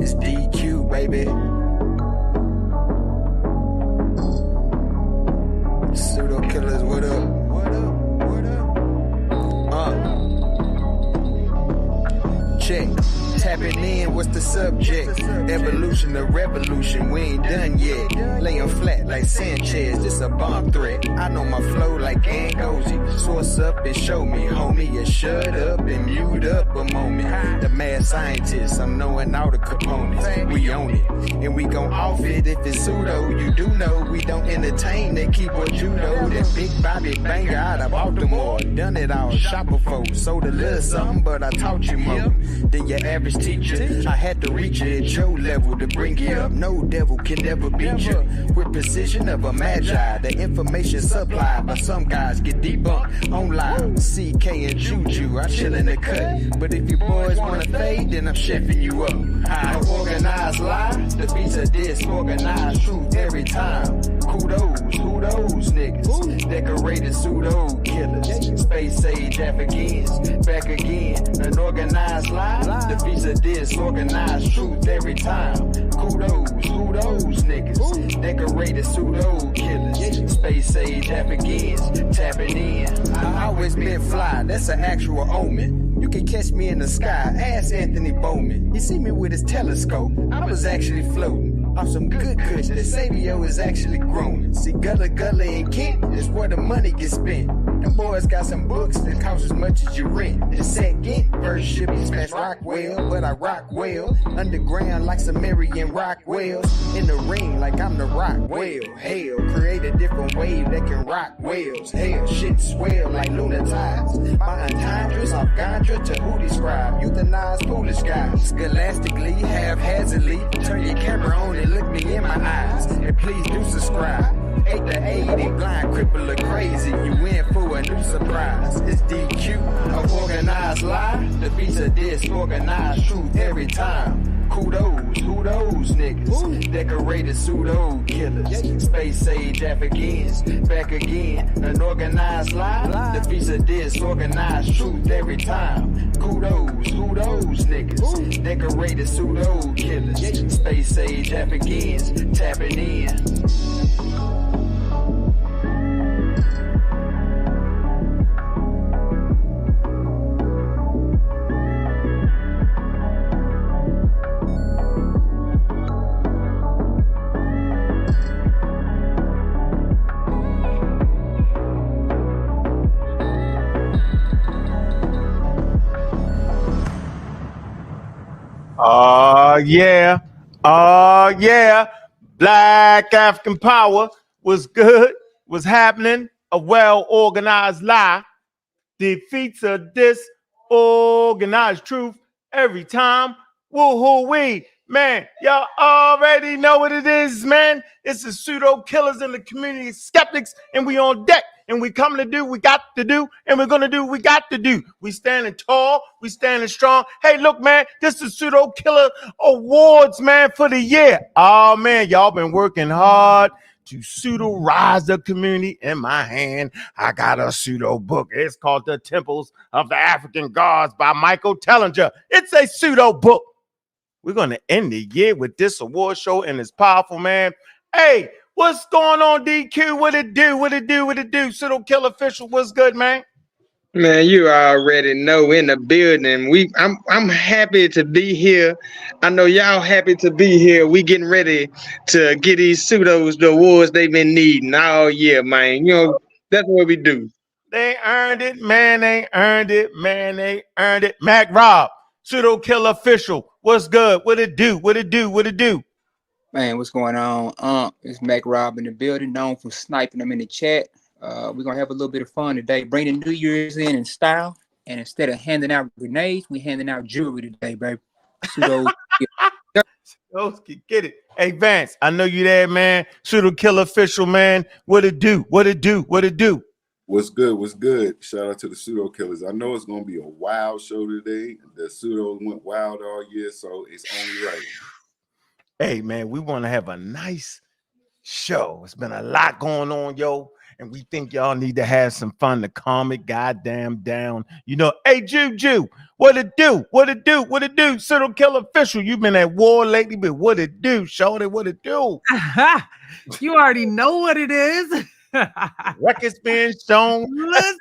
It's DQ, baby. Pseudo killers, what up? What up? What up? Check. Tapping in, what's the subject? Evolution or revolution, we ain't done yet. Laying flat like Sanchez, this a bomb threat. I know my flow like Angozi. Source up and show me, homie. You shut up and mute up a moment. The mad scientist, I'm knowing all the components. We own it, and we gon' off it if it's pseudo. You do know we don't entertain that keyboard judo. That big body banger out of Baltimore. Done it all, shopper folks. Sold a little something, but I taught you more than your average teacher. I had to reach you at your level to bring you up. No devil can ever beat you. With precision of a magi, the information supplied by some guys get debunked on live. CK and Juju, I chill in the cut. But if you boys wanna fade, then I'm chefing you up. I organized lie, defeats a disorganized truth every time. Kudos, who those niggas? Decorated pseudo killers, space age Africans, back again. An organized lie, defeats a disorganized truth every time. Kudos, who those niggas? Decorated pseudo killers, space age Africans, tapping in. I always been fly, that's an actual omen. You can catch me in the sky, ask Anthony Bowman. You see me with his telescope, I was actually floating off some good kush. The Sadio is actually growing. See, Gullah and Kent is where the money gets spent. Them boys got some books that cost as much as your rent. The second verse should be smash Rockwell, but I rock well. Underground like Sumerian Rockwells. In the ring like I'm the rock whale. Hell, create a different wave that can rock whales. Hell, shit swell like lunar tides. My entendres off Gandra to who describe. Euthanize foolish guys. Scholastically, haphazardly. Turn your camera on and look me in my eyes. And please do subscribe. 8 to 80, blind, cripple, or crazy. You in for a new surprise. It's DQ, a organized lie. Defeats a disorganized truth every time. Kudos, who those niggas? Decorated pseudo killers, space age Africans, back again. An organized lie, defeats a disorganized truth every time. Kudos, who those niggas? Decorated pseudo killers, space age Africans, tapping in. Yeah. Yeah. Black African power was good, was happening. A well-organized lie defeats a disorganized truth every time. Woo-hoo-wee. Man, y'all already know what it is, man. It's the pseudo killers and the community skeptics, and we on deck. And we coming to do we got to do, and we're gonna do what we got to do. We standing tall, we standing strong. Hey, look, man, this is Pseudo Killer Awards, man, for the year. Oh man, y'all been working hard to pseudo rise the community. In my hand, I got a pseudo book. It's called The Temples of the African Gods by Michael Tellinger. It's a pseudo book. We're gonna end the year with this award show, and it's powerful, man. Hey, what's going on, DQ? What it do? What it do? What it do? Pseudo Killer Official, what's good, man? Man, you already know, in the building. I'm happy to be here. I know y'all happy to be here. We getting ready to get these pseudos the awards they've been needing all year, man. You know, that's what we do. They earned it, man. They earned it, man. They earned it. Mac Rob, Pseudo Killer Official, what's good? What it do? What it do? What it do? Man, what's going on? It's Mac Rob in the building, known for sniping them in the chat. We're going to have a little bit of fun today. Bring the New Year's in style. And instead of handing out grenades, we're handing out jewelry today, baby. Pseudo. Get it. Hey, Vance, I know you there, man. Pseudo Killer Official, man. What it do? What it do? What it do? What's good? What's good? Shout out to the pseudo killers. I know it's going to be a wild show today. The pseudos went wild all year, so it's only right. Hey, man, we want to have a nice show. It's been a lot going on, yo, and we think y'all need to have some fun to calm it goddamn down. You know, hey, Juju, What it do? What it do? What it do? Pseudo Killer Official. You've been at war lately, but what it do? Shorty, what it do? You already know what it is. Records being shown. Listen.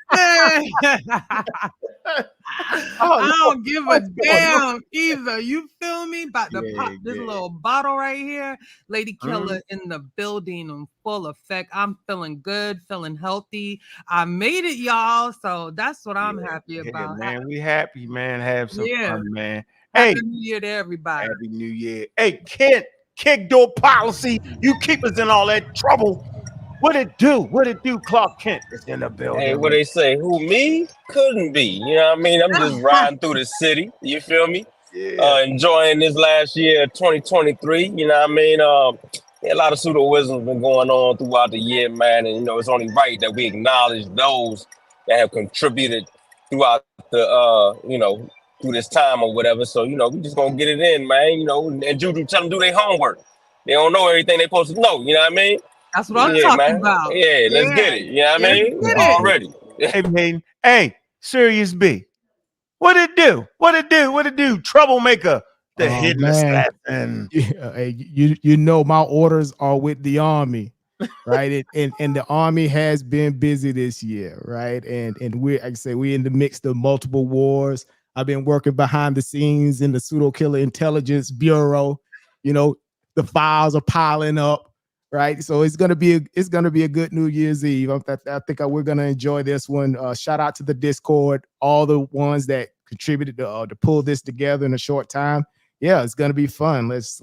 I don't give a damn either. You feel me? About to pop this little bottle right here. Lady Killer in the building in full effect. I'm feeling good, feeling healthy. I made it, y'all. So that's what I'm happy about. Man, we happy, man. Have some fun, man. Happy New Year to everybody. Happy New Year. Hey, Kent, kick door policy. You keep us in all that trouble. What it do? What it do? Clark Kent is in the building. Hey, what they say? Who, me? Couldn't be. You know what I mean? I'm just riding through the city. You feel me? Yeah. Enjoying this last year, 2023. You know what I mean? A lot of pseudo-wisdom been going on throughout the year, man. And, you know, it's only right that we acknowledge those that have contributed throughout the, you know, through this time or whatever. So, you know, we just going to get it in, man. You know, and Juju, tell them do their homework. They don't know everything they supposed to know. You know what I mean? That's what I'm talking about. Yeah, let's get it. You know what I mean? Already. Hey, man. Hey, Serious B. What it do? What it do? What it do? Troublemaker. The hidden assassin. Yeah, hey, you know my orders are with the army, right? and the army has been busy this year, right? And we're, like I say, we're in the midst of multiple wars. I've been working behind the scenes in the Pseudo Killer Intelligence Bureau. You know, the files are piling up. Right, so it's gonna be a good New Year's Eve. I think we're gonna enjoy this one. Shout out to the Discord, all the ones that contributed to pull this together in a short time. Yeah, it's gonna be fun. Let's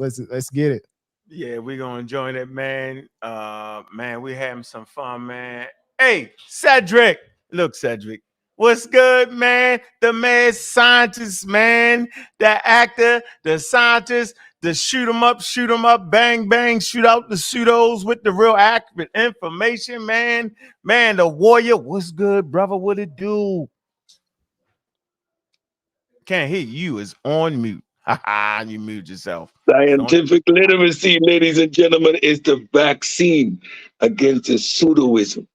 get it. Yeah, we're gonna enjoy it, man. Man, we're having some fun, man. Hey, Cedric, look, Cedric, what's good, man? The mad scientist, man, the actor, the scientist. The shoot 'em up, bang, bang, shoot out the pseudos with the real accurate information, man. Man, the warrior, what's good, brother? What it do? Can't hear you. Is on mute. You mute yourself. Scientific literacy, ladies and gentlemen, is the vaccine against the pseudoism,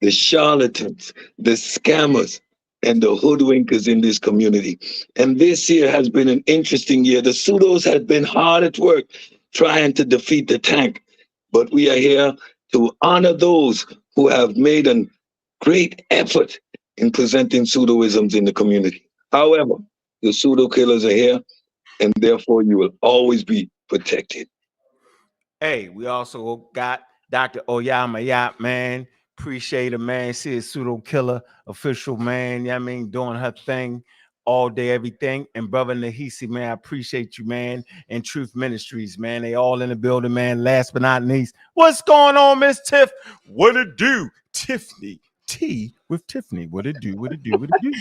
the charlatans, the scammers, and the hoodwinkers in this community. And this year has been an interesting year. The pseudos have been hard at work trying to defeat the tank, but we are here to honor those who have made a great effort in presenting pseudoisms in the community. However, the pseudo killers are here, and therefore you will always be protected. Hey, we also got Dr. Oyama, man. Appreciate it, man. See a Pseudo Killer Official, man. I mean, doing her thing all day, everything. And brother Nahisi, man, I appreciate you, man. And Truth Ministries, man. They all in the building, man. Last but not least, what's going on, Miss Tiff? What it do? Tiffany T with Tiffany. What it do? What it do? What it do?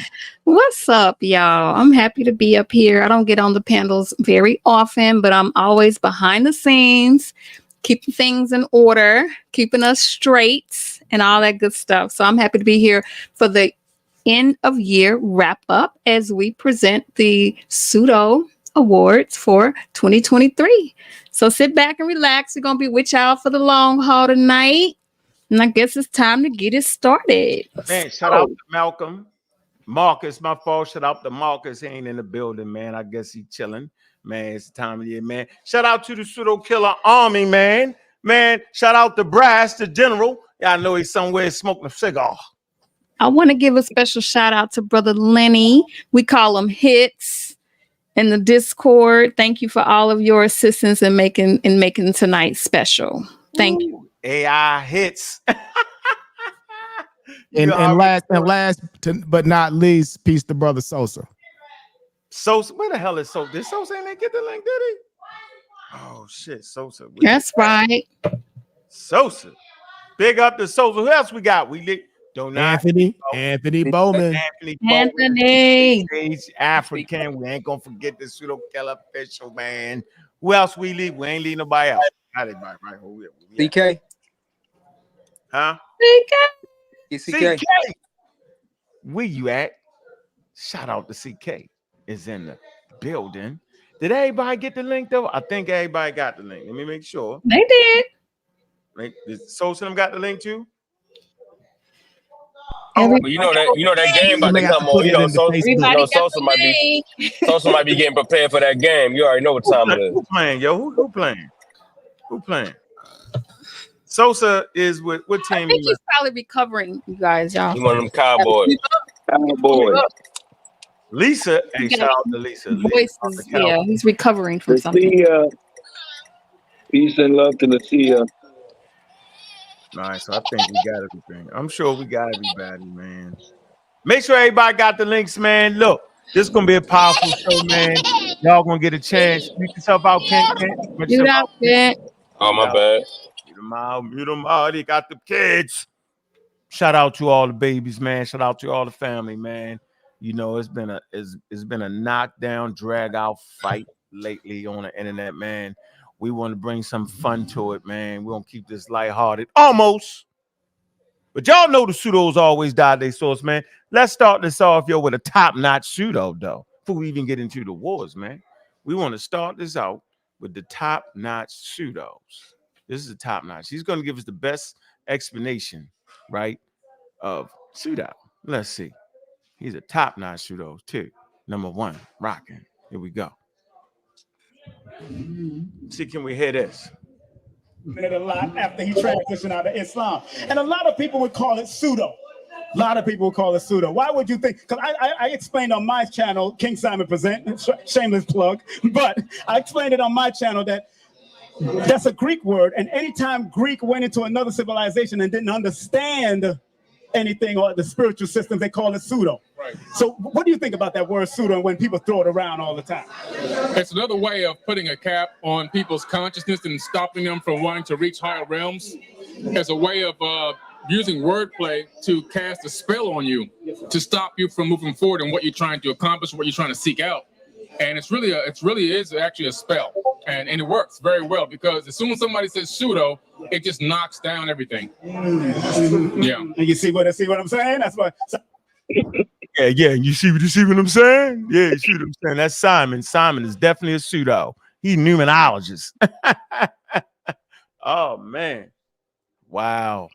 What's up, y'all? I'm happy to be up here. I don't get on the panels very often, but I'm always behind the scenes, keeping things in order, keeping us straight and all that good stuff. So I'm happy to be here for the end of year wrap up as we present the Pseudo Awards for 2023. So sit back and relax. We're going to be with y'all for the long haul tonight. And I guess it's time to get it started. Man, shout out to Malcolm. Marcus, my fault. Shout out to Marcus. He ain't in the building, man. I guess he chilling. Man, it's the time of year, man. Shout out to the Pseudo Killer Army, man. Man, shout out to Brass, the general. Yeah, I know he's somewhere smoking a cigar. I want to give a special shout out to Brother Lenny. We call him Hits in the Discord. Thank you for all of your assistance in making tonight special. Thank you. AI Hits. And last but not least, peace to Brother Sosa. Sosa, where the hell is Sosa? Did Sosa ain't get the link, did he? Oh shit, Sosa. That's right. Sosa. Big up to Sosa. Who else we got? Anthony Bowman. Anthony. African. We ain't gonna forget the Pseudo Killer Official, man. Who else we leave? We ain't leave nobody else. CK. Huh? CK. Where you at? Shout out to CK is in the building. Did everybody get the link though? I think everybody got the link. Let me make sure. They did. Right. Did Sosa got the link too? Every- But you know that game You about may to have come to on. put You it know, in the so Facebook. you know, Everybody got the link. Sosa might be getting prepared for that game. You already know what time it is. Who playing, yo? Who playing? Who playing? Sosa is with what I team? think he's probably recovering, you guys, y'all. You one of them Cowboys. Cowboy. Lisa. Hey, He got shout out to Lisa. voices, yeah, he's recovering from The something. Sia. Peace and love to the Sia. All right, so I think we got everything. I'm sure we got everybody, man. Make sure everybody got the links, man. Look, this is gonna be a powerful show, man. Y'all gonna get a chance. Mute yourself out, Ken. Mute You yourself out out. there. Oh, my bad. Mute them out. Mute them out. They got the kids. Shout out to all the babies, man. Shout out to all the family, man. You know, it's been a knockdown, drag out fight lately on the internet, man. We want to bring some fun to it, man. We're gonna keep this lighthearted. Almost. But y'all know the pseudos always die their source, man. Let's start this off, yo, with a top-notch pseudo, though. Before we even get into the wars, man. We want to start this out with the top-notch pseudos. This is a top-notch. He's going to give us the best explanation, right, of pseudo. Let's see. He's a top-notch pseudo, too. Number one, rocking. Here we go. See, can we hear this? A lot after he transitioned out of Islam. And a lot of people would call it pseudo. A lot of people would call it pseudo. Why would you think? Because I explained on my channel, King Simon Present, shameless plug, but I explained it on my channel that that's a Greek word. And anytime Greek went into another civilization and didn't understand anything or the spiritual systems, they call it pseudo. Right. So what do you think about that word pseudo and when people throw it around all the time? It's another way of putting a cap on people's consciousness and stopping them from wanting to reach higher realms. As a way of using wordplay to cast a spell on you, to stop you from moving forward in what you're trying to accomplish, what you're trying to seek out. And it really is actually a spell, and it works very well because as soon as somebody says pseudo, it just knocks down everything. Yeah. And you see what I'm saying? That's what. Yeah. You see what I'm saying? Yeah, you see what I'm saying? That's Simon. Simon is definitely a pseudo. He's a numerologist. Oh man. Wow.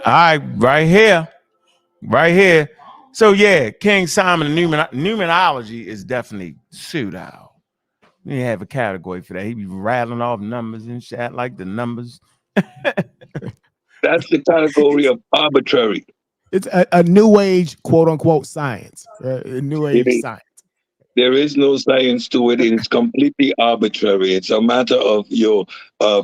All right, right here. So yeah, King Simon, numerology is definitely pseudo. We have a category for that. He be rattling off numbers and shit like the numbers. That's the category of arbitrary. It's a new age, quote unquote, science. A new age science. There is no science to it. It's completely arbitrary. It's a matter of your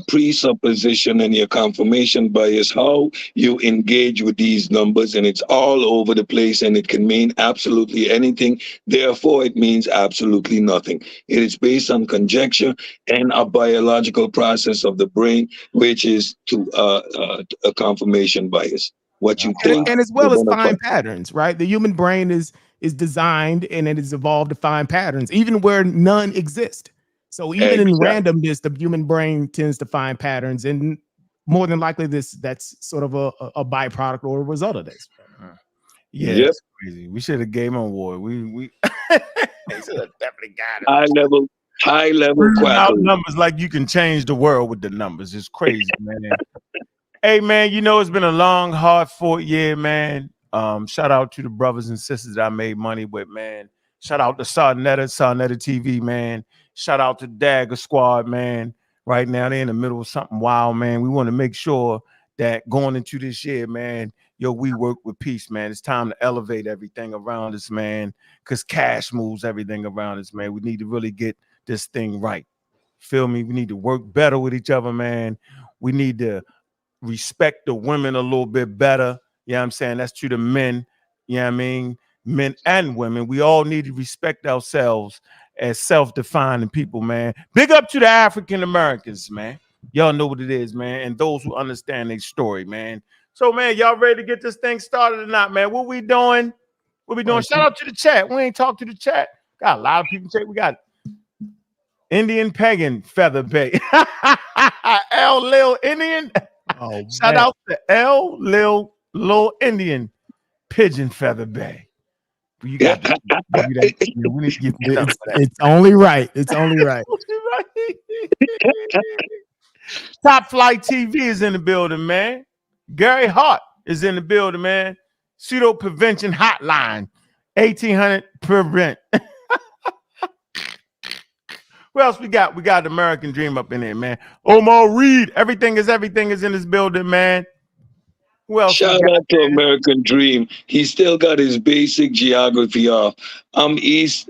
presupposition and your confirmation bias, how you engage with these numbers, and it's all over the place, and it can mean absolutely anything. Therefore, it means absolutely nothing. It is based on conjecture and a biological process of the brain, which is to a confirmation bias. What you think, and as well as find patterns, right? The human brain is designed and it is evolved to find patterns, even where none exist. So even in randomness, the human brain tends to find patterns, and more than likely, that's sort of a byproduct or a result of this. Yeah, yep. That's crazy. We should have gave him an award. We should have definitely got it. High level quackery. Numbers like you can change the world with the numbers. It's crazy, man. Hey man, you know it's been a long, hard-fought year, man. Shout out to the brothers and sisters that I made money with, man. Shout out to Sarnetta TV, man. Shout out to Dagger Squad, man. Right now, they're in the middle of something wild, man. We want to make sure that going into this year, man, we work with peace, man. It's time to elevate everything around us, man, because cash moves everything around us, man. We need to really get this thing right. Feel me? We need to work better with each other, man. We need to respect the women a little bit better. You know what I'm saying? That's to the men. You know what I mean? Men and women. We all need to respect ourselves as self-defining people, man. Big up to the African Americans, man. Y'all know what it is, man. And those who understand their story, man. So, man, y'all ready to get this thing started or not, man? What we doing? What we doing? Shout out to the chat. We ain't talked to the chat. Got a lot of people check. We got Indian Pagan Feather Bay. L Lil Indian. Oh, shout out to L Lil Indian Pigeon Feather Bay. You got to give you that. Yeah, we need to get some of that. It's only right. It's only right. Top Flight TV is in the building, man. Gary Hart is in the building, man. Pseudo Prevention Hotline, 1800 prevent. What else we got? We got the American Dream up in there, man. Omar Reed, everything is in this building, man. Who else? Shout out to American Dream. He still got his basic geography off. I'm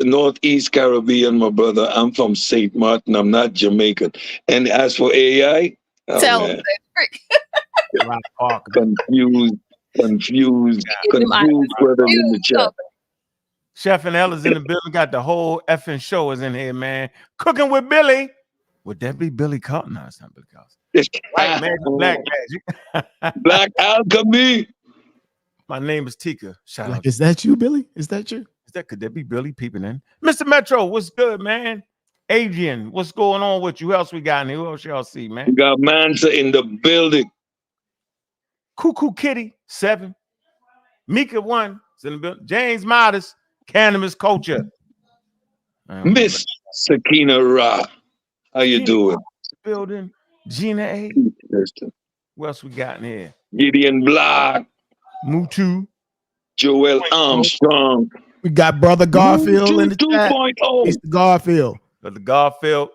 Northeast Caribbean, my brother. I'm from St. Martin. I'm not Jamaican. And as for AI, confused brothers in the chat. Chef and Ella's in the building. Got the whole effing show is in here, man. Cooking with Billy. Would that be Billy Carlton? No, it's not Billy Carlton. White man, black magic. Black alchemy. My name is Tika. Shout out. Is that you, Billy? Is that you? Could that be Billy peeping in? Mr. Metro, what's good, man? Adrian, what's going on with you? Who else we got in here? Who else y'all see, man? We got Mansa in the building. Cuckoo Kitty 7. Mika 1 is in the building. James Modest, Cannabis Culture. Miss Sakina Ra. How you doing? Building. Gina A. What else we got in here? Gideon Black. Mutu. Joel Armstrong. We got Brother Garfield in the chat. 2.0. It's Garfield. Brother Garfield.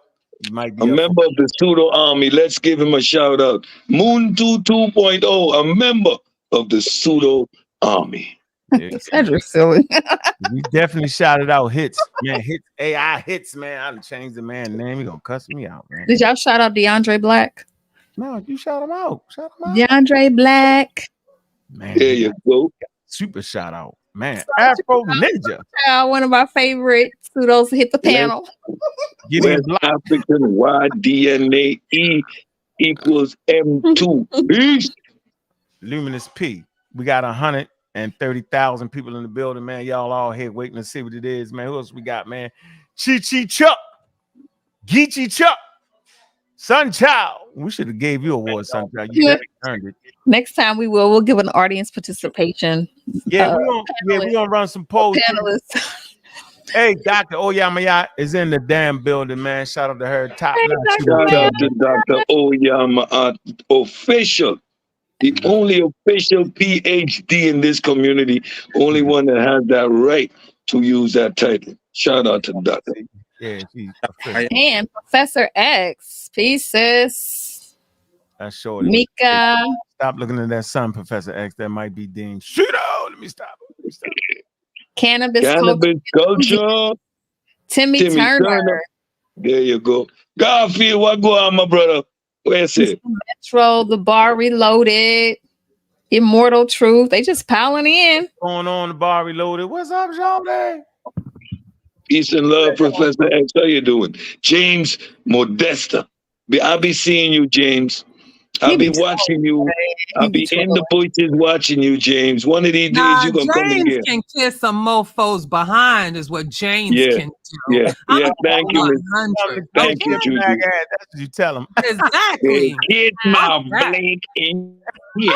He might be a member of the Pseudo Army. Let's give him a shout out. Moon 2.0, a member of the Pseudo Army. Cedric silly. You definitely shouted out hits, man. Hits, AI hits, man. I done changed the man's name. He gonna cuss me out, man. Did y'all shout out DeAndre Black? No, you shout him out. Shout him out. DeAndre Black. Man, there you go. Super shout out, man. Afro Ninja. One of my favorite pseudos hit the panel. West African Y DNA E equals M2. Peace. Luminous P. We got 130,000 people in the building, man. Y'all all here waiting to see what it is, man. Who else we got, man? Chi Chuck. Geechee Chuck. Sunchild. We should have gave you a award, Sunchild. You definitely earned it. Next time we will. We'll give an audience participation. Yeah, we're gonna run some polls. Panelists. Hey, Dr. Oyama is in the damn building, man. Shout out to her. Top Shout out to Dr. Oyama, official. The only official PhD in this community, only one that has that right to use that title. Shout out to Dr. Yeah, And Professor X. Pieces. That's short. Mika. Stop looking at that son, Professor X. That might be deemed pseudo. Let me stop. Cannabis culture. Timmy Turner. There you go. Garfield, what go on, my brother? Where's it? Metro, The Bar Reloaded, Immortal Truth. They just piling in. What's going on, The Bar Reloaded? What's up, y'all? Peace and love, Professor X. How you doing? James Modesta. I'll be seeing you, James. I'll be watching you. I'll be in the bushes watching you, James. One of these days you're gonna come again. James can kiss some mofos behind is what James can do. Yeah. Thank you, thank you, Juju. That's what you tell him. Exactly. Kiss my blink in here.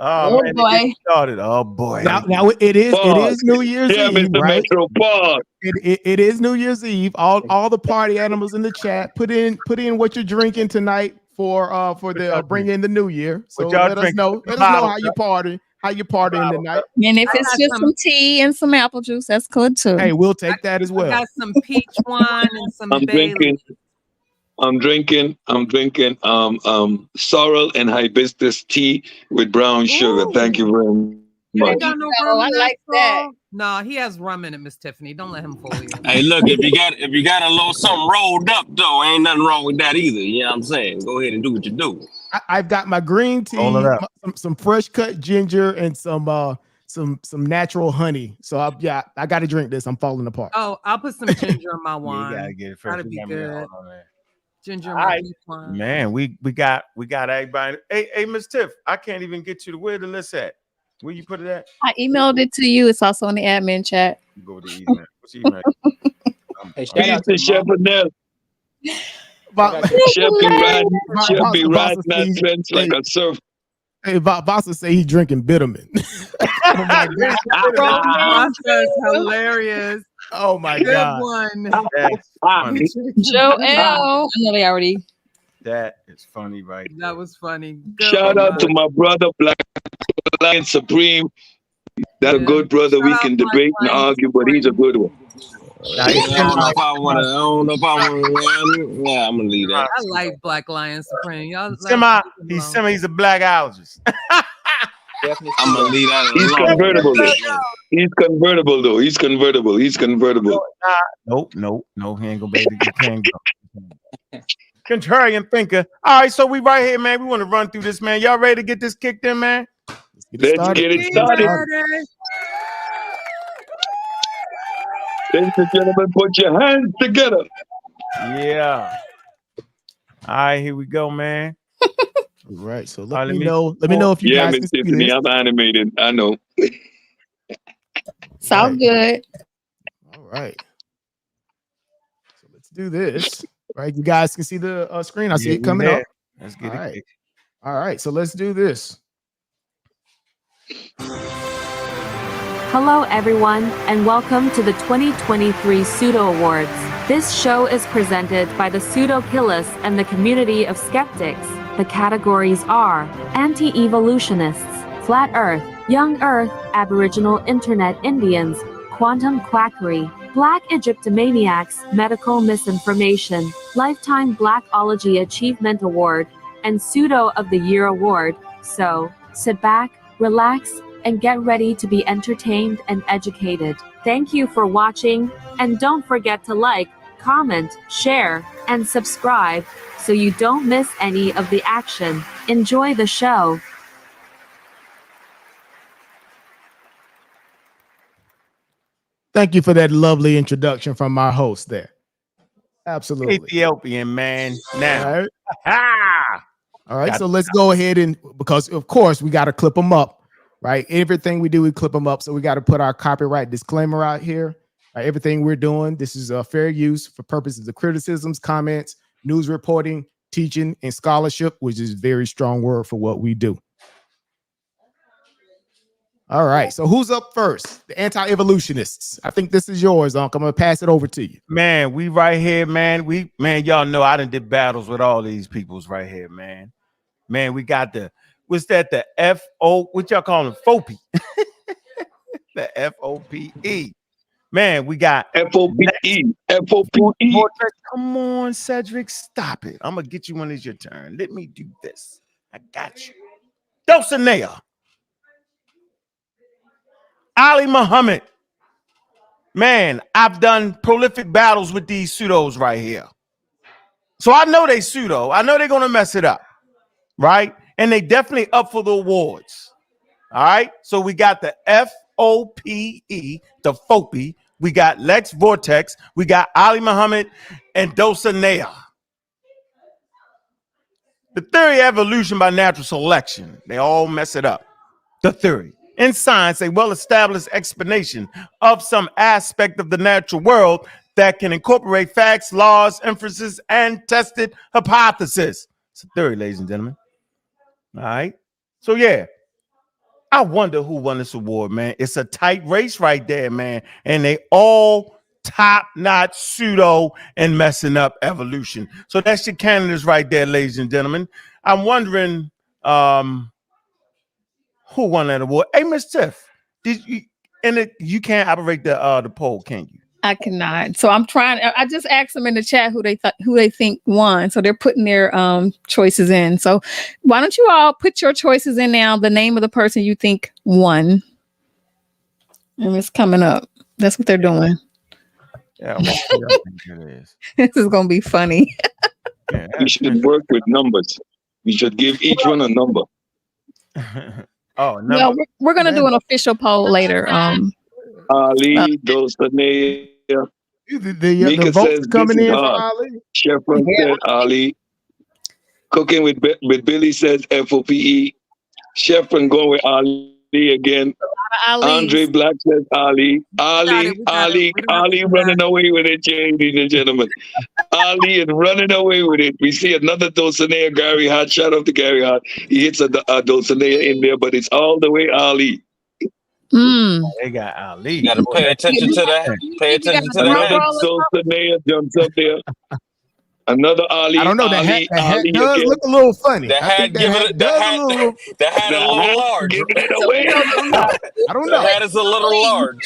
Oh man, boy. Started. Oh boy. Now it is New Year's Eve, Mr. right? Metro Park. It is New Year's Eve. All the party animals in the chat. Put in what you're drinking tonight for the bring in the new year. So let us know how you party. How you partying tonight? And if it's just some tea and some apple juice, that's good too. Hey, we'll take that as well. I got some peach wine and some Bailey. I'm drinking sorrel and hibiscus tea with brown sugar. Thank you very much. Ain't got no rum I in like that. No, he has rum in it, Miss Tiffany. Don't let him fool you. Hey, look, if you got a little something rolled up though, ain't nothing wrong with that either. You know what I'm saying? Go ahead and do what you do. I've got my green tea, some fresh cut ginger, and some natural honey. So I got to drink this. I'm falling apart. Oh, I'll put some ginger in my wine. You gotta get it fresh. That'd be good. Ginger right. wine. Man, we got everybody. Hey, Miss Tiff, I can't even get you to where the list at. Where you put it at? I emailed it to you. It's also in the admin chat. Go to the email. What's the email? Peace to Chef Adele. Chef be riding that fence like a surf. Hey, Bossa say he drinking Bitterman. Oh my God. Bossa is hilarious. Oh my Good God. one. That's funny. Joel, I know they already. That is funny, right? That was funny. Good Shout one, out to Bossa. my brother, Black Lion Supreme. That's a good brother. We can debate and argue, but he's a good one. Now, he I don't know if I want to. I don't know if I want to. Yeah, I'm gonna leave that. I like Black Lion Supreme. Y'all he's a blackologist. I'm gonna leave that He's alone. convertible. He's convertible though. He's convertible. He's convertible. Nope. He ain't gonna be able to get can't go. Contrarian thinker. All right, so we right here, man. We want to run through this, man. Y'all ready to get this kicked in, man? Let's get it started. Ladies and gentlemen, put your hands together. Yeah. All right, here we go, man. All right, so let me know if you guys can see Tiffany, this. I'm animated. I know. It's all good. All right. So let's do this. Right, you guys can see the screen. I see it coming up. Let's get All it. Right. All right, so let's do this. Hello everyone, and welcome to the 2023 Pseudo Awards. This show is presented by the Pseudo Killers and the community of skeptics. The categories are Anti-evolutionists, Flat Earth, Young Earth, Aboriginal Internet Indians, Quantum Quackery, Black Egyptomaniacs, Medical Misinformation, Lifetime Blackology Achievement Award, and Pseudo of the Year Award. So, sit back, relax, and get ready to be entertained and educated. Thank you for watching, and don't forget to like, comment, share, and subscribe so you don't miss any of the action. Enjoy the show. Thank you for that lovely introduction from our host there. Absolutely. Ethiopian, man. Now. All right. All right, so let's go ahead and, because of course we got to clip them up, right? Everything we do, we clip them up. So we got to put our copyright disclaimer out here. Right? Everything we're doing, this is a fair use for purposes of criticisms, comments, news reporting, teaching, and scholarship, which is a very strong word for what we do. All right, so who's up first? The anti-evolutionists. I think this is yours, Uncle. I'm gonna pass it over to you. Man, we right here, man. Y'all know I done did battles with all these peoples right here, man. Man, we got what's that? The F-O, what y'all call them? FOPE. The F-O-P-E. Man, we got F-O-P-E. F-O-P-E. Come on, Cedric, stop it. I'm gonna get you when it's your turn. Let me do this. I got you. Dulcinea. Ali Muhammad. Man, I've done prolific battles with these pseudos right here. So I know they pseudo. I know they're going to mess it up, right? And they definitely up for the awards. All right? So we got the F-O-P-E, the FOPE. We got Lex Vortex. We got Ali Muhammad and Dulcinea. The theory of evolution by natural selection. They all mess it up. The theory. In science, a well-established explanation of some aspect of the natural world that can incorporate facts, laws, inferences, and tested hypotheses. It's a theory, ladies and gentlemen. All right. So, yeah, I wonder who won this award, man. It's a tight race right there, man. And they all top-notch pseudo and messing up evolution. So that's your candidates right there, ladies and gentlemen. I'm wondering... who won that award? Hey, Miss Tiff, did you? And you can't operate the poll, can you? I cannot. So I'm trying. I just asked them in the chat who they think won. So they're putting their choices in. So why don't you all put your choices in now? The name of the person you think won, and it's coming up. That's what they're doing. Yeah, it is. This is gonna be funny. Yeah, we should work with numbers. We should give each one a number. Oh no! Well, we're gonna do an official poll later. Ali, Dulcinea. The votes coming in for Ali. Shepard said Ali. Cooking with Billy says FOPE. Shepard going with Ali. again. Andre Black says Ali. Ali running away with it, ladies and gentlemen. Ali is running away with it. We see another Dulcinea, Gary Hart. Shout out to Gary Hart. He hits a Dulcinea in there, but it's all the way Ali. They got Ali. You gotta pay attention to that. Pay attention to Another that. Dulcinea jumps up there. Another Ali. I don't know. The hat Ali does again. look a little funny. The hat give it. The hat a little large. Giving it away. I don't know. The hat is a little large.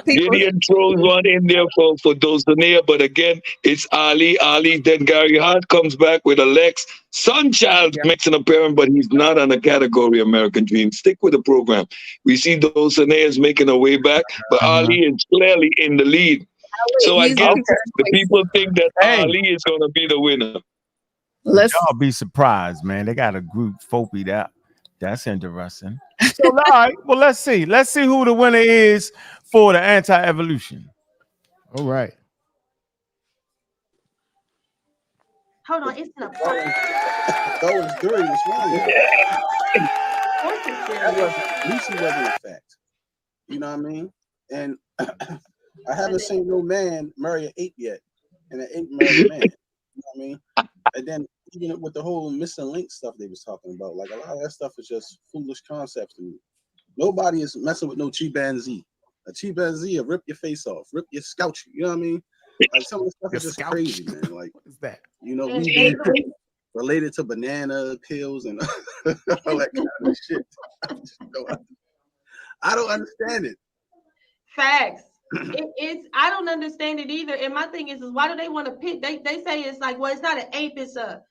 Gideon throws one in there for Dulcinea, but again, it's Ali. Then Gary Hart comes back with a Lex. Sunchild makes an appearance, but he's not on the category American Dream. Stick with the program. We see Dulcinea is making her way back, but Ali is clearly in the lead. So I guess the people think that Ali is going to be the winner. Y'all be surprised, man. They got a group Fopi that's interesting. So all right, well let's see who the winner is for the anti-evolution. All right. Hold on, it's an applause. That was three. What's wrong? Lucy wasn't a fact. You know what I mean? And I haven't seen no man marry an ape yet, and an ape marry a man. You know what I mean? And then even with the whole missing link stuff they was talking about, like a lot of that stuff is just foolish concepts to me. Nobody is messing with no chimpanzee. A chimpanzee will rip your face off, rip your scalp you. You know what I mean? Like some of the stuff is just crazy, man. Like what is that? You know, we related to banana peels and all that kind of shit. I don't understand it. Facts. It's I don't understand it either. And my thing is why do they want to pick? They say it's like, well, it's not an ape, it's a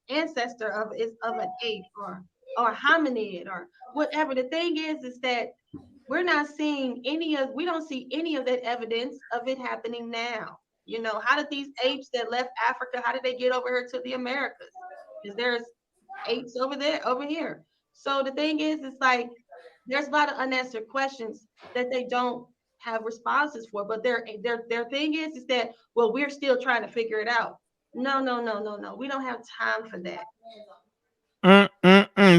ancestor of an ape or hominid or whatever. The thing is that we don't see any of that evidence of it happening now. You know, how did these apes that left Africa, how did they get over here to the Americas? Because there's apes over here. So the thing is, it's like there's a lot of unanswered questions that they don't have responses for. But their thing is that, well, we're still trying to figure it out. No. We don't have time for that.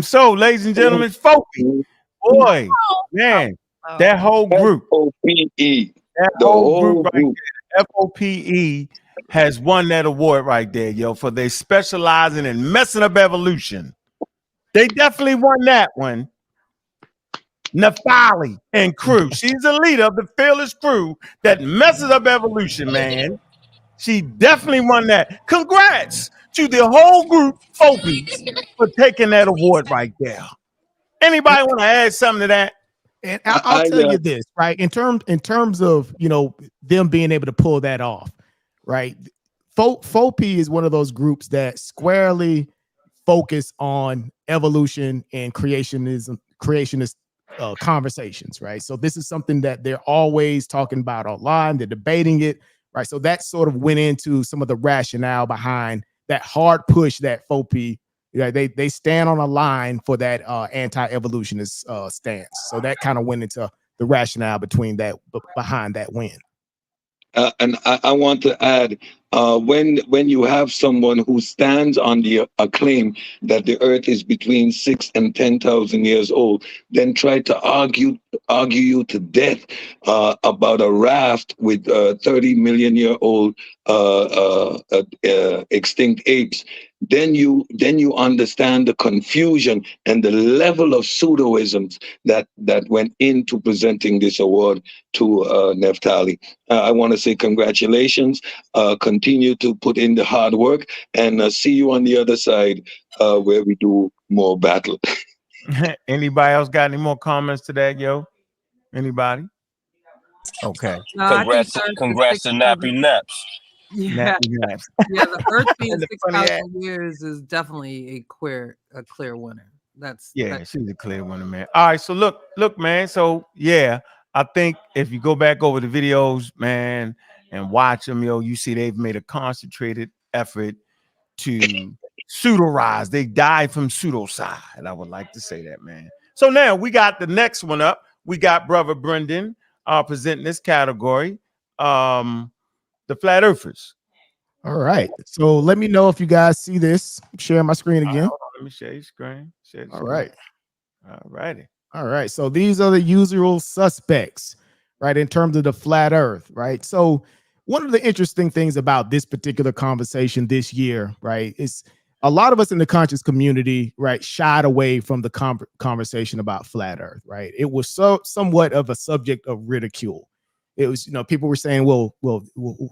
So, ladies and gentlemen, Fopi, boy, man, that whole group, FOPE, FOPE has won that award right there, yo, for they specializing in messing up evolution. They definitely won that one. Neftali and crew. She's the leader of the fearless crew that messes up evolution, man. She definitely won that. Congrats to the whole group, Fopi, for taking that award right there. Anybody want to add something to that? And I'll tell you this, right? In terms of, you know, them being able to pull that off, right? Fopi is one of those groups that squarely focus on evolution and creationist conversations, right? So this is something that they're always talking about online. They're debating it, right? So that sort of went into some of the rationale behind that hard push that Fopi. Yeah, they stand on a line for that anti-evolutionist stance. So that kind of went into the rationale behind that win. And I want to add, when you have someone who stands on the claim that the Earth is between 6,000 and 10,000 years old, then try to argue you to death about a raft with 30 million year old extinct apes, then you understand the confusion and the level of pseudoisms that went into presenting this award to Neftali. I want to say congratulations. Continue to put in the hard work, and see you on the other side where we do more battle. Anybody else got any more comments to that, yo? Anybody? Okay. Congrats to Nappy Naps. Yeah, Nappy Naps. Yeah. The Earth being 6,000 years is definitely a clear winner. She's a clear winner, man. All right, so look, man. So yeah, I think if you go back over the videos, man, and watch them, yo, you see they've made a concentrated effort to pseudorize. They died from pseudocide. I would like to say that, man. So now we got the next one up. We got Brother Brendan presenting this category, the Flat Earthers. All right. So let me know if you guys see this. I'm sharing my screen again. Let me share your screen. All right. All righty. All right. So these are the usual suspects, right, in terms of the flat earth, right? So one of the interesting things about this particular conversation this year, right, is a lot of us in the conscious community, right, shied away from the conversation about flat earth, right? It was somewhat of a subject of ridicule. It was, people were saying, well,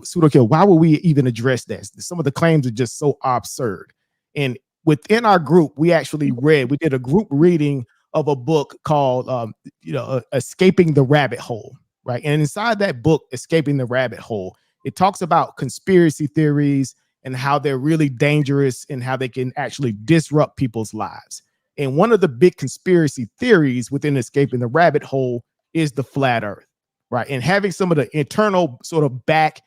Pseudo Killer, why would we even address this? Some of the claims are just so absurd. And within our group, we did a group reading of a book called, Escaping the Rabbit Hole, right? And inside that book, Escaping the Rabbit Hole, it talks about conspiracy theories and how they're really dangerous and how they can actually disrupt people's lives. And one of the big conspiracy theories within Escaping the Rabbit Hole is the flat earth, right? And having some of the internal sort of back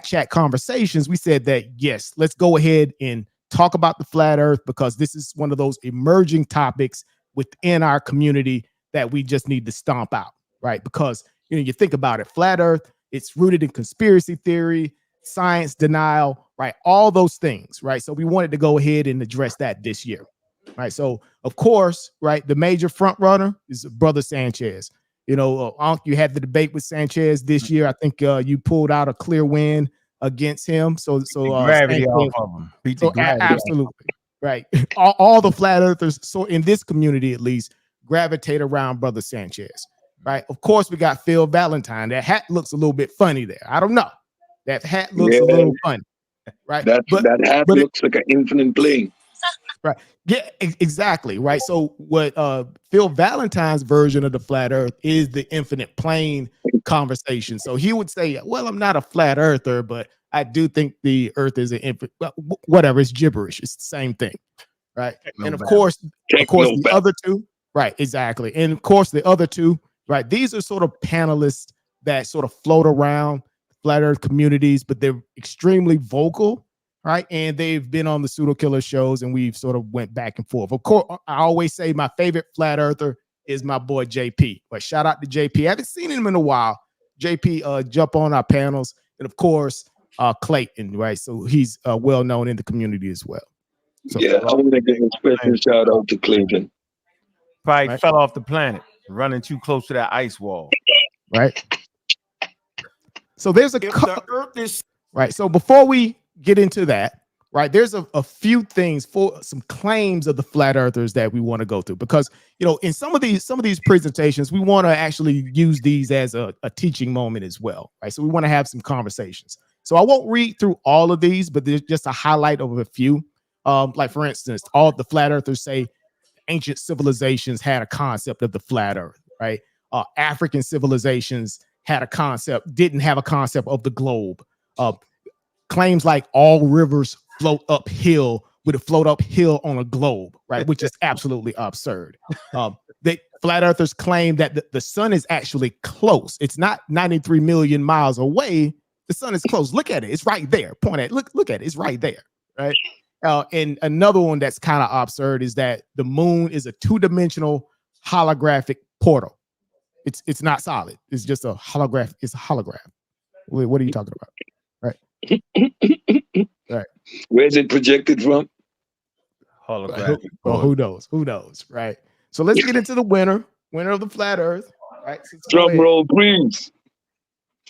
chat conversations, we said that, yes, let's go ahead and talk about the flat earth, because this is one of those emerging topics within our community that we just need to stomp out, right? Because, you think about it, flat earth, it's rooted in conspiracy theory, science denial, right? All those things, right? So we wanted to go ahead and address that this year, right? So, of course, right, the major front runner is Brother Sanchez. Unc, you had the debate with Sanchez this year. I think you pulled out a clear win against him. So gravity Sanchez, off of him. Beat the gravity absolutely. Right. All the flat earthers, so in this community at least, gravitate around Brother Sanchez. Right. Of course, we got Phil Valentine. That hat looks a little bit funny there. I don't know. That hat looks a little funny. Right. That hat looks like an infinite plane. Right. Yeah, exactly. Right. So what Phil Valentine's version of the flat earth is the infinite plane conversation. So he would say, well, I'm not a flat earther, but I do think the earth is an infinite, whatever, it's gibberish. It's the same thing. Right. And of course, the other two, right, exactly. And of course, the other two, right, these are sort of panelists that sort of float around flat earth communities, but they're extremely vocal. Right. And they've been on the Pseudo Killer shows, and we've sort of went back and forth. Of course, I always say my favorite flat earther is my boy JP. But shout out to JP. I haven't seen him in a while. JP jump on our panels. And of course, Clayton, right? So he's well known in the community as well. So, yeah, I want to give a special shout out to Clayton. Probably fell off the planet, running too close to that ice wall. Right. So there's the earth is right. So before we get into that, right, there's a few things, for some claims of the flat earthers that we want to go through, because in some of these presentations, we want to actually use these as a teaching moment as well, right? So we want to have some conversations. So I won't read through all of these, but there's just a highlight of a few. Like, for instance, all of the flat earthers say ancient civilizations had a concept of the flat earth, right? African civilizations didn't have a concept of the globe. Claims like all rivers float uphill on a globe, right? Which is absolutely absurd. The flat earthers claim that the sun is actually close. It's not 93 million miles away. The sun is close. Look at it. It's right there. Point at it. Look at it. It's right there, right? And another one that's kind of absurd is that the moon is a two-dimensional holographic portal. It's not solid. It's just a holograph. It's a hologram. What are you talking about? Right. Where's it projected from? Holographic. Who knows? Right. So let's get into the winner of the flat earth. Right. Drum roll, please.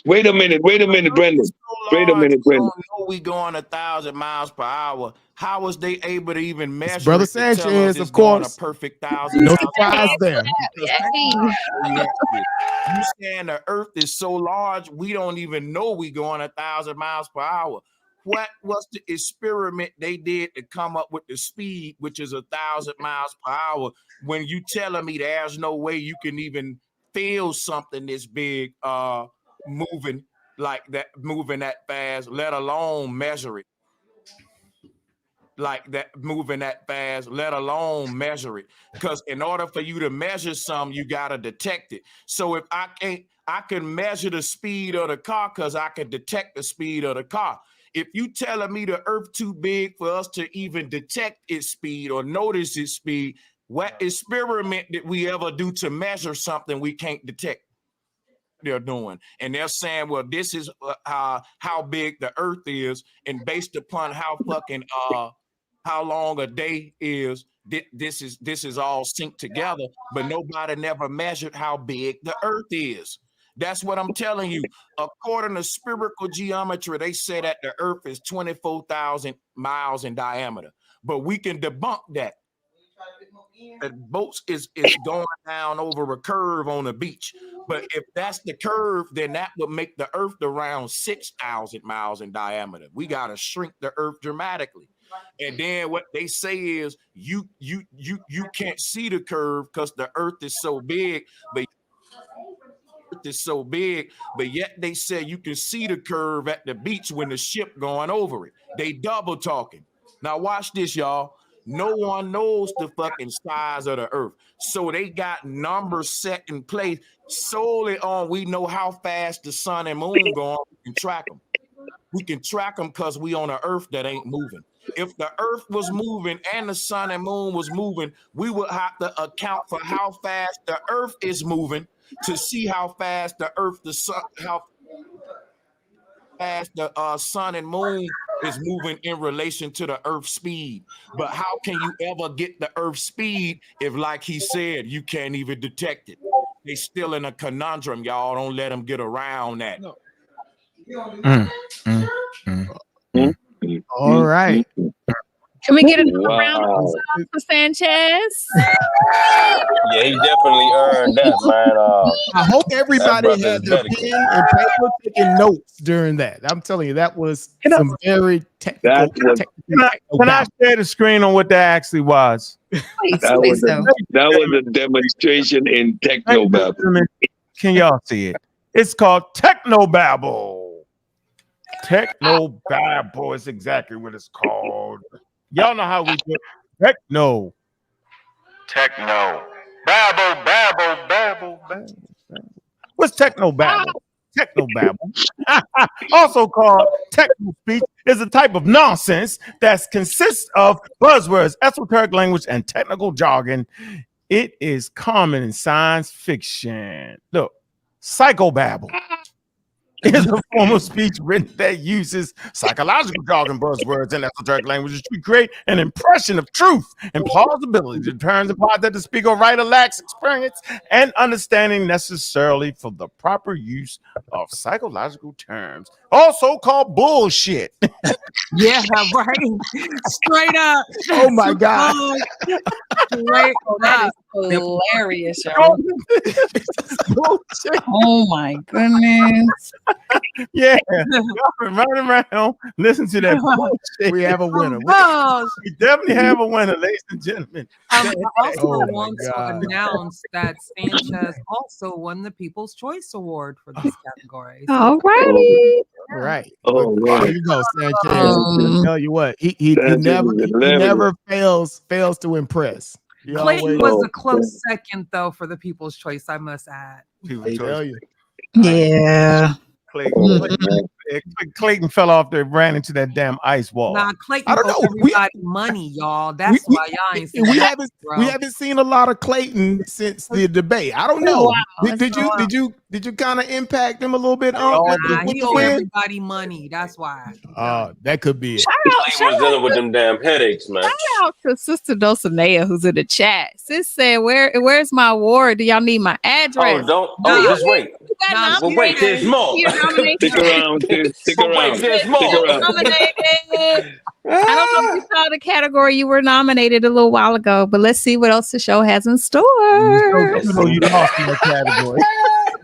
Wait a minute, Brendan. Wait a minute, Brendan. Know we going 1,000 miles per hour. How was they able to even measure? It's Brother Sanchez, of course. A perfect 1,000. No surprise there. You saying the Earth is so large, we don't even know we going 1,000 miles per hour. What was the experiment they did to come up with the speed, which is 1,000 miles per hour? When you telling me there's no way you can even feel something this big, moving like that, moving that fast, let alone measure it like that, moving that fast, let alone measure it. Because in order for you to measure something, you got to detect it. So if I can measure the speed of the car because I can detect the speed of the car. If you telling me the Earth too big for us to even detect its speed or notice its speed, what experiment did we ever do to measure something we can't detect? They're doing, and they're saying, well, this is how big the Earth is, and based upon how fucking how long a day is. This is all synced together, but nobody never measured how big the earth is. That's what I'm telling you. According to spherical geometry, they say that the earth is 24,000 miles in diameter, but we can debunk that. The boats is going down over a curve on the beach. But if that's the curve, then that would make the earth around 6,000 miles in diameter. We got to shrink the earth dramatically. And then what they say is you can't see the curve because the earth is so big, but yet they say you can see the curve at the beach when the ship going over it. They double talking. Now watch this, y'all. No one knows the fucking size of the earth. So they got numbers set in place solely on we know how fast the sun and moon going. We can track them. We can track them because we on an earth that ain't moving. If the earth was moving and the sun and moon was moving, we would have to account for how fast the earth is moving to see how fast how fast the sun and moon is moving in relation to the earth's speed. But how can you ever get the earth's speed if, like he said, you can't even detect it? They still in a conundrum, y'all. Don't let them get around that. All right. Can we get another round of applause for Sanchez? Yeah, he definitely earned that, man. I hope everybody had their pen and paper taking notes during that. I'm telling you, that was some very technical. Can I share the screen on what that actually was? That was a demonstration in technobabble. Can y'all see it? It's called Technobabble. Technobabble is exactly what it's called. Y'all know how we do Techno. Babble. What's Technobabble? Technobabble, also called techno speech, is a type of nonsense that consists of buzzwords, esoteric language, and technical jargon. It is common in science fiction. Look, psychobabble is a form of speech written that uses psychological jargon, buzzwords, and esoteric languages to create an impression of truth and plausibility. The terms imply that the speaker or writer lacks experience and understanding necessarily for the proper use of psychological terms, also called bullshit. Yeah, right. Straight up. Oh my God. Straight that is hilarious, y'all. Oh my goodness. Yeah, y'all been running around, listen to that bullshit. We have a winner. We definitely have a winner, ladies and gentlemen. I also want to announce that Sanchez also won the People's Choice Award for this category. All righty. Right. Oh, there you go, Sanchez. Tell you what, he never fails to impress. Clayton was a close second, though, for the People's Choice, I must add. Yeah. Clayton fell off there, ran into that damn ice wall. Nah, Clayton owed everybody money, y'all. That's why y'all ain't seen that, we haven't seen a lot of Clayton since the debate. I don't know. Wow, did you kind of impact him a little bit? He owed everybody money. That's why. That could be it. Clayton was dealing with them damn headaches, man. Shout out to Sister Dulcinea who's in the chat. Sis said, "Where's my award? Do y'all need my address?" Just wait. Well, wait, there's more. Stick around. There's more. I don't know if you saw the category you were nominated a little while ago, but let's see what else the show has in store. You lost in the category.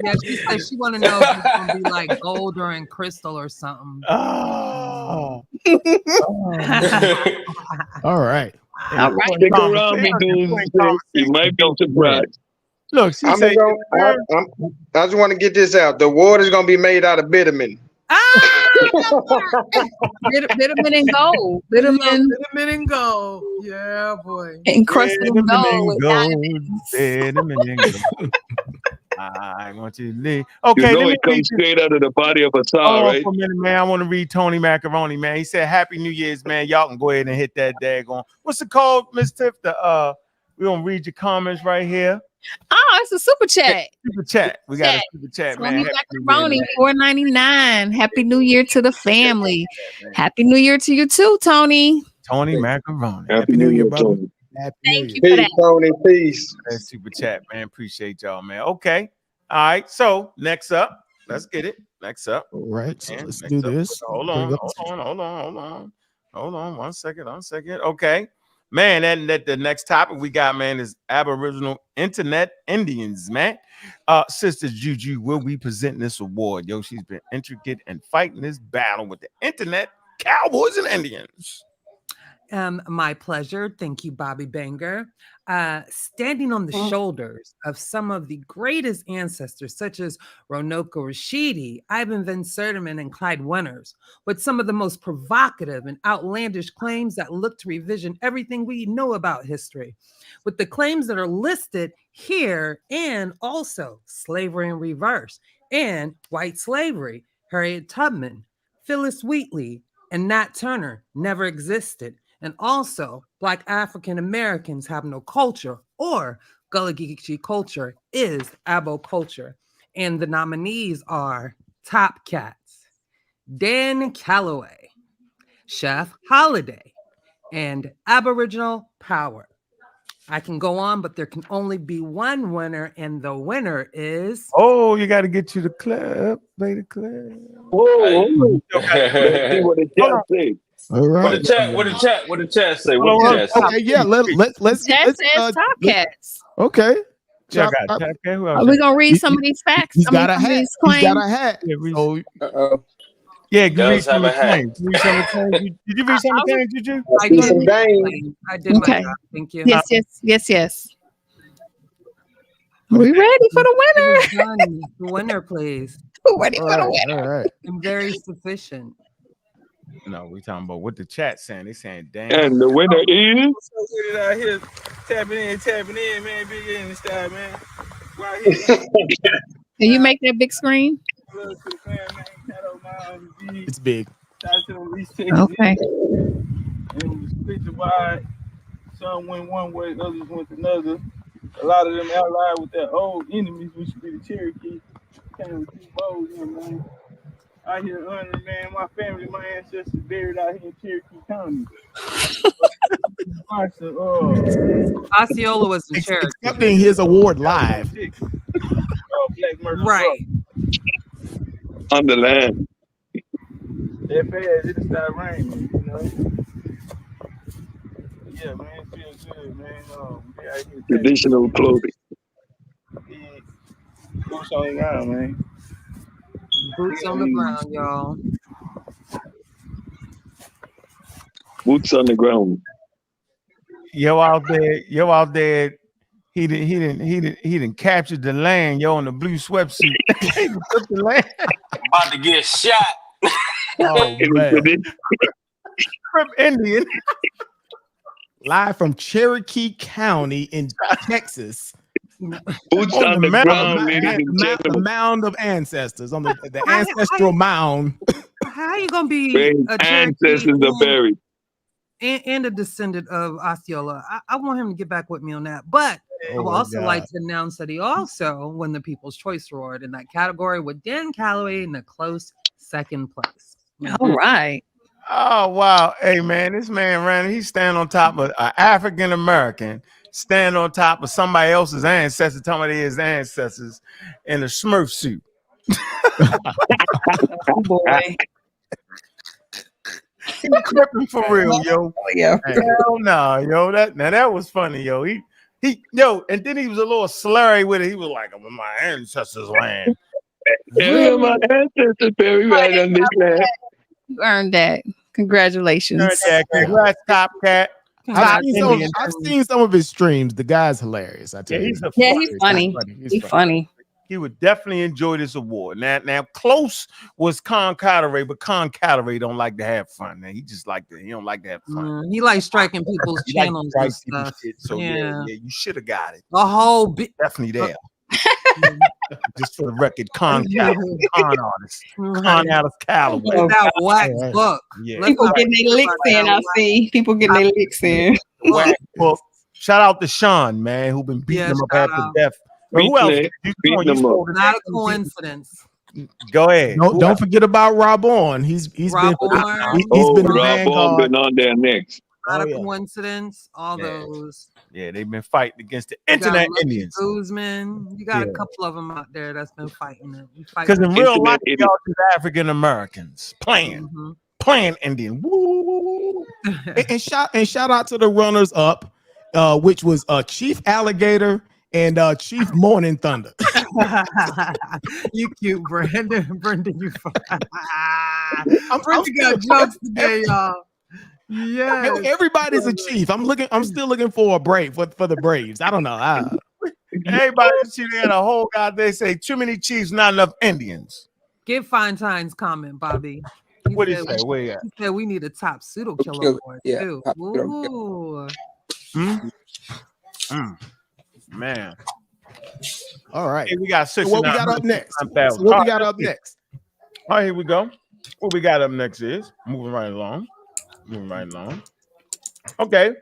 Yeah, she said she want to know if it's gonna be like gold or in crystal or something. All right. Stick around, you might be surprised. Look, I just want to get this out. The award is going to be made out of vitamin. Vitamin and gold. Vitamin and gold. Yeah, boy. Encrusted in gold with diamonds. I want to leave. Okay, let me it comes straight out of the body of a star, right? For a minute, man. I want to read Tony Macaroni, man. He said, "Happy New Year's, man. Y'all can go ahead and hit that daggone. What's the code, Miss Tiff? We're gonna read your comments right here. Oh, it's a super chat. Super chat. We got a super chat, man. Macaroni, $4.99. Happy New Year to the family. Happy New Year to you too, Tony. Tony Macaroni. Happy New Year, brother. Happy Thank you New for Peace, that. Tony. Peace. That super chat, man. Appreciate y'all, man. Okay. All right. So next up, let's get it. Next up. All right. So man. let's Next do up. this. Hold on. 1 second. Okay. Man, that the next topic we got, man, is Aboriginal Internet Indians, man. Sister Juju will be presenting this award. Yo, she's been intricate and fighting this battle with the internet cowboys and Indians. My pleasure. Thank you, Bobby Banger. Standing on the shoulders of some of the greatest ancestors, such as Ronoko Rashidi, Ivan Van Sertiman, and Clyde Winters, with some of the most provocative and outlandish claims that look to revision everything we know about history, with the claims that are listed here, and also slavery in reverse and white slavery. Harriet Tubman, Phyllis Wheatley, and Nat Turner never existed. And also, Black African Americans have no culture, or Gullah Geechee culture is Abo culture. And the nominees are Top Cats, Dan Calloway, Chef Holiday, and Aboriginal Power. I can go on, but there can only be one winner, and the winner is... Oh, you got to get to the club, baby club. Whoa. Let's see what the chat say. All right. What the chat say? What the chat say? Okay, yeah, let's Chat says Top Cats. Okay. Y'all got Top Cat? Who else? Are we gonna read some of these facts? He's got a some of hat. these He's got claims? a hat. So, Yeah, He does have a hat. Did you read some of the claims? Did you read some of the claims, did you? I did. I did my Okay. job. Thank you. Yes. We ready for the winner? Done. The winner, please. Ready for the winner. all right. I'm very sufficient. No, we talking about what the chat saying. They saying, damn. And the winner is So with it out here, tapping in, man. Big in the style, man. Right here. Can you make that big screen? Love to the fan, man. Shout out my OG. It's big. Shout out to them East Texas. Okay. And it was split divide. Some went one way, others went another. A lot of them allied with their old enemies, which would be the Cherokee. Came with two bows, you know, man. Out here honoring, man, my family, my ancestors buried out here in Cherokee County. Osceola was in Cherokee. Accepting his award live. Right. on the land. That fast, it'll start raining, you know. Yeah, man, it feels good, man. Yeah, I can Traditional clothing. boots on the ground, man. Boots on the ground, y'all. Boots on the ground. Yo out there. He didn't capture the land, yo, in the blue sweatsuit. He took the land. About to get shot. Oh man. Crip Indian. Live from Cherokee County in Texas. Boots on the ground, ladies and The gentlemen. mound of ancestors, on the ancestral mound. How you gonna be Where a ancestors Cherokee are buried. and a descendant of Osceola? I want him to get back with me on that. But I would my also God. like to announce that he also won the People's Choice Award in that category with Dan Calloway in a close second place. All right. Oh wow. Hey man, this man ran. He's standing on top of an African American, stand on top of somebody else's ancestors, talking about his ancestors in a Smurf suit. Oh boy. He cripping for real, yo. Yeah. Hell no, yo. That was funny, yo. He and then he was a little slurry with it. He was like, I'm in my ancestors' land. Yeah, my ancestors buried right on this land. You earned that. Congratulations. Congrats, Top Cat. I've seen some of his streams. The guy's hilarious. I tell you. He's funny. He's funny. He would definitely enjoy this award. Now, close was Con Carteret, but Con Carteret don't like to have fun. Man, he just he don't like to have fun. He likes striking people's He likes channels to and strike people's stuff. shit. So yeah, you should have got it. A whole bit. Definitely there. Just for the record, con artist, con out of Callaway. That wax book. Yeah. People getting their licks in. I see people getting their licks in. Wax book. Shout out to Sean, man, who been beating him up after death. But who else? Not a coincidence. Go ahead. Don't forget about Rob On. He's been Rob On been on there next. Not a coincidence. All those. Yeah, they've been fighting against the You got internet Lucky Indians. Guzman. You got a couple of them out there that's been fighting it. Because in real life, y'all just African Americans playing Indian. Woo. and shout out to the runners up, which was Chief Alligator and Chief Morning Thunder. You cute, Brandon. Brandon, you Brandon got jokes today, y'all. Yeah, everybody's a chief. I'm still looking for a brave for the Braves. I don't know. Everybody had a whole guy. They say too many chiefs, not enough Indians. Get Fine Time's comment, Bobby. What did he say? Where you at? He said we need a top pseudo killer award too. Ooh. Man. All right. Hey, we got so what we got up next? What we got up next? All right, here we go. What we got up next is moving right along. Okay.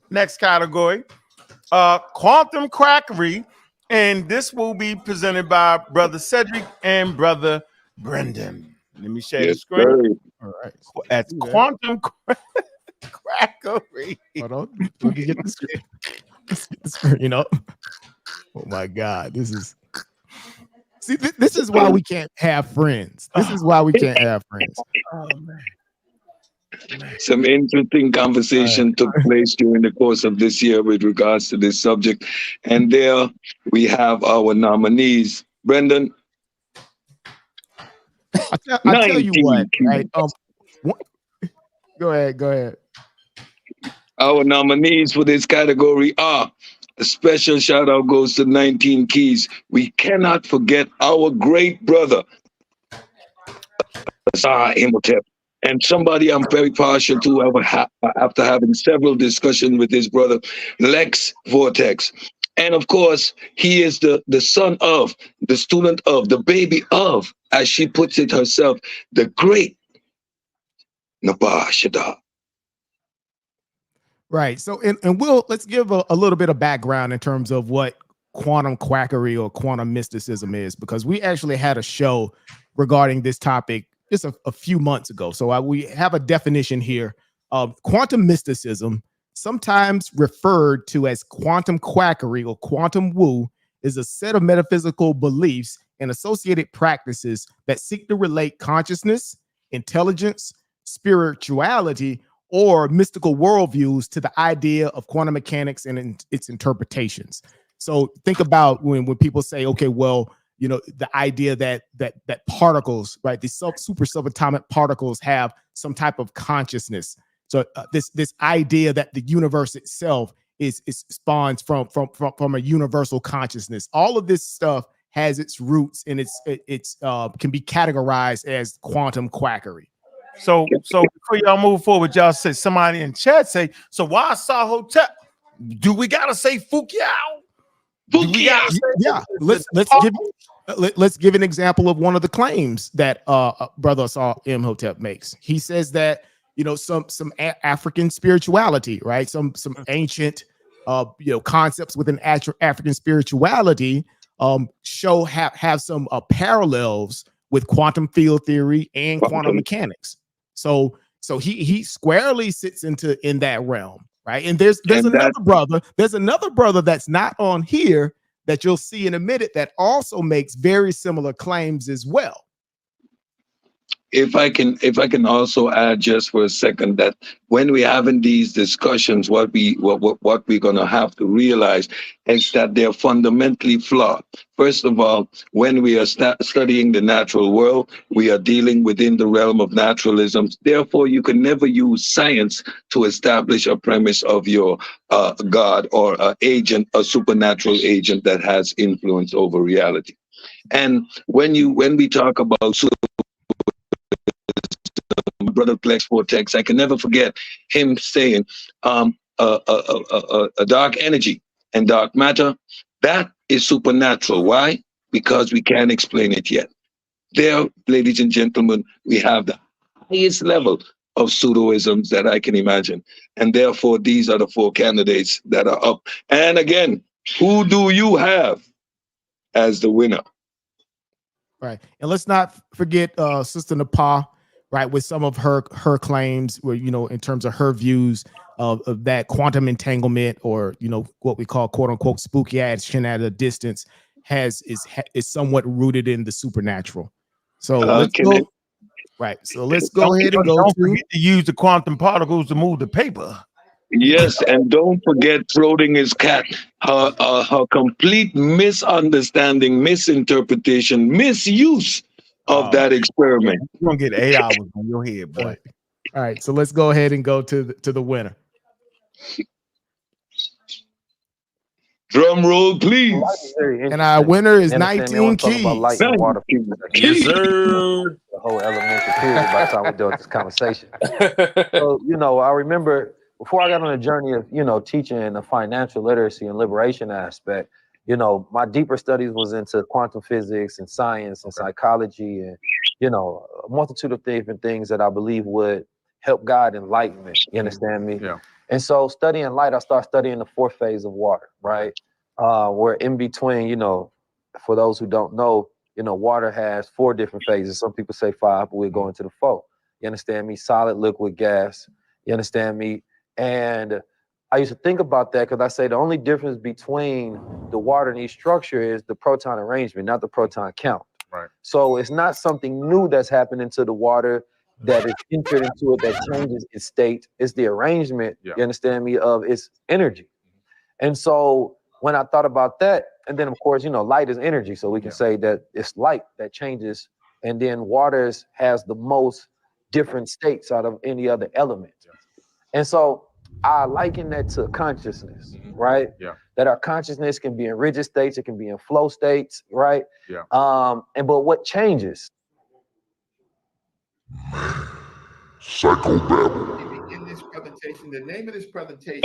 Next category. Quantum quackery. And this will be presented by Brother Cedric and Brother Brendan. Let me share the screen. Sir. All right. That's quantum quackery. Hold on. Let me get the screen. You know. Oh my God. This is why we can't have friends. This is why we can't have friends. Oh man. Some interesting conversation took place during the course of this year with regards to this subject. And there we have our nominees. Brendan. I'll tell you what, right? Go ahead. Our nominees for this category are a special shout out goes to 19 Keys. We cannot forget our great brother, Imhotep. And somebody I'm very partial to after having several discussions with his brother, Lex Vortex. And of course, he is the son of, the student of, the baby of, as she puts it herself, the great Nabah Shada. Right. So, and let's give a little bit of background in terms of what quantum quackery or quantum mysticism is, because we actually had a show regarding this topic just a few months ago. So we have a definition here of quantum mysticism, sometimes referred to as quantum quackery or quantum woo, is a set of metaphysical beliefs and associated practices that seek to relate consciousness, intelligence, spirituality, or mystical worldviews to the idea of quantum mechanics and its interpretations. So think about when people say, okay, well, you know, the idea that particles, right, these super subatomic particles have some type of consciousness. So this idea that the universe itself is spawns from a universal consciousness. All of this stuff has its roots and it's can be categorized as quantum quackery. So before y'all move forward, y'all say somebody in chat say, so why Sahotep? Do we gotta say Fukiao? Yeah, let's give an example of one of the claims that Brother Saw Imhotep makes. He says that, you know, some African spirituality, right? Some ancient concepts within African spirituality have some parallels with quantum field theory and quantum mechanics. So he squarely sits in that realm. Right. And there's another brother that's not on here that you'll see in a minute that also makes very similar claims as well. If I can also add just for a second that when we're having these discussions, what we're gonna have to realize is that they're fundamentally flawed. First of all, when we are studying the natural world, we are dealing within the realm of naturalism. Therefore, you can never use science to establish a premise of your God or a supernatural agent that has influence over reality. And when we talk about Brother Plex Vortex, I can never forget him saying a dark energy and dark matter, that is supernatural. Why? Because we can't explain it yet. There, ladies and gentlemen, we have the highest level of pseudoisms that I can imagine. And therefore, these are the 4 candidates that are up. And again, who do you have as the winner? Right. And let's not forget Sister Napa, right, with some of her claims, where, you know, in terms of her views of that quantum entanglement, or, you know, what we call quote unquote spooky action at a distance, is somewhat rooted in the supernatural. So let's go. Right. So let's go ahead and go don't to. forget to use the quantum particles to move the paper. Yes, and don't forget throating his cat. Her complete misunderstanding, misinterpretation, misuse of that experiment. You're gonna get 8 hours on your head, boy. All right. So let's go ahead and go to the winner. Drum roll, please. And our winner is 19 Keys. Yes, sir. The whole elementary period by the time we're done with this conversation. So, you know, I remember before I got on the journey of, you know, teaching the financial literacy and liberation aspect, you know, my deeper studies was into quantum physics and science and psychology and, you know, a multitude of different things that I believe would help guide enlightenment. You understand me? Yeah. And so studying light, I started studying the fourth phase of water, right? Where in between, you know, for those who don't know, you know, water has 4 different phases. Some people say 5, but we're going to the 4. You understand me? Solid, liquid, gas. You understand me? And I used to think about that because I say the only difference between the water and each structure is the proton arrangement, not the proton count. Right. So it's not something new that's happening to the water that is entered into it that changes its state. It's the arrangement, you understand me, of its energy. And so when I thought about that, and then of course, you know, light is energy. So we can say that it's light that changes. And then waters has the most different states out of any other element. And so I liken that to consciousness, right? Yeah. That our consciousness can be in rigid states, it can be in flow states, right? Yeah. But what changes? Psychobabble. In this presentation, the name of this presentation.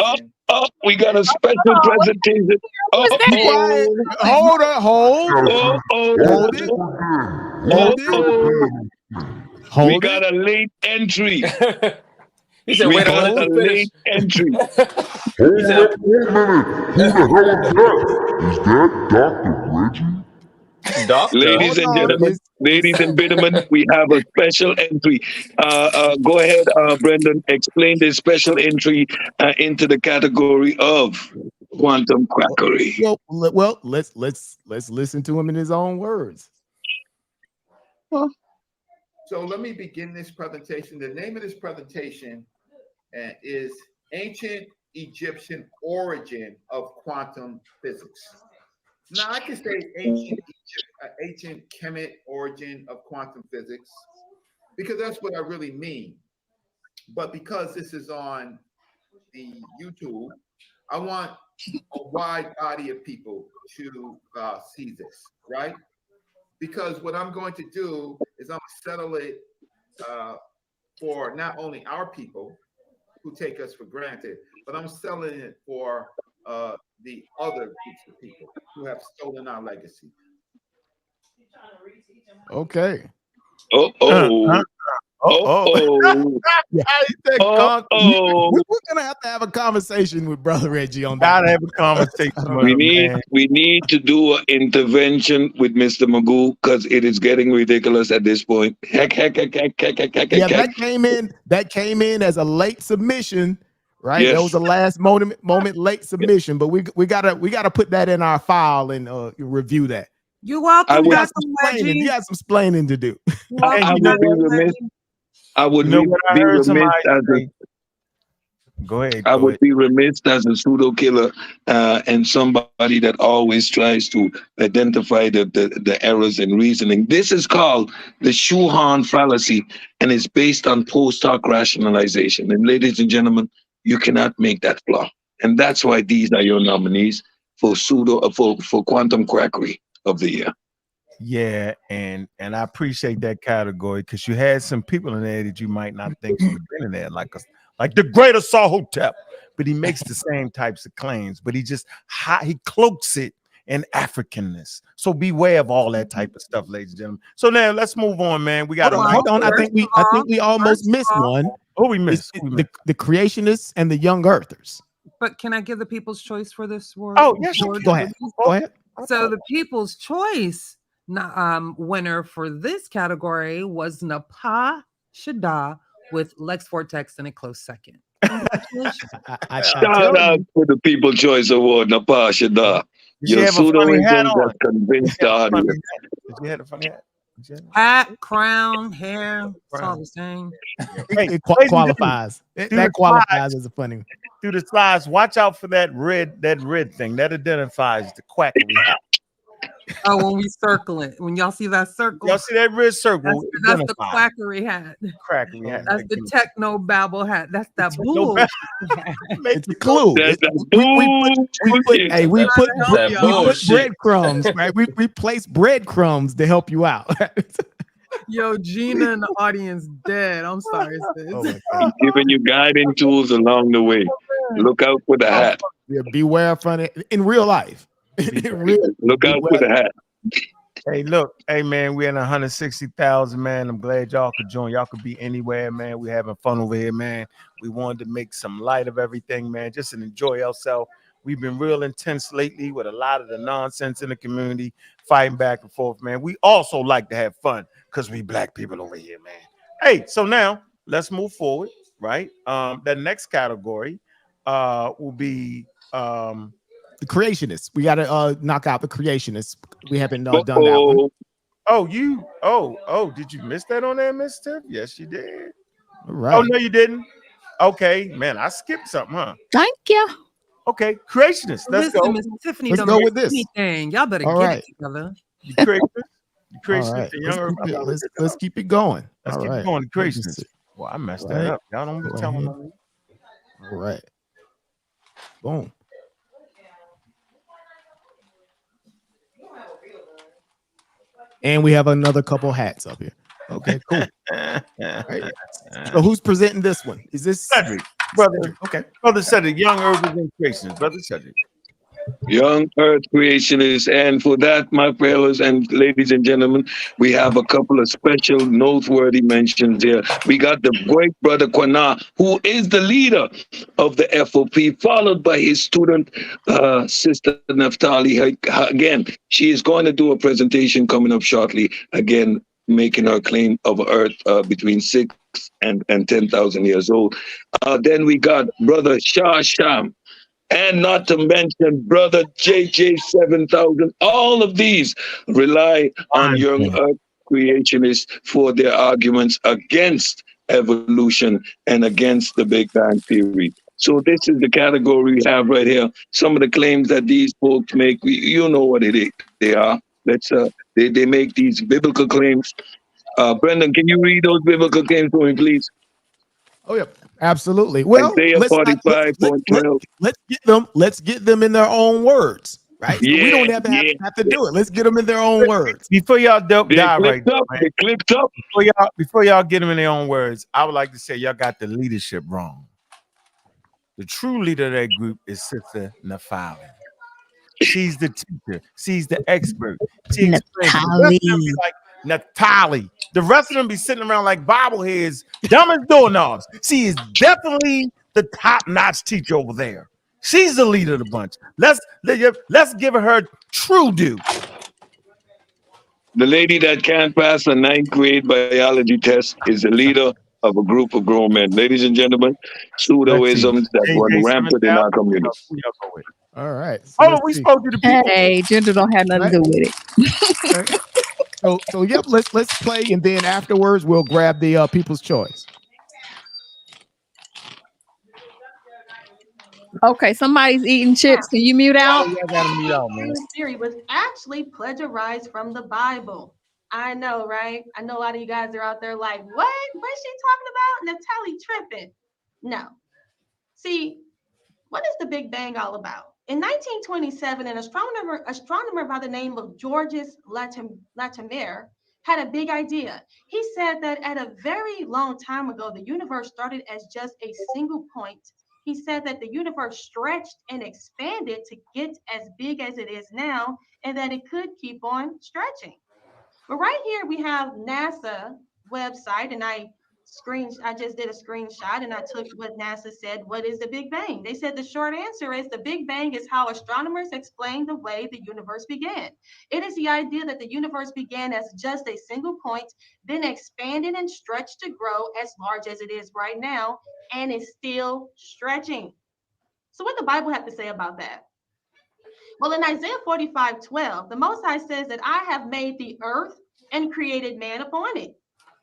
We got a special presentation. Hold on, hold it. We got a late entry. He said, we wait a got minute, a finish. late entry. Hold up, 1 minute. Who the hell is that? Is that Dr. Reggie? Doctor. Ladies and gentlemen, we have a special entry. Go ahead, Brendan. Explain this special entry into the category of quantum quackery. Well, let's listen to him in his own words. So let me begin this presentation. The name of this presentation is Ancient Egyptian Origin of Quantum Physics. Now I can say ancient Kemet origin of quantum physics, because that's what I really mean. But because this is on the YouTube, I want a wide body of people to see this, right? Because what I'm going to do is I'm going to settle it for not only our people who take us for granted, but I'm selling it for the other groups of people who have stolen our legacy. Okay. We're gonna have to have a conversation with Brother Reggie on that. Gotta have a conversation. We need to do an intervention with Mr. Magoo because it is getting ridiculous at this point. Heck. That came in as a late submission, right? Yes. That was a last moment late submission, but we gotta put that in our file and review that. You're welcome, Dr. Reggie. You got some splaining to do. I would be remiss. I would be remiss as a pseudo killer and somebody that always tries to identify the errors in reasoning. This is called the shoehorn fallacy, and it's based on post hoc rationalization. And ladies and gentlemen, you cannot make that flaw. And that's why these are your nominees for for quantum quackery of the year. Yeah, and I appreciate that category because you had some people in there that you might not think should have been in there, like the greater Sahotep, but he makes the same types of claims, but he cloaks it in Africanness. So beware of all that type of stuff, ladies and gentlemen. So now let's move on, man. We got to hold on. I think we almost missed one. Oh, we missed the creationists and the young earthers. But can I give the People's Choice for this word? Oh, yes. Go ahead. So the People's Choice winner for this category was Napa Shada, with Lex Vortex in a close second. Congratulations. Shout out to the People Choice Award, Napasha Da. Did she Your have a funny hat pseudoism on? that convinced the audience. Did she have a funny hat? Hat, crown, hair, it's all the same. It ladies and qualifies. gentlemen, That qualifies as a funny one. Through the slides, watch out for that red thing that identifies the quackery hat. Oh, when we circle it, when y'all see that circle, Y'all see that red circle? That's the quackery hat. Quackery hat. That's the techno babble hat. That's that techno bull. It's a clue. That's We put bullshit. breadcrumbs, right? We place breadcrumbs to help you out. Yo, Gina in the audience dead. I'm sorry, sis. I'm giving you guiding tools along the way. Look out for the hat. Yeah, beware from it in real life. Look out for the hat. Hey, look, hey man, we're at 160,000, man. I'm glad y'all could join. Y'all could be anywhere, man. We're having fun over here, man. We wanted to make some light of everything, man, just to enjoy ourselves. We've been real intense lately with a lot of the nonsense in the community, fighting back and forth, man. We also like to have fun because we black people over here, man. Hey, so now let's move forward, right? The next category will be the creationists. We got to knock out the creationists. We haven't done that one. Oh, did you miss that on there, Miss Tiff? Yes, you did. All right. Oh, no, you didn't. Okay, man, I skipped something, huh? Thank you. Okay, creationists. Let's go. Miss Tiffany Let's done go missed with this. anything. Y'all better All get right. it together. The creationists. All right. The young Let's keep it going. Let's All keep right. it going. The creationists. Well, I messed that up. Y'all don't be Go telling ahead. me. All right. Boom. And we have another couple hats up here. Okay, cool. Right. So who's presenting this one? Is this Cedric, brother? Okay, brother Cedric, young urban creationist, brother Cedric. Young Earth creationists. And for that, my fellows and ladies and gentlemen, we have a couple of special noteworthy mentions here. We got the great brother Kwana, who is the leader of the FOP, followed by his student, sister Naftali. Again, she is going to do a presentation coming up shortly, again, making her claim of Earth between 6 and 10,000 years old. Then we got brother Shah Sham. And not to mention brother JJ 7000. All of these rely on young Earth creationists for their arguments against evolution and against the Big Bang Theory. So this is the category we have right here. Some of the claims that these folks make, you know what they are. They make these biblical claims. Brendan, can you read those biblical claims for me, please? Oh yeah, absolutely. Well, Isaiah 45:12. Let's get them in their own words, right? So we don't have to do it. Let's get them in their own words. Before y'all dive right there, they clipped up. Before y'all get them in their own words, I would like to say y'all got the leadership wrong. The true leader of that group is Sister Nafali. She's the teacher. She's the expert. She explains. Natalie. The rest of them be sitting around like bobbleheads, dumb as doorknobs. She is definitely the top-notch teacher over there. She's the leader of the bunch. Let's give her true due. The lady that can't pass a 9th grade biology test is the leader of a group of grown men. Ladies and gentlemen, pseudoisms that run rampant in our community. All right. So we spoke to the people. Hey, gender don't have nothing to do with it. So yep, let's play, and then afterwards we'll grab the People's Choice. Okay, somebody's eating chips. Can you mute out? I gotta mute out, man. Theory was actually plagiarized from the Bible. I know, right? I know a lot of you guys are out there like, what? What's she talking about? Natalie tripping. No. See, what is the Big Bang all about? In 1927, an astronomer by the name of Georges Latimer had a big idea. He said that at a very long time ago, the universe started as just a single point. He said that the universe stretched and expanded to get as big as it is now, and that it could keep on stretching. But right here we have NASA website, and I I just did a screenshot and I took what NASA said. What is the Big Bang? They said the short answer is the Big Bang is how astronomers explain the way the universe began. It is the idea that the universe began as just a single point, then expanded and stretched to grow as large as it is right now, and is still stretching. So what does the Bible have to say about that? Well, in Isaiah 45:12, the Most High says that I have made the earth and created man upon it.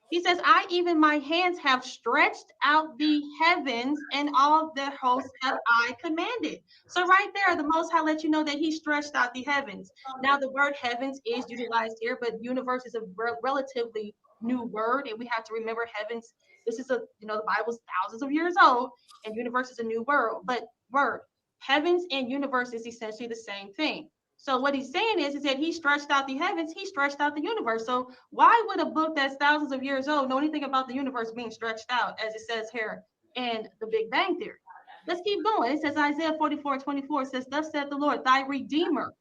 He says, I, even my hands, have stretched out the heavens, and all their hosts have I commanded. So right there, the Most High let you know that he stretched out the heavens. Now, the word heavens is utilized here, but universe is a relatively new word, and we have to remember heavens. This is the Bible's thousands of years old, and universe is a new word. Heavens and universe is essentially the same thing. So what he's saying is that he stretched out the heavens, he stretched out the universe. So why would a book that's thousands of years old know anything about the universe being stretched out, as it says here in the Big Bang Theory? Let's keep going. It says Isaiah 44:24 says, thus saith the Lord, thy Redeemer,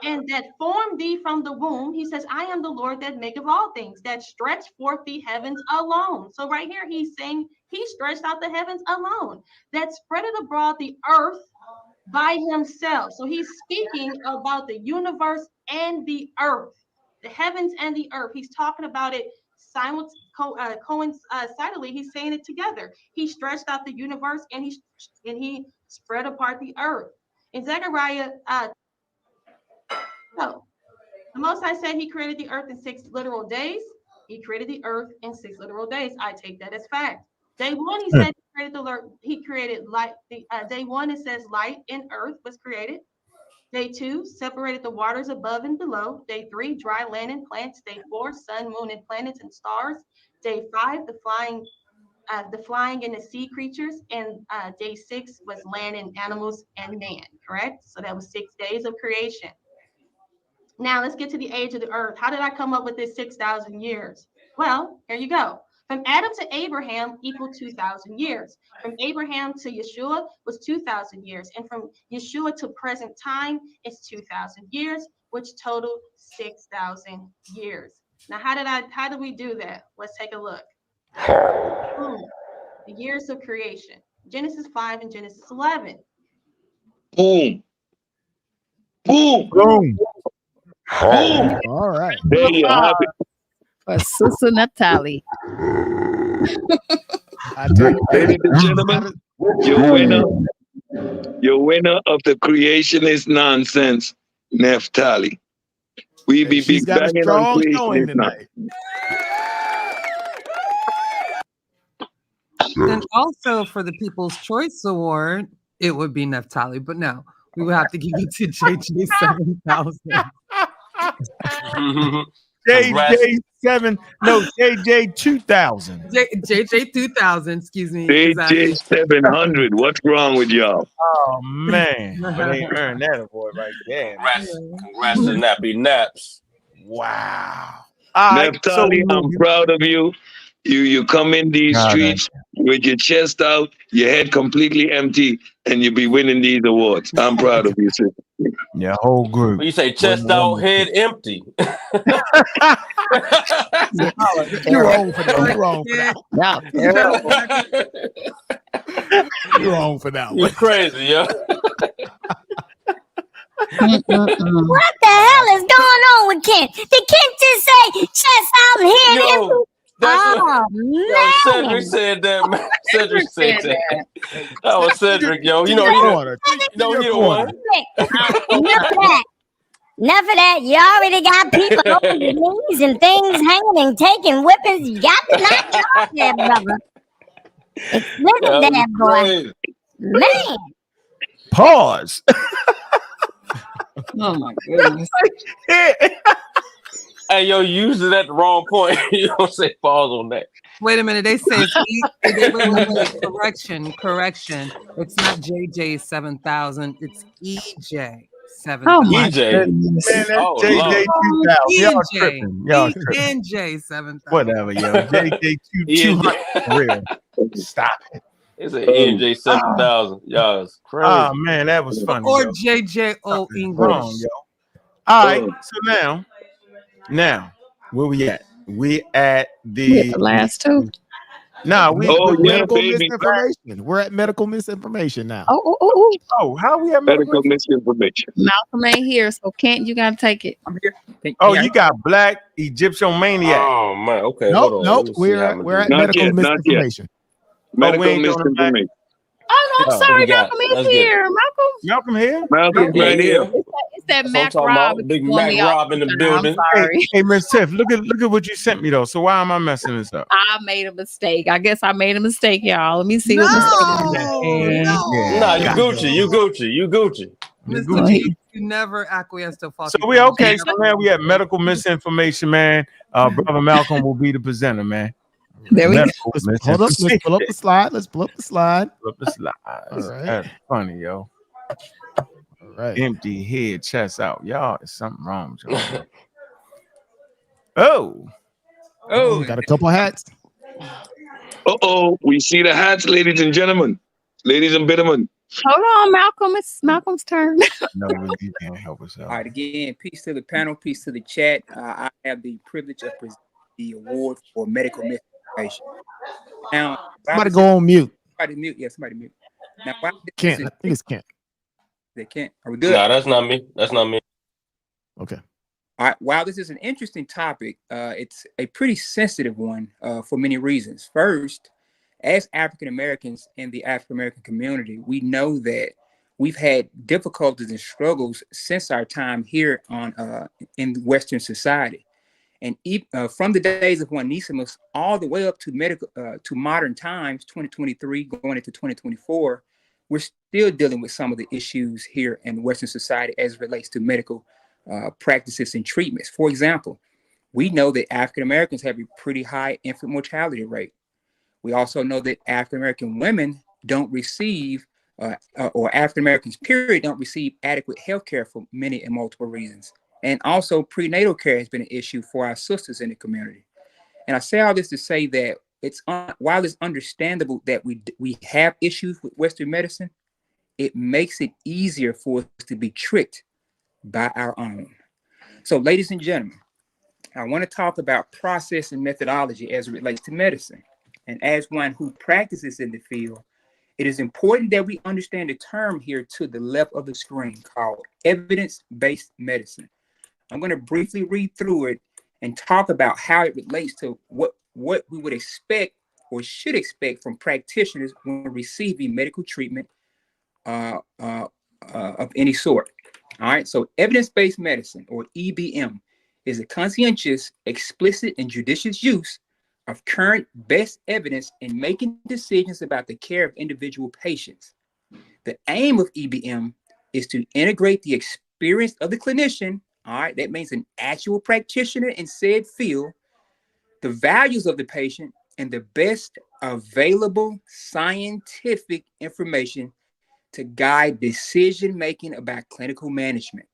and that formed thee from the womb. He says, I am the Lord that maketh all things, that stretch forth the heavens alone. So right here, he's saying he stretched out the heavens alone, that spreadeth abroad the earth by himself. So he's speaking about the universe and the earth, the heavens and the earth. He's talking about it coincidentally. He's saying it together. He stretched out the universe and he spread apart the earth. In Zechariah, the Most High said he created the earth in 6 literal days. He created the earth in 6 literal days. I take that as fact. Day one, he said he created light. Day one, it says light and earth was created. Day 2, separated the waters above and below. Day 3, dry land and plants. Day 4, sun, moon, and planets and stars. Day 5, the flying and the sea creatures. And day 6 was land and animals and man, correct? So that was 6 days of creation. Now let's get to the age of the earth. How did I come up with this 6,000 years? Well, here you go. From Adam to Abraham equal 2,000 years. From Abraham to Yeshua was 2,000 years. And from Yeshua to present time is 2,000 years, which total 6,000 years. Now, how did we do that? Let's take a look. Boom. The years of creation. Genesis 5 and Genesis 11. Boom. Boom. Boom. Boom. All right. There you have it. For Sister Natalie. Ladies and gentlemen, your winner of the creationist nonsense, Neftali. We be big banging on creationist tonight. And also for the People's Choice Award, it would be Neftali, but no, we would have to give it to JJ 7000. JJ 2000. JJ 2000, excuse me. JJ 700. What's wrong with y'all? Oh man, but they earned that award right there. Congrats to Nappy Naps. Wow. Neftali, I'm proud of you. You come in these streets with your chest out, your head completely empty, and you be winning these awards. I'm proud of you, sir. Yeah, whole group. When you say chest out, head empty. You're wrong for that. You're wrong for that. You're wrong for that one. You're crazy, yo. What the hell is going on with Kent? Did Kent just say chest out and head empty? Oh, man. Cedric said that, man. Cedric said that. That was Cedric, yo. You know, he the one. Enough of that. You already got people on your knees and things hanging and taking whippings. You got to knock it off there, brother. Look at that boy. Man. Pause. Oh, my goodness. Hey, yo, you used it at the wrong point. You don't say pause on that. Wait a minute. They say correction. It's not JJ 7000. It's EJ 7000. Oh my EJ. goodness. Man, that's JJ 2000. Y'all tripping. Y'all tripping. EJ 7000. Whatever, yo. JJ 200. Real. Stop it. It's an EJ 7000. Y'all is crazy. Oh man, that was funny. Or yo. JJO English. Wrong, yo. All right. So now, where we at? We at the last two. Nah, we Oh yeah, medical baby. misinformation. We're at medical misinformation now. Oh, how we have Medical misinformation. Malcolm ain't here, so Kent, you gotta take it. I'm here. Oh, you got black Egyptomania. Oh man, okay, Nope, hold on. nope. Let me see how I'm We're gonna at do Not medical yet. Not yet. misinformation. Oh, we Medical ain't doing the black. misinformation. Oh no, I'm this. sorry, We got. Malcolm is Let's get. here. Malcolm. Malcolm here. Malcolm's Yeah, right here. yeah. It's that That's what I'm Mac talking Rob about. is Big throwing Mac me off. Rob in the I'm building. sorry. Hey, Miss Tiff, look at what you sent me though. So why am I messing this up? I made a mistake. I guess I made a mistake, y'all. Let me see No, what mistake I made. no. Nah, you Gucci. You Gucci. You Gucci. Mr. G, you never acquiesce to faulty So we okay. information. So man, we have medical misinformation, man. Brother Malcolm will be the presenter, man. There we go. Medical Hold up. Let's pull up the slide. Let's pull up the slide. Pull up the slides. All right. That's funny, yo. All right. Empty head, chest out. Y'all, there's something wrong with y'all. Oh, got a couple hats. Uh-oh. We see the hats, ladies and gentlemen. Ladies and gentlemen. Hold on, Malcolm. It's Malcolm's turn. No, you can't help us out. All right, again, peace to the panel, peace to the chat. I have the privilege of presenting the award for medical misinformation. Now, Somebody go on mute. Somebody mute. Yeah, somebody mute. Now, why Can't. I think it's Kent. They can't. Are we good? Nah, that's not me. That's not me. Okay. All right. While this is an interesting topic, it's a pretty sensitive one for many reasons. First, as African Americans in the African American community, we know that we've had difficulties and struggles since our time here on in Western society, and from the days of Onesimus all the way up to to modern times, 2023 going into 2024, we're still dealing with some of the issues here in Western society as it relates to medical practices and treatments. For example, we know that African Americans have a pretty high infant mortality rate. We also know that African American women don't receive, or African Americans, period, don't receive adequate health care for many and multiple reasons. And also prenatal care has been an issue for our sisters in the community. And I say all this to say that while it's understandable that we have issues with Western medicine, it makes it easier for us to be tricked by our own. So, ladies and gentlemen, I want to talk about process and methodology as it relates to medicine. And as one who practices in the field, it is important that we understand the term here to the left of the screen called evidence-based medicine. I'm going to briefly read through it and talk about how it relates to what we would expect or should expect from practitioners when receiving medical treatment of any sort. All right, so evidence-based medicine, or EBM, is a conscientious, explicit, and judicious use of current best evidence in making decisions about the care of individual patients. The aim of EBM is to integrate the experience of the clinician, all right, that means an actual practitioner in said field, the values of the patient, and the best available scientific information to guide decision-making about clinical management.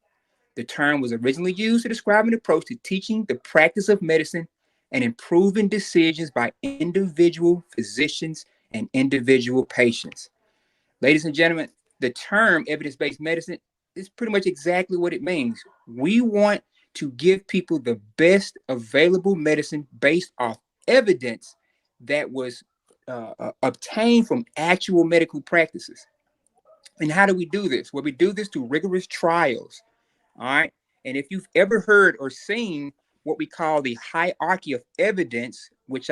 The term was originally used to describe an approach to teaching the practice of medicine and improving decisions by individual physicians and individual patients. Ladies and gentlemen, the term evidence-based medicine is pretty much exactly what it means. We want to give people the best available medicine based off evidence that was obtained from actual medical practices. And how do we do this? Well, we do this through rigorous trials. All right. And if you've ever heard or seen what we call the hierarchy of evidence, which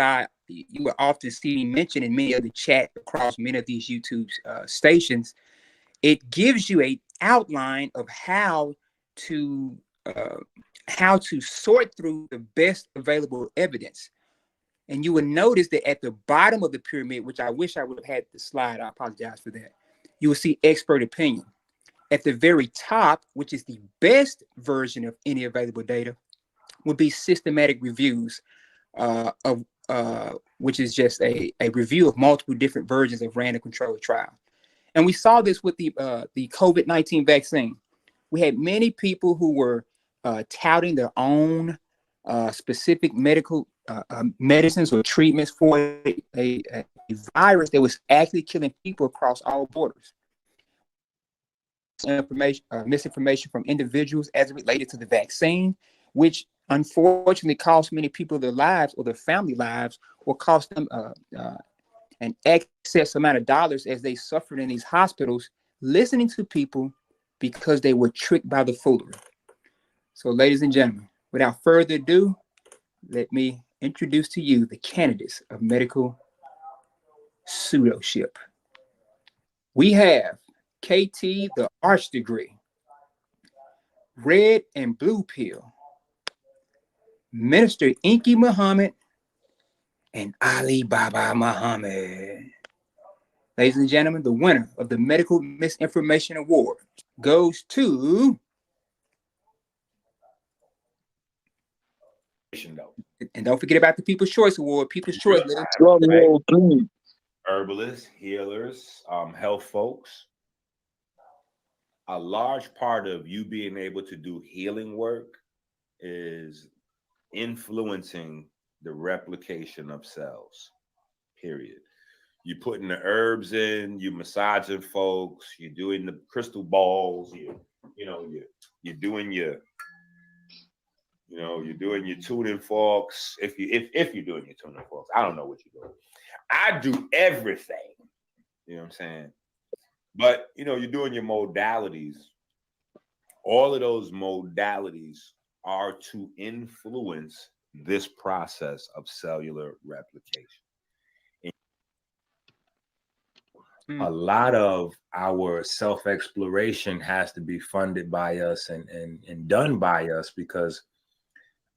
you will often see me mention in many of the chat across many of these YouTube stations, it gives you an outline of how to sort through the best available evidence. And you will notice that at the bottom of the pyramid, which I wish I would have had the slide, I apologize for that, you will see expert opinion. At the very top, which is the best version of any available data, would be systematic reviews which is just a review of multiple different versions of random controlled trial. And we saw this with the COVID-19 vaccine. We had many people who were touting their own specific medical medicines or treatments for a virus that was actually killing people across all borders. Misinformation from individuals as it related to the vaccine, which unfortunately cost many people their lives or their family lives, or cost them an excess amount of dollars as they suffered in these hospitals, listening to people because they were tricked by the foolery. So, ladies and gentlemen, without further ado, let me introduce to you the candidates of medical pseudoship. We have KT, the arch degree, red and blue pill, Minister Inky Muhammad, and Ali Baba Muhammad. Ladies and gentlemen, the winner of the Medical Misinformation Award goes to... And don't forget about the People's Choice Award. People's Choice. Herbalists, healers, health folks. A large part of you being able to do healing work is influencing the replication of cells, period. You're putting the herbs in, you're massaging folks, you're doing the crystal balls, you're doing your tuning forks. If you're doing your tuning forks, I don't know what you're doing. I do everything. You know what I'm saying? But you're doing your modalities. All of those modalities are to influence this process of cellular replication. A lot of our self-exploration has to be funded by us and done by us, because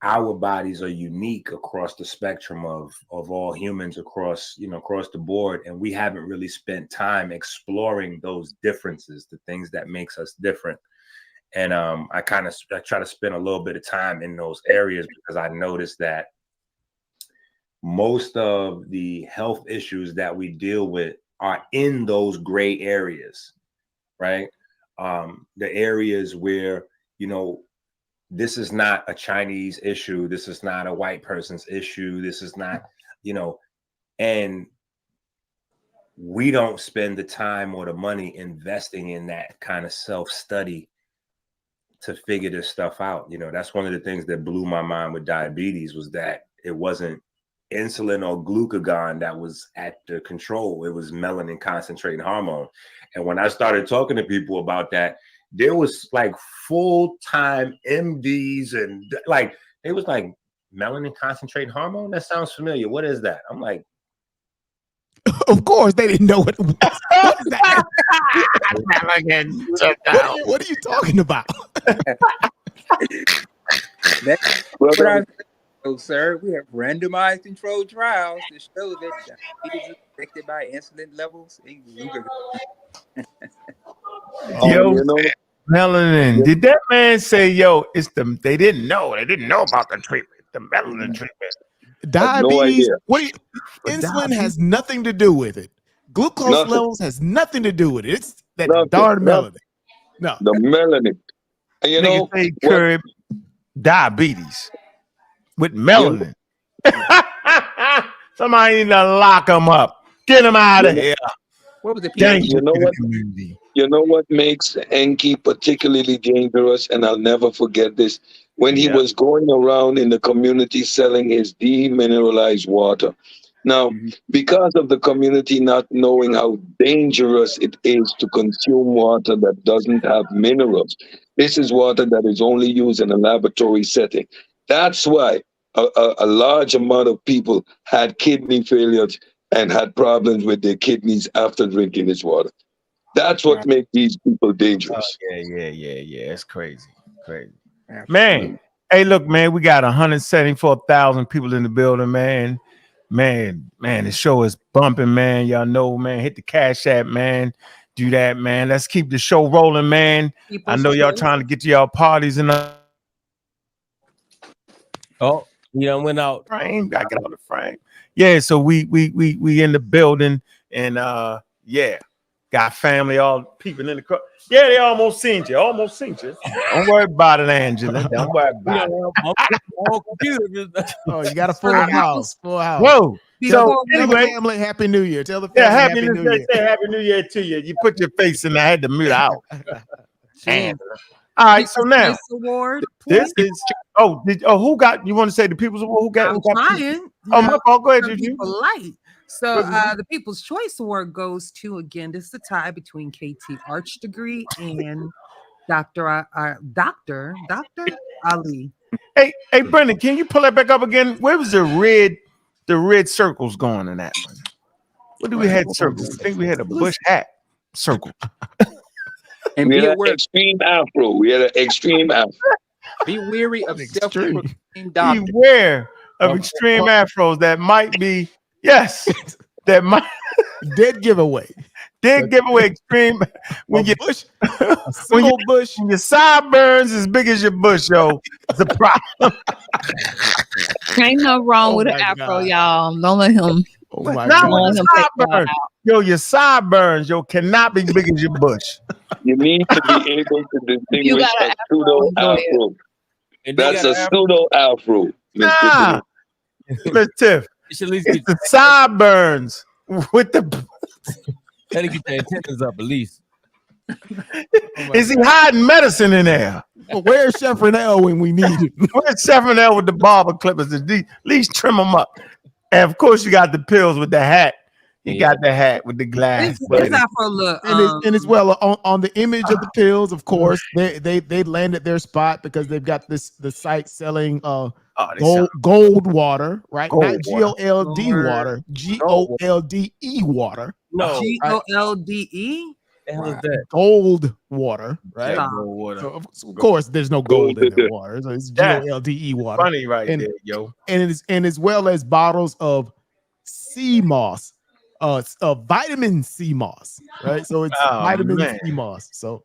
our bodies are unique across the spectrum of all humans across the board, and we haven't really spent time exploring those differences, the things that makes us different. And I try to spend a little bit of time in those areas, because I noticed that most of the health issues that we deal with are in those gray areas, right? The areas where, this is not a Chinese issue. This is not a white person's issue. This is not, and we don't spend the time or the money investing in that kind of self-study to figure this stuff out. That's one of the things that blew my mind with diabetes, was that it wasn't insulin or glucagon that was at the control. It was melanin concentrating hormone. And when I started talking to people about that, there was like full-time MDs, and they was like, melanin concentrating hormone? That sounds familiar. What is that? I'm like, of course they didn't know what it was. What is that? What are you talking about? That's what I know, sir. We have randomized controlled trials to show that diabetes is affected by insulin levels in glucagon. Melanin. Did that man say, they didn't know about the treatment, the melanin treatment? Diabetes, insulin has nothing to do with it. Glucose levels has nothing to do with it. It's that darn melanin. No. The melanin. And they curb diabetes with melanin. Somebody need to lock them up. Get them out of here. What was the You know what makes Enki particularly dangerous, and I'll never forget this, when he was going around in the community selling his demineralized water. Now, because of the community not knowing how dangerous it is to consume water that doesn't have minerals, this is water that is only used in a laboratory setting. That's why a large amount of people had kidney failures and had problems with their kidneys after drinking this water. That's what makes these people dangerous. Yeah. It's crazy. Man, hey, look, man, we got 174,000 people in the building, man. Man, the show is bumping, man. Y'all know, man. Hit the Cash App, man. Do that, man. Let's keep the show rolling, man. I know y'all trying to get to y'all parties and went out. Frame. Gotta get out of the frame. Yeah, so we in the building, and got family all peeping in the car. Yeah, they almost seen you. Don't worry about it, Angela. Don't worry about it. Oh, you got a full house. Whoa. So anyway, family, Happy New Year. Tell the family Happy New Year. Say Happy New Year to you. You put your face in. I had to mute out. All right, so now Award, this is who got? You want to say the people's who got? I'm who got trying. Oh, my fault. Go ahead, some Juju. people light. So the People's Choice Award goes to, again, this is a tie between KT Arch Degree and Dr. Ali. Hey, Brendan, can you pull that back up again? Where was the red circles going in that one? What do we had circles? I think we had a bush hat circle. And we had an extreme afro. We had an extreme afro. Be weary of self-proclaimed Beware of extreme afros that might be, that might dead giveaway. Dead giveaway extreme when you bush, when your sideburns as big as your bush, yo. It's a problem. Ain't no wrong with an afro, y'all. Don't let him. Oh my Not God. with the sideburns. Yo, your sideburns, cannot be big as your bush. You need to be able to distinguish a pseudo afro. That's a pseudo afro. Nah, Miss Tiff. It's the sideburns with the. Gotta get the antennas up at least. Is he hiding medicine in there? Well, where's Chef Renell when we need him? Where's Chef Renell with the barber clippers? At least trim them up. And of course, you got the pills with the hat. You got the hat with the glass. It's Afro look. And as well on the image of the pills, of course, they landed their spot because they've got the site selling gold water, right? Not GOLD water, GOLDE water. No, GOLDE. The hell is that? Gold water, right? Gold water. So of course, there's no gold in the water. So it's GOLDE water. Funny there, yo. And as well as bottles of sea moss, vitamin C moss, right? So it's vitamin C moss. So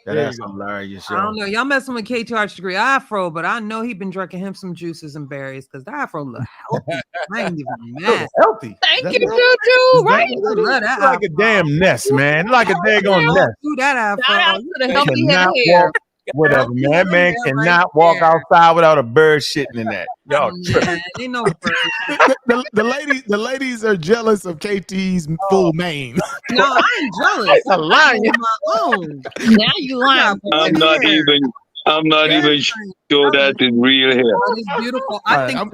that's hilarious. I don't know. Y'all messing with KT Arch Degree Afro, but I know he been drinking him some juices and berries because the Afro look healthy. I ain't even mad. Healthy. Thank you, Juju. Right? It's like a damn nest, man. Like a daggone nest. Do that Afro. Shout out to the healthy head Cannot of hair. walk- Whatever, man. That man cannot walk outside without a bird shitting in that. Y'all tripping. Ain't no birds. the ladies are jealous of KT's full mane. No, I ain't jealous. That's a lion. My own. Now you lying. I'm not even sure that is real hair. It's beautiful. I think I'm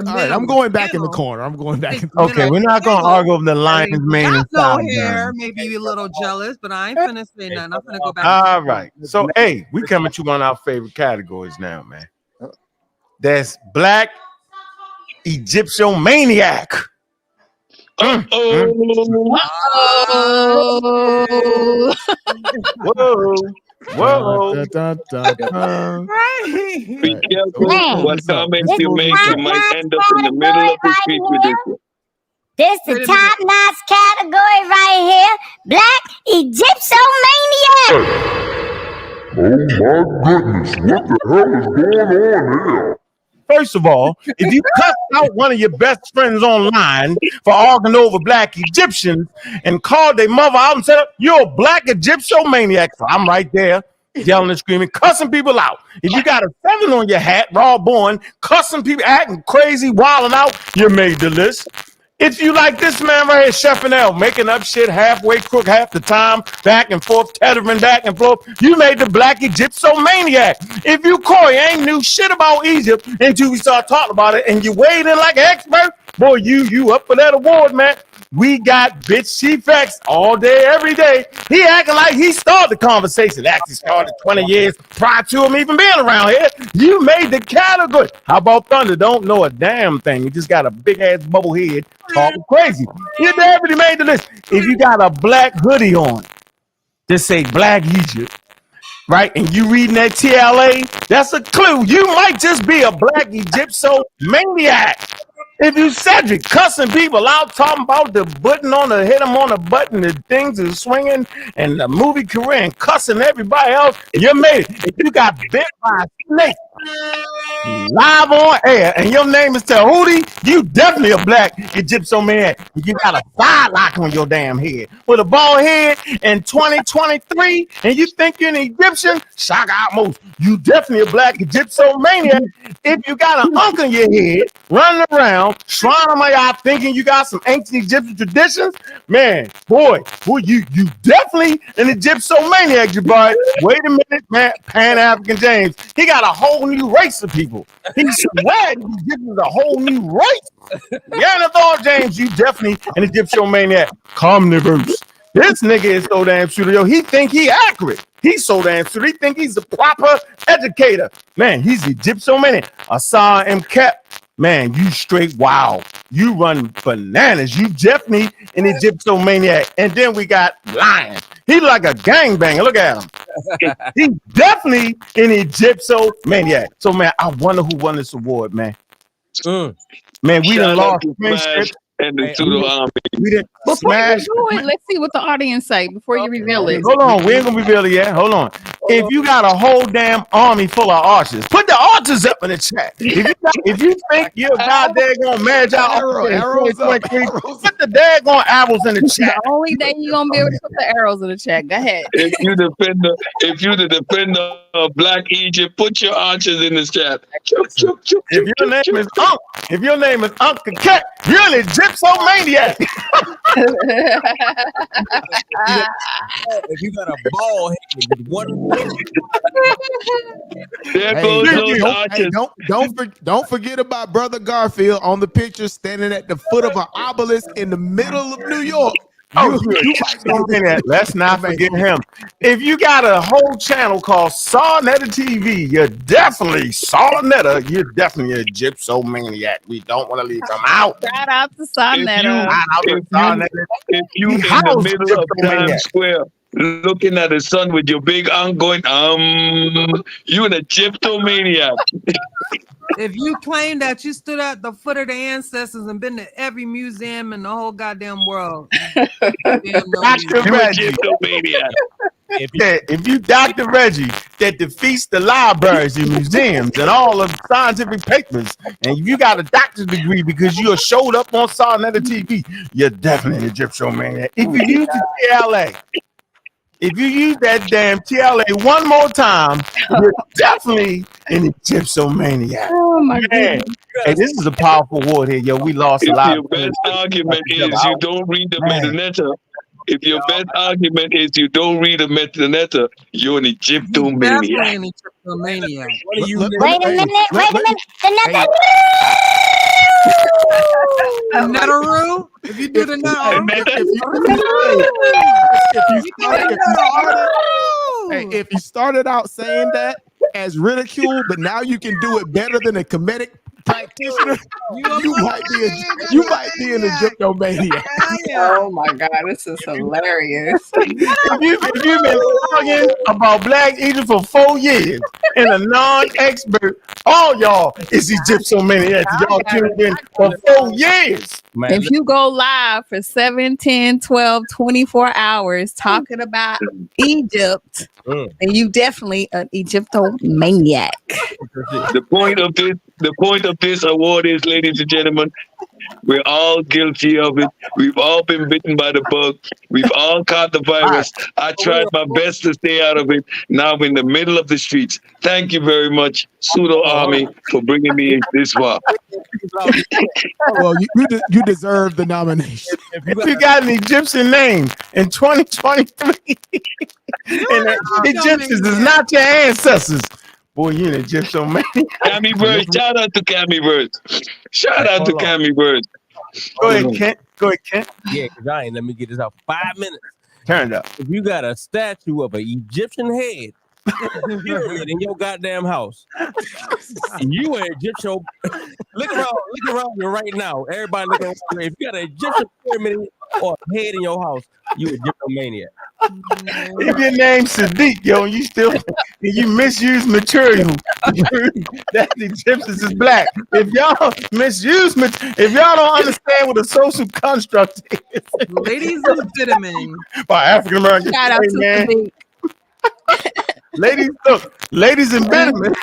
going back in the corner. I'm going back. Okay, we're not gonna argue over the lion's mane and no sideburns. hair, maybe a little jealous, but I ain't finna say nothing. I'm finna go back. All right. So, hey, we coming to one of our favorite categories now, man. That's Black Egyptomaniac. Whoa. Be careful what comments you make. You might end up in the middle of the street with this one. This the top-notch category right here. Black Egyptomaniac. Oh my goodness, what the hell is going on here? First of all, if you cut out one of your best friends online for arguing over Black Egyptians and called their mother out and said, "You're a Black Egyptomaniac," so I'm right there yelling and screaming, cussing people out. If you got a 7 on your hat, raw born, cussing people, acting crazy, wilding out, you made the list. If you like this man right here, Chef L, making up shit halfway crook half the time, back and forth, tethering back and forth, you made the Black Egyptomaniac. If you, Corey, ain't knew shit about Egypt until we start talking about it and you weighed in like an expert, boy, you up for that award, man. We got bitch Chief X all day, every day. He acting like he started the conversation. Actually started 20 years prior to him even being around here. You made the category. How about Thunder? Don't know a damn thing. He just got a big ass bubble head talking crazy. You definitely made the list. If you got a black hoodie on, just say Black Egypt, right? And you reading that TLA, that's a clue. You might just be a Black Egyptomaniac. If you Cedric cussing people out, talking about the button on the hit them on the button, the things is swinging, and the movie career and cussing everybody else, you made it. If you got bit by a snake live on air and your name is Tahuti, you definitely a Black Egyptomaniac. You got a side lock on your damn head with a bald head in 2023, and you think you're an Egyptian, shock out most. You definitely a Black Egyptomaniac. If you got an unk on your head running around, shrine on my eye, thinking you got some ancient Egyptian traditions, man, boy, you definitely an Egyptomaniac, Jabari. Wait a minute, man, Pan-African James. He got a whole new race of people. people. He swear the Egyptians a whole new race. Neanderthal James, you definitely an Egyptomaniac. Carnivorous. This nigga is so damn pseudo. He think he accurate. He's so damn pseudo. He think he's a proper educator. Man, he's Egyptomaniac. Asa M. Kep. Man, you straight wild. You run bananas. You definitely an Egyptomaniac. And then we got Lion. He like a gangbanger. Look at him. He definitely an Egyptomaniac. So, man, I wonder who won this award, man. Man, we done lost friendship. And the Pseudo army. We didn't Before smash. you do it, let's see what the audience say before you reveal it. Hold on, we ain't gonna reveal it yet. Hold on. If you got a whole damn army full of archers, put the archers up in the chat. If you think you're goddamn gonna manage our arrows up, put the daggone arrows in the chat. The only day you're gonna be able to put the arrows in the chat. Go ahead. If you the defender of Black Egypt, put your archers in the chat. If your name is Uncle Cat, you're an Egyptomaniac. If you got a ball head with one don't forget about Brother Garfield on the picture standing at the foot of an obelisk in the middle of New York. Let's not forget him. If you got a whole channel called Sarnetta TV, you're definitely Sarnetta. You're definitely a Egyptomaniac. We don't want to leave them out. Shout out to Sarnetta. If you in the middle of Times Square looking at the sun with your big arm going, you an Egyptomaniac. If you claim that you stood at the foot of the ancestors and been to every museum in the whole goddamn world, Dr. Reggie. If you Dr. Reggie that defeats the libraries and museums and all of the scientific papers, and you got a doctor's degree because you showed up on Sarnetta TV, you're definitely an Egyptomaniac. If you use the TLA, if you use that damn TLA one more time, you're definitely an Egyptomaniac. Oh my God. Hey, this is a powerful award here, yo. We lost a lot. Your best argument is you don't read the Metanetta. If your best argument is you don't read the Metanetta, you're an Egyptomaniac. Definitely an Egyptomaniac. Wait a minute. The Netaroo? If you do the if you started out saying that as ridicule, but now you can do it better than a comedic practitioner, you might be an Egyptomaniac. Oh my God, this is hilarious. If you've been talking about Black Egypt for 4 years and a non-expert, all y'all is Egyptomaniacs. Y'all tuned in for 4 years. If you go live for 7, 10, 12, 24 hours talking about Egypt, then you definitely an Egyptomaniac. The point of this award is, ladies and gentlemen, we're all guilty of it. We've all been bitten by the bug. We've all caught the virus. I tried my best to stay out of it. Now I'm in the middle of the streets. Thank you very much, Pseudo Army, for bringing me this far. Well, you deserve the nomination. If you got an Egyptian name in 2023, and the Egyptians is not your ancestors, boy, you're an Egyptomaniac. Cammy Bird, shout out to Cammy Bird. Shout out to Cammy Bird. Go ahead, Kent. Yeah, because I ain't let me get this out for 5 minutes. Turn it up. If you got a statue of an Egyptian head pyramid in your goddamn house, you an Egyptian. Look around you right now. Everybody look around. If you got an Egyptian pyramid or head in your house, you a Egyptomaniac. If your name's Sadiq, yo, and you misuse material, that the Egyptians is black. If y'all if y'all don't understand what a social construct is, ladies and gentlemen, by African American, Shout out to Sadiq. Ladies and gentlemen,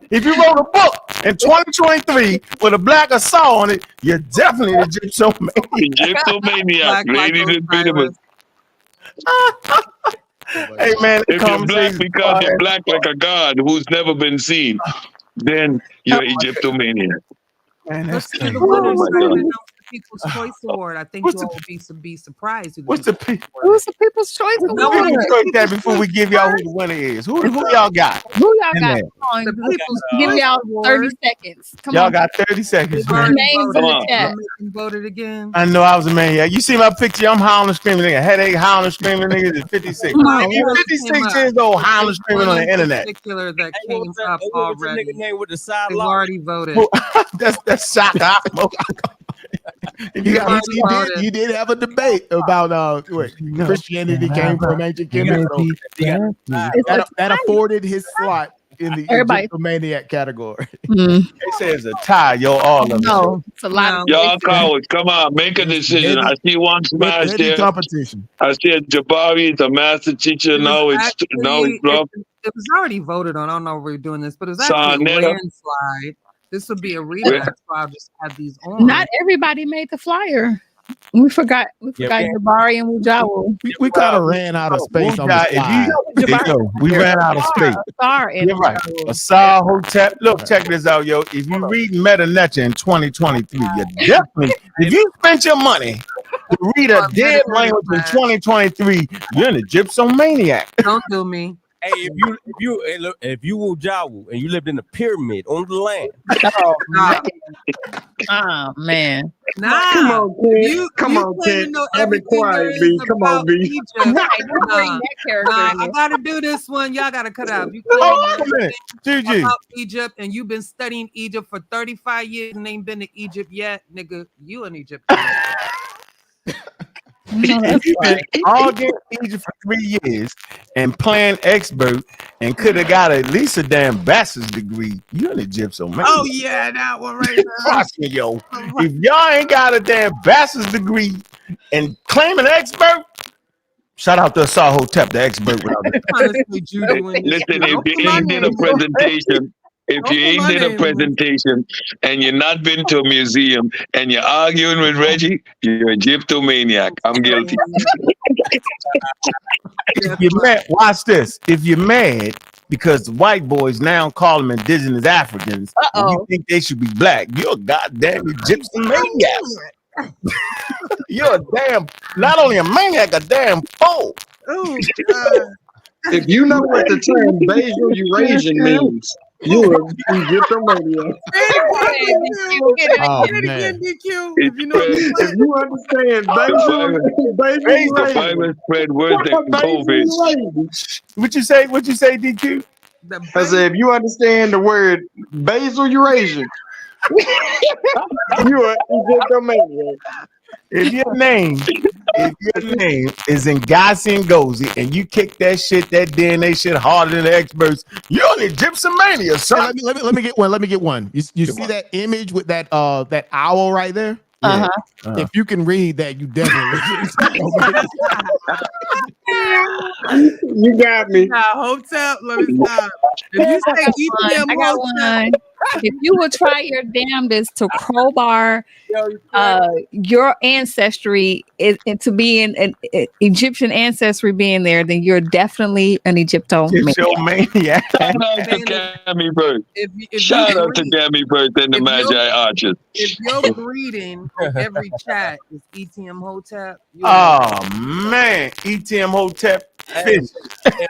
if you wrote a book in 2023 with a black assault on it, you're definitely an Egyptomaniac. Egyptomaniac, ladies and gentlemen. Hey man, if you're black because you're black like a god who's never been seen, then you're Egyptomaniac. Man, let's do the winners. Don't People's Choice Award. I think you all will be surprised. What's the Who's the People's Choice Let's Award? break that before we give y'all who the winner is. Who y'all got? Who y'all in got? there? Come on, The People's give Choice y'all 30 Award. seconds. Come Y'all on. got 30 seconds. They've Man. already Names voted. in the I'm chat. making voted again. I know I was a man. Yeah, you see my picture? I'm howling, screaming, nigga. Headache, howling, screaming, nigga. It's 56. No, You're one 56 came up. years old, howling, There's screaming one on in the internet. particular that Hey, came what's that? up Hey, what's the already. nigga name with the side They've lock? already voted. That's Shaka. You did have a debate about what Christianity came from ancient Kemet. So that afforded his slot in the Everybody. Egyptomaniac category. They say it's a tie, yo, all of them. No, it's a lot of Y'all cowards, come on, make a decision. I see one smash Heavy there. competition. I see a Jabari, the master teacher. No, it's bluff. It was already voted on. I don't know if we're doing this, but it was actually a Sarnetta. landslide. This would be a rematch, so I'll just have these on. Not everybody made the flyer. We forgot Jabari and Wujawu. We kind of ran out of space on the slide. We ran out of space. Sorry. You're right. Asar Hotep. Look, check this out, yo. If you read Meta Nature in 2023, you definitely, if you spent your money to read a dead language in 2023, you're an Egyptomaniac. Don't do me. Hey, if you were Jawu and you lived in a pyramid on the land. Oh man. Nah. Come on, kid. Come on, claim kid. to know I've been everything there quiet, is B. Come on, about B. Egypt. Right, don't bring Nah, that character in I there. gotta do this one. Y'all gotta cut out. You Hold on a claim minute. GG. about Egypt and you've been studying Egypt for 35 years and ain't been to Egypt yet, nigga. You in Egypt. No, that's right. All get Egypt for 3 years and playing expert and could have got at least a damn bachelor's degree. You're an Egyptomaniac. Oh yeah, that one right there. Trust me, yo. If y'all ain't got a damn bachelor's degree and claiming expert, shout out to Asar Hotep, the expert. Listen, if you ain't did a presentation, if you ain't did a presentation and you're not been to a museum and you're arguing with Reggie, you're a Egyptomaniac. I'm guilty. If you're mad, watch this. If you're mad because the white boys now call them indigenous Africans, and you think they should be black, you're a goddamn Egyptomaniac. You're a damn, not only a maniac, a damn fool. Oh, If you know what the term basal Eurasian means, you're an Egyptomaniac. Oh, Say it again, man. DQ. If you know If you understand basal Survivor spread worse than COVID. What you say? What you say, DQ? I said, if you understand the word basal Eurasian, you are Egyptomaniac. If your name is Ngasi Ngozi and you kick that shit, that DNA shit harder than the experts, you're an Egyptomania, son. Hey, let me get one. Let me get one. You see that image with that that owl right there? Uh-huh. If you can read that, you definitely. You got me. Nah, Hotep, let me stop. If you say EPM I got Hotep, one. If you will try your damnedest to crowbar your ancestry to be in an Egyptian ancestry being there, then you're definitely an Egyptomaniac. Shout out to Gammy Bird. Shout out to Gammy Bird and the Magi Archers. if your breeding on every chat is ETM Hotep, Oh man, ETM Hotep fish. If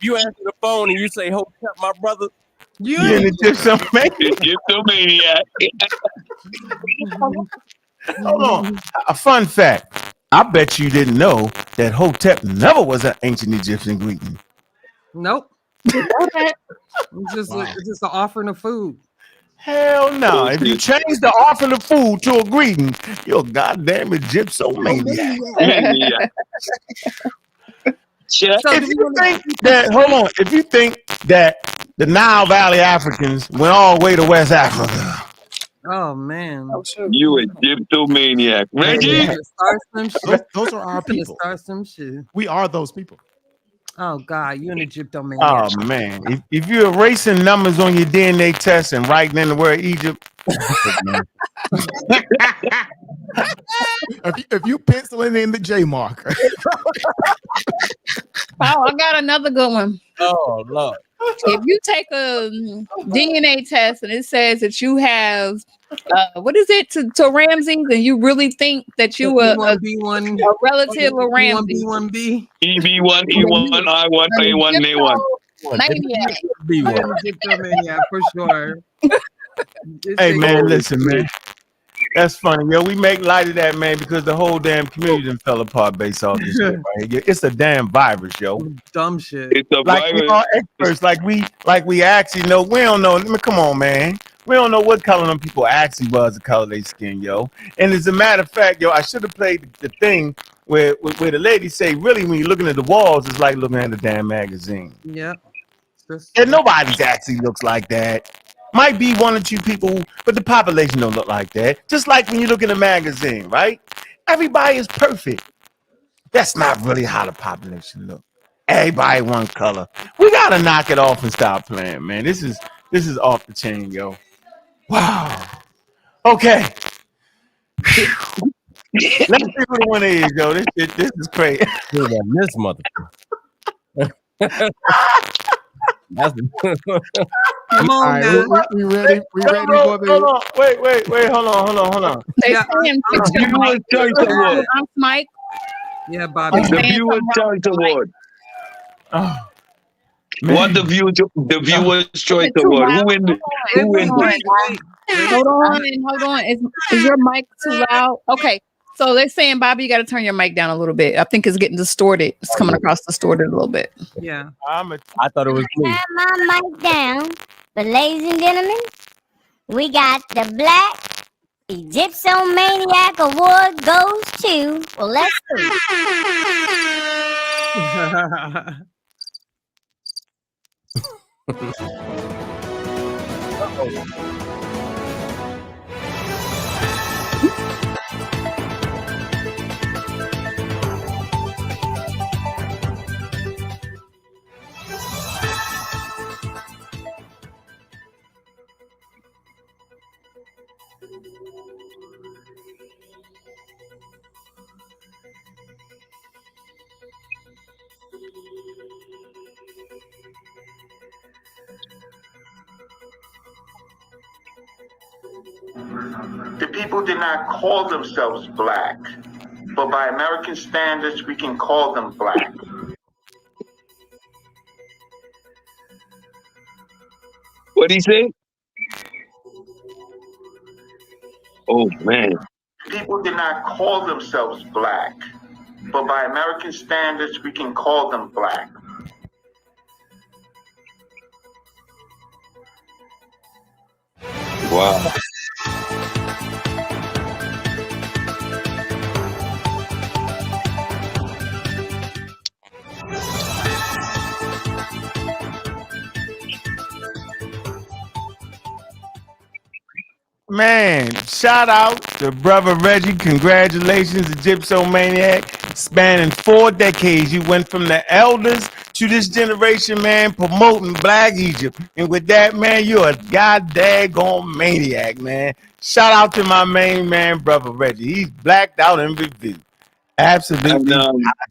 you answer the phone and you say, "Hotep, my brother," you're an Egyptomaniac. Hold on. A fun fact. I bet you didn't know that Hotep never was an ancient Egyptian greeting. nope. It's just an offering of food. Hell no. If you change the offering of food to a greeting, you're a goddamn Egyptomaniac. If you think that, hold on, if you think that the Nile Valley Africans went all the way to West Africa, Oh man. You a Egyptomaniac. Reggie? Those are our people. Start some shit. We are those people. Oh God, you're an Egyptomaniac. oh man, if you're erasing numbers on your DNA test and writing in the word Egypt, if you penciling in the J marker. Oh, I got another good one. oh Lord, If you take a DNA test and it says that you have what is it to Ramses, and you really think that you a B1, relative of Ramses, B1B, EB1, E1, I1, A1, A1. Maniac. Egyptomania for sure. Hey man, listen, man. That's funny, yo. We make light of that, man, because the whole damn community done fell apart based off this shit right here. It's a damn virus, yo. Dumb shit. It's a Like we are experts, like we actually know. We don't know. I mean, come on, man. We don't know what color them people actually was, the color of their skin, yo. And as a matter of fact, yo, I should have played the thing where the lady say, really, when you're looking at the walls, it's like looking at a damn magazine. Yeah. And nobody's actually looks like that. Might be one or two people, but the population don't look like that. Just like when you look in a magazine, right? Everybody is perfect. That's not really how the population look. Everybody one color. We gotta knock it off and stop playing, man. This is off the chain, yo. Wow. Okay. Let's see what one is, yo. This is crazy. This motherfucker. Come on, right, now. we ready? We ready for the? Hold on. Wait. Hold on. They Yeah, saying The Viewer's Choice Award. I'm Mike. Yeah, Bobby. The Viewer's Choice Award. Oh, What the Viewer's Choice Award? Who win? Who win? Hold on. Is your mic too loud? Okay. So they're saying, Bobby, you got to turn your mic down a little bit. I think it's getting distorted. It's coming across distorted a little bit. Yeah. I thought it was me. Have my mic down. But ladies and gentlemen, we got the Black Egyptomaniac Award goes to, well, let's see. The people did not call themselves black, but by American standards, we can call them black. What'd he say? Oh man. People did not call themselves black, but by American standards, we can call them black. Wow. Man, shout out to brother Reggie. Congratulations, Egyptomaniac. Spanning 4 decades, you went from the elders to this generation, man, promoting Black Egypt. And with that, man, you're a goddamn maniac, man. Shout out to my main man, brother Reggie. He's blacked out in review. Absolutely,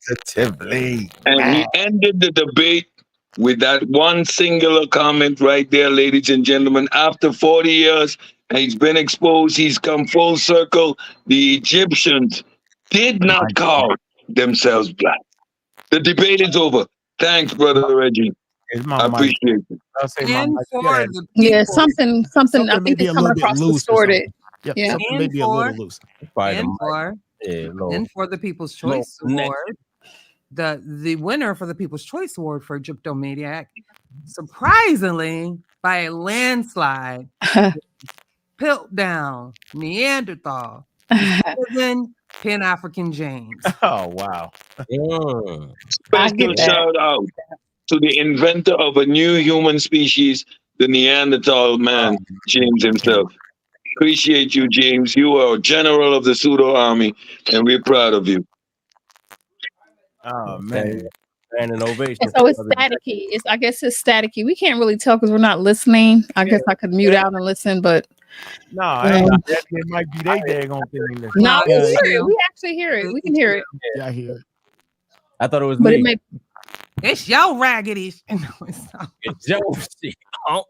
positively. And he ended the debate with that one singular comment right there, ladies and gentlemen. After 40 years, he's been exposed. He's come full circle. The Egyptians did not call themselves black. The debate is over. Thanks, brother Reggie. I appreciate it. And for the Yeah, people- something. I think maybe it's a coming little bit across loose or distorted. Yep, Yeah. something And maybe a little for- loose. and for the People's Choice Award, the winner for the People's Choice Award for Egyptomaniac, surprisingly by a landslide, Piltdown, Neanderthal, citizen Pan-African James. Oh wow! Special shout out to the inventor of a new human species, the Neanderthal man, James himself. Appreciate you, James. You are a general of the Pseudo army, and we're proud of you. Oh man! And an ovation. And so it's staticky. I guess it's staticky. We can't really tell because we're not listening. I guess I could mute out and listen, but No, that might be they daggone thing. no, we hear it. We actually hear it. We can hear it. Yeah, I hear it. I thought it was But me. it may It's your raggedy. No, it's not. It's your shit. Oh.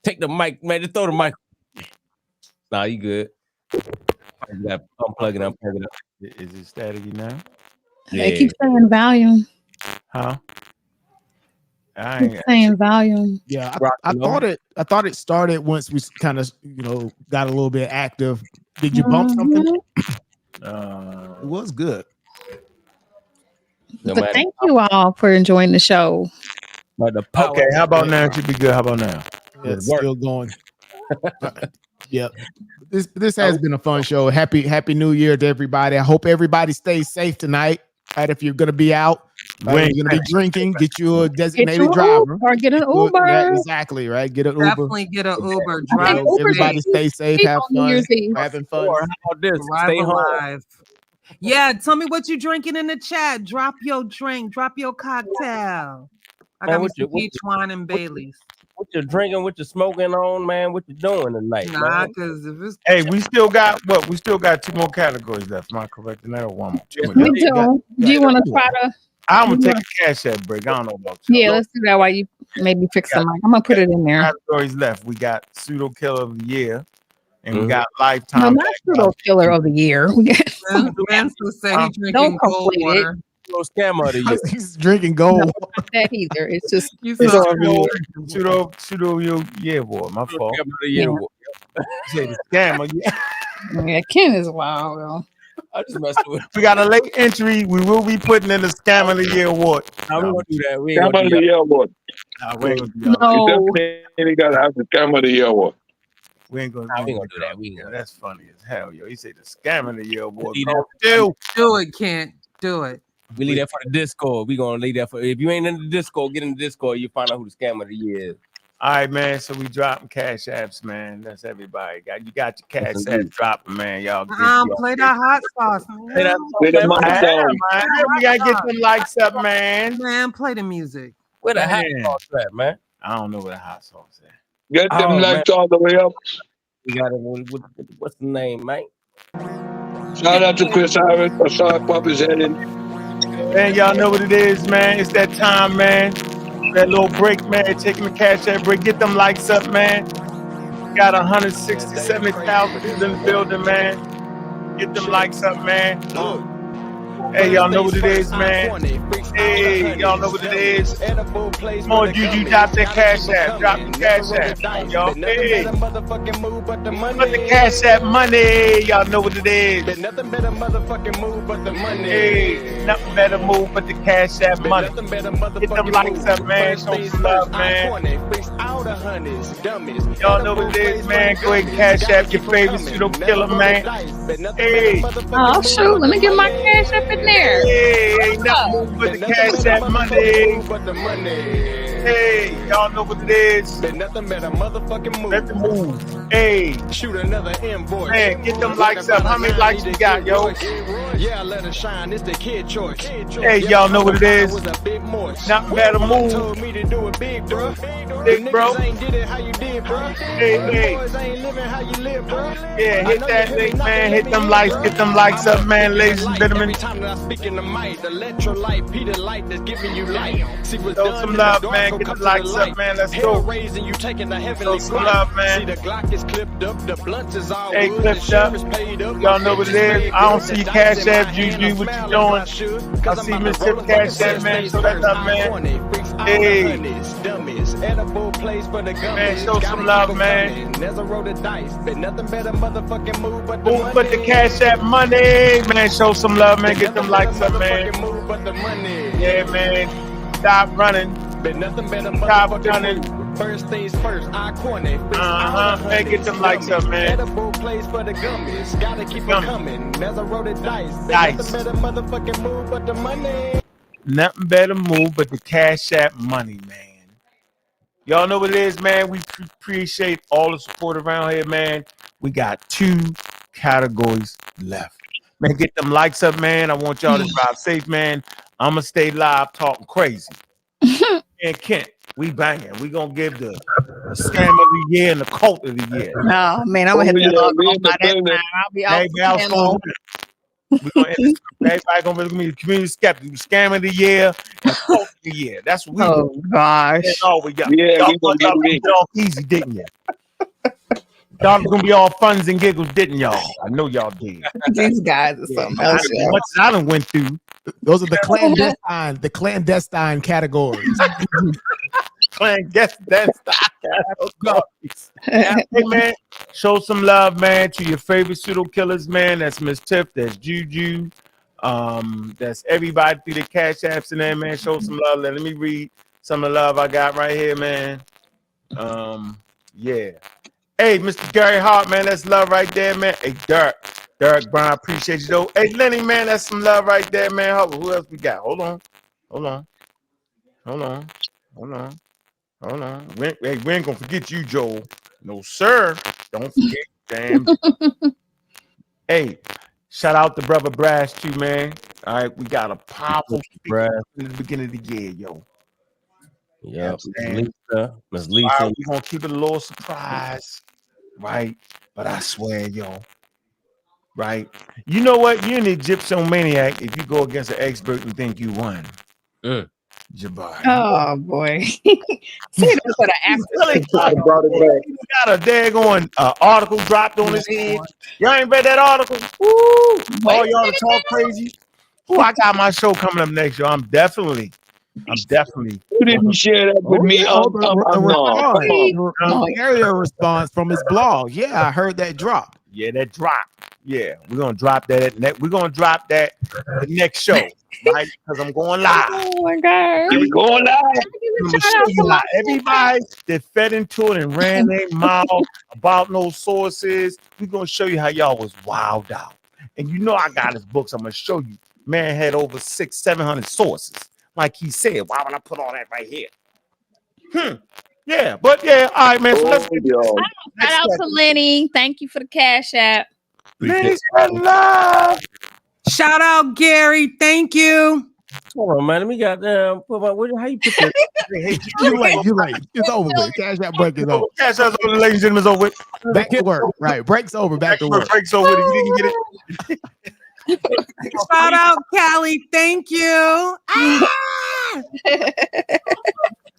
Take the mic, man. Just throw the mic. Nah, you good. Unplug it. Is it staticky now? They keep saying volume. Huh? Keep saying volume. Yeah, I thought it started once we kind of got a little bit active. Did you bump something? It was good. But thank you all for enjoying the show. Okay, how about now? It should be good. How about now? It's still going. Yep. This has been a fun show. Happy New Year to everybody. I hope everybody stays safe tonight. Right, if you're gonna be out, right, you're gonna be drinking, get you a designated driver or get an Uber. Yeah, exactly, right. Get an Uber. Definitely get an Uber. Drive. Everybody stay safe, have fun, having fun. Or how about this? Stay home. Yeah, tell me what you drinking in the chat. Drop your drink, drop your cocktail. I got me some peach wine and Baileys. What you drinking? What you smoking on, man? What you doing tonight? Nah, because if it's we still got We still got 2 more categories left. Am I correct in that, or 1 more? We do. Do you want to try to? I'm gonna take a cash app break. I don't know about you. Yeah, let's do that while you maybe fix the mic. I'm gonna put it in there. Categories left. We got Pseudo Killer of the Year, and we got Lifetime. No, not Pseudo Killer of the Year. We got Man's to say he drinking cold water. Scammer of the year. He's drinking gold. Not that either. It's just Pseudo year boy. My fault. Scammer of the year. Say the scammer. Yeah, Ken is wild though. I just messed with. We got a late entry. We will be putting in the Scam of the Year award. No, we won't do that. We Scam of the Year award. We ain't gonna do that. No. You gotta have the Scam of the Year award. We ain't gonna do that. That's funny as hell, yo. He said the Scam of the Year award. Do it, Kent. Do it. We leave that for the Discord. We gonna leave that for. If you ain't in the Discord, get in the Discord. You find out who the Scam of the Year is. All right, man. So we dropping cash apps, man. That's everybody. You got your cash apps dropping, man. Y'all play that hot sauce, man. Play the man. We gotta get some likes up, man. Man, play the music. Where the hot sauce at, man? I don't know where the hot sauce at. Get them likes all the way up. We got it. What's the name, man? Shout out to Chris Harris for Shark Puppy's heading. Man, y'all know what it is, man. It's that time, man. That little break, man. Taking the cash app break. Get them likes up, man. We got 167,000 in the building, man. Get them likes up, man. Hey, y'all know what it is, man. Hey, y'all know what it is. Come on, Juju, drop that cash app. Drop the cash app. Y'all, hey. Put the cash app money. Y'all know what it is. Nothing better motherfucking move but the money. Hey, nothing better move but the cash app money. Get them likes up, man. Show some love, man. Y'all know what it is, man. Go ahead and cash app your favorite Pseudo Killer, man. Hey. Oh shoot, let me get my cash up in there. Hey, ain't nothing but the cash app money. Hey, y'all know what it is. Nothing better motherfucking move. Let the move. Hey, shoot another invoice. Man, get them likes up. How many likes you got, yo? Yeah, let it shine. It's the kid choice. Hey, y'all know what it is. Nothing better move. Told me to do it big, bro. Big, bro. Ain't did it how you did, bro. Hey. Boys ain't living how you live, bro. Yeah, hit that link, man. Hit them likes. Get them likes up, man, ladies and gentlemen. Every time that I speak in the mic, the electrolyte, Peter light that's giving you light. See what's Show some love, man. Get the likes up, man. Let's go. Raising you taking the heavenly Show some love, man. See the Glock is clipped up, the blunts is all hey, clipped up. Y'all know what it is. I don't see cash app, Juju. What you doing? I see Mr. Cash app, man. So that's up, man. Hey. Man, show some love, man. Move but the cash app money. Man, show some love, man. Get them likes up, man. Yeah, man. Stop running. Stop running. First things first, I corner. Man, get them likes up, man. Edible place for the gummies. Gotta keep it coming. As I roll the dice. Dice. Nothing better motherfucking move but the money. Nothing better move but the cash app money, man. Y'all know what it is, man. We appreciate all the support around here, man. We got 2 categories left. Man, get them likes up, man. I want y'all to drive safe, man. I'm going to stay live talking crazy. And Kent, we banging. We going to give the Scam of the Year and the Cult of the Year. Oh, man, I'm going to have to log off by that time. I'll be out. We're gonna end this. Everybody gonna really be the community skeptic, scam of the year, and quote of the year. That's what we Oh do. gosh. Oh, we got Yeah, y'all we gonna get thought it we in. get off easy, didn't you? Y'all was gonna be all funs and giggles, didn't y'all? I know y'all did. These guys are something else. As much as I done went through. Those are the clandestine categories. Clandestine categories. Hey man, show some love, man, to your favorite pseudo killers, man. That's Miss Tiff, that's Juju. That's everybody through the cash apps in there, man. Show some love. Let me read some of the love I got right here, man. Yeah. Hey, Mr. Gary Hart, man, that's love right there, man. Hey, Derek Brown, appreciate you though. Hey, Lenny, man, that's some love right there, man. Who else we got? Hold on. We ain't gonna forget you, Joel. No, sir. Don't forget, damn. Hey, shout out to Brother Brass too, man. All right, we got a powerful speaker in the beginning of the year, yo. Yeah, Miss Lisa. We're gonna keep it a little surprise, right? But I swear, yo, right? You know what? You're an Egyptomaniac if you go against an expert and think you won. Jabari. Oh boy. See, that's what I really got a daggone article dropped on his head. Y'all ain't read that article? Woo! All y'all to talk crazy. Ooh, I got my show coming up next, yo. I'm definitely. You didn't share that with me. Area response from his blog. Yeah, I heard that drop. Yeah, that drop. Yeah, we're gonna drop that. We're gonna drop that the next show, right? Because I'm going live. Oh my god. We're going live. I'm gonna show you how everybody that fed into it and ran their mouth about no sources. We're gonna show you how y'all was wild out. And you know I got his books. I'm gonna show you. Man had over 600-700 sources. Like he said, why would I put all that right here? Yeah, but yeah, all right, man. So let's Shout out to Lenny. Thank you for the cash app. Please love. Shout out Gary. Thank you. Hold on, man. Let me goddamn put my how you put that? You're late. It's over with. Cash app break is over. Cash app's over, ladies and gentlemen, it's over with. Back to work. Right. Break's over. Back to work. Break's over. If you didn't get it. Shout out Callie. Thank you.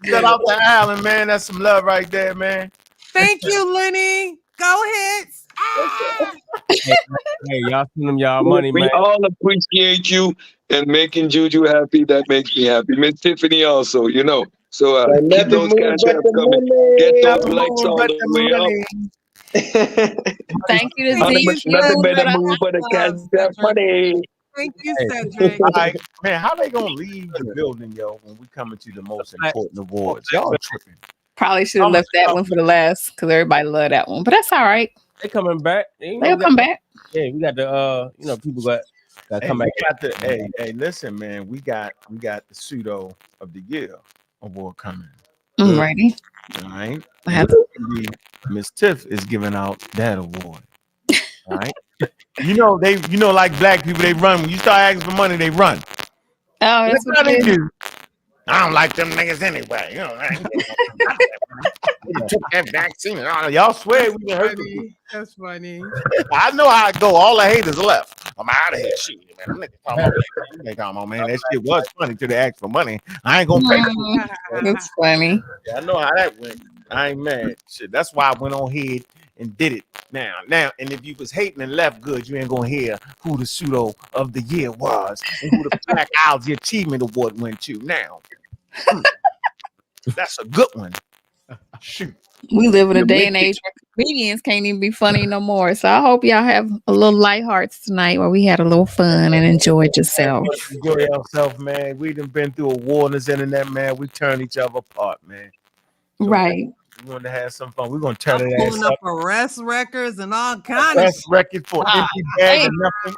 Shout out to Alan, man. That's some love right there, man. Thank you, Lenny. Go ahead. Hey, y'all send them y'all money, We man. all appreciate you and making Juju happy. That makes me happy. Miss Tiffany also, you know. So keep those cash apps coming. Get those likes all the way up. Thank you to Nothing better move for the cash app money. Thank you, Cedric. Like, man, how they gonna leave the building, yo, when we coming to the most important awards? Y'all tripping. Probably should have left that one for the last because everybody loved that one. But that's all right. They coming back. They'll come back. Yeah, we got the people got come back. Hey, listen, man, we got the Pseudo of the Year award coming. Alrighty. All right. I have Miss Tiff is giving out that award. All right. You know, like black people, they run. When you start asking for money, they run. Oh, that's what they do. I don't like them niggas anyway. You know, took that vaccine. Y'all swear we can hurt them. That's funny. I know how it go. All the haters left. I'm out of here. Shit, man. Them niggas talking about, man. That shit was funny till they asked for money. I ain't gonna pay. That's funny. Yeah, I know how that went. I ain't mad. Shit, that's why I went on ahead and did it. Now, and if you was hating and left good, you ain't gonna hear who the Pseudo of the Year was and who the Black Owls Achievement Award went to. Now, that's a good one. Shoot. We live in a day and age where comedians can't even be funny no more. So I hope y'all have a little light hearts tonight where we had a little fun and enjoyed yourself. Enjoy yourself, man. We done been through a war on this internet, man. We turn each other apart, man. So, right. We want to have some fun. We're gonna turn I'm it pulling ass up arrest records and all kinds of Arrest record for empty bag and nothing.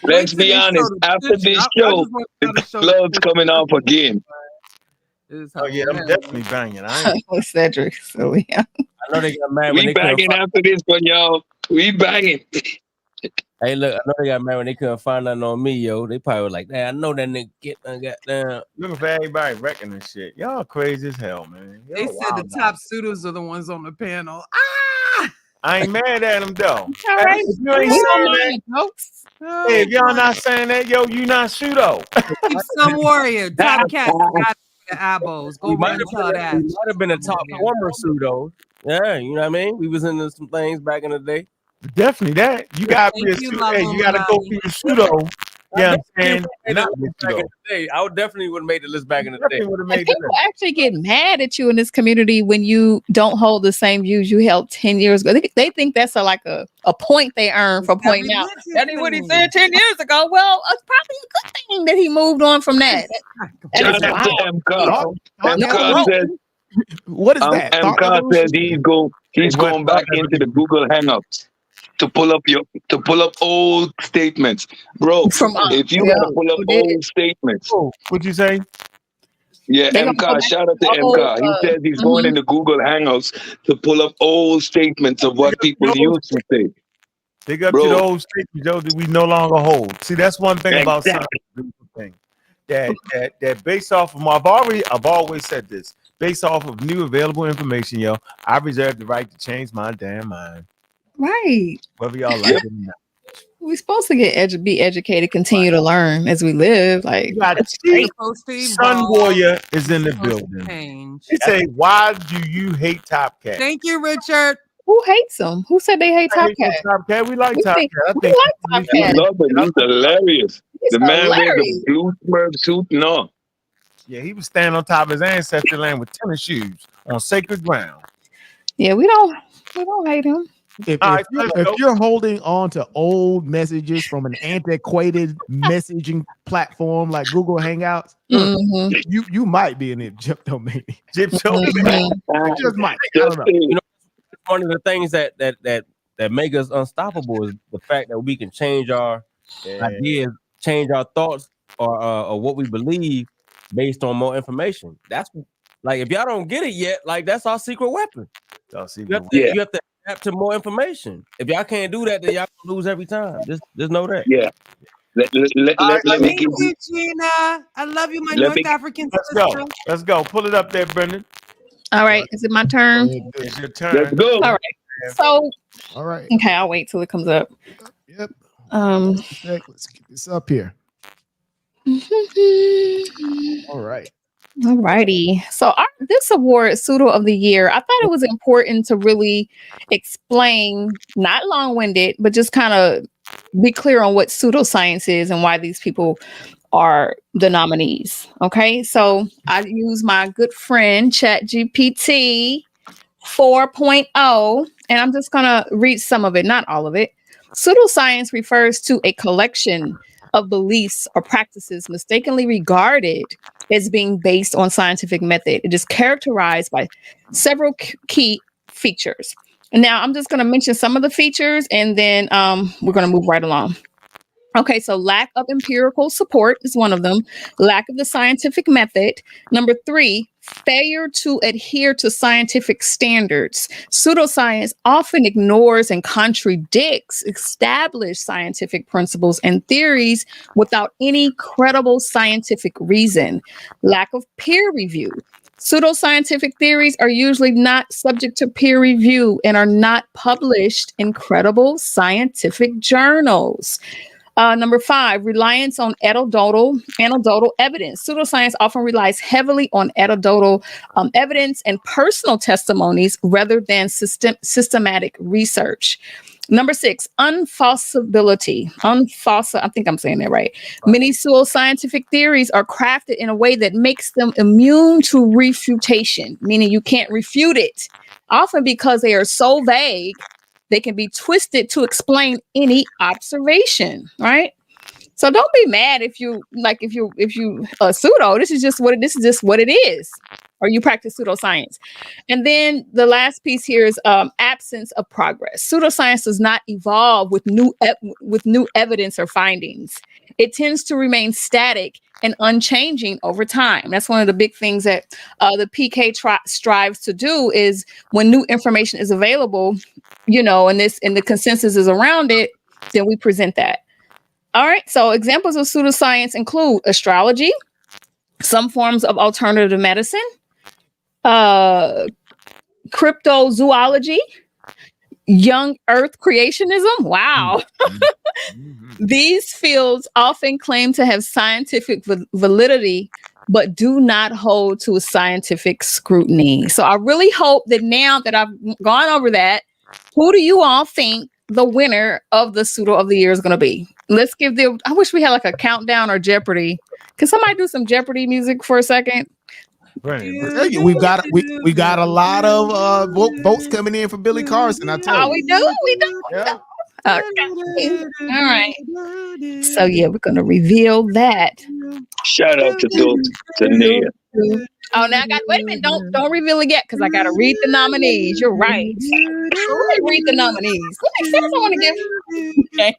Let's be honest. After this show, the blood's coming off again. Oh yeah, I'm definitely banging. Cedric. So yeah. I know they got mad when We they banging after this one, y'all. We banging. Hey, look, I know they got mad when they couldn't find nothing on me, yo. They probably were like, "Hey, I know that nigga get down." Looking for everybody wrecking this shit. Y'all crazy as hell, man. They said the top Pseudos are the ones on the panel. I ain't mad at him though. All right. If you ain't We saying don't that, mind, folks. hey, if y'all not saying that, yo, you not pseudo. Keep some warrior. Top cat got the elbows. Go run and tell that. We might have been a top former pseudo. Yeah, you know what I mean? We was into some things back in the day. Definitely that. You gotta be a Thank you, pseudo. Hey, you gotta go Illuminati. through the pseudo. Yeah, I'm saying not the Back in pseudo. the day, I would definitely would have made the list back in the day. Definitely would have And made the people list. actually get mad at you in this community when you don't hold the same views you held 10 years ago. They think that's like a point they earn for pointing out. That ain't what he said 10 years ago. Well, it's probably a good thing that he moved on from that. Shout out to MCAR. MCAR said, What is that? Thought MCAR said revolution? he's going back into the Google Hangouts to pull up old statements, bro. If you gotta pull up old statements, what'd you say? yeah, They gonna go MCAR. back Shout out to to old, MCAR. He says he's going into Google Hangouts to pull up old statements of what people used to say. Dig up Bro. to the old statements, Joe, that we no longer hold. See, that's one thing about science. Thing that based off of I've always said this. Based off of new available information, yo, I reserve the right to change my damn mind. Right. Whether y'all like it or not. We're supposed to be educated, continue to learn as we live. Like, You got that's Chief great. Sun Warrior is in the building. He say, "Why do you hate Top Cat?" Thank you, Richard. Who hates them? Who said they hate Top Cat? Top Cat. We like We Top think- Cat. I we think like Top I Cat. love it. He's hilarious. He's The man wears hilarious. a blue Smurf suit. No. Yeah, he was standing on top of his ancestry land with tennis shoes on sacred ground. Yeah, we don't hate him. If All right, if you're holding on to old messages from an antiquated messaging platform like Google Hangouts, you might be an Egyptomania. You just might. I don't know. You know, one of the things that make us unstoppable is the fact that we can change our ideas, change our thoughts, or what we believe based on more information. That's like, if y'all don't get it yet, like, that's our secret weapon. You have to adapt to more information. If y'all can't do that, then y'all gonna lose every time. Just know that. Yeah. Let me Thank give you, you. Gina. I love you, my Let North me- African Let's sister. go. Let's go. Pull it up there, Brendan. All right. Is it my turn? It's your turn. Let's go. All right. So, all right. Okay, I'll wait till it comes up. Yep. Let's get this up here. All right. All righty. So this award, Pseudo of the Year, I thought it was important to really explain, not long-winded, but just kind of be clear on what pseudoscience is and why these people are the nominees. Okay, so I use my good friend ChatGPT 4.0, and I'm just gonna read some of it, not all of it. Pseudoscience refers to a collection of beliefs or practices mistakenly regarded as being based on scientific method. It is characterized by several key features. And now I'm just going to mention some of the features, and then we're going to move right along. Okay, so lack of empirical support is one of them. Lack of the scientific method. Number 3, failure to adhere to scientific standards. Pseudoscience often ignores and contradicts established scientific principles and theories without any credible scientific reason. Lack of peer review. Pseudoscientific theories are usually not subject to peer review and are not published in credible scientific journals. Number 5, reliance on anecdotal evidence. Pseudoscience often relies heavily on anecdotal evidence and personal testimonies rather than systematic research. Number 6, unfalsibility. I think I'm saying that right. Many pseudoscientific theories are crafted in a way that makes them immune to refutation, meaning you can't refute it, often because they are so vague they can be twisted to explain any observation, right? So don't be mad if you pseudo. This is just what it is, or you practice pseudoscience. And then the last piece here is absence of progress. Pseudoscience does not evolve with new evidence or findings. It tends to remain static and unchanging over time. That's one of the big things that the PK strives to do, is when new information is available, and the consensus is around it, then we present that. All right. So examples of pseudoscience include astrology, some forms of alternative medicine, cryptozoology, young earth creationism. Wow. These fields often claim to have scientific validity, but do not hold to a scientific scrutiny. So I really hope that now that I've gone over that, who do you all think the winner of the Pseudo of the Year is going to be? Let's give the, I wish we had like a countdown or Jeopardy. Can somebody do some Jeopardy music for a second? We've got we got a lot of votes coming in for Billy Carson. I tell you. We do. Okay. All right. So yeah, we're gonna reveal that. Shout out to those to Nia. Oh, now I got. Wait a minute! Don't reveal it yet because I gotta read the nominees. You're right. Let me read the nominees. Let me see what I want to give. Okay.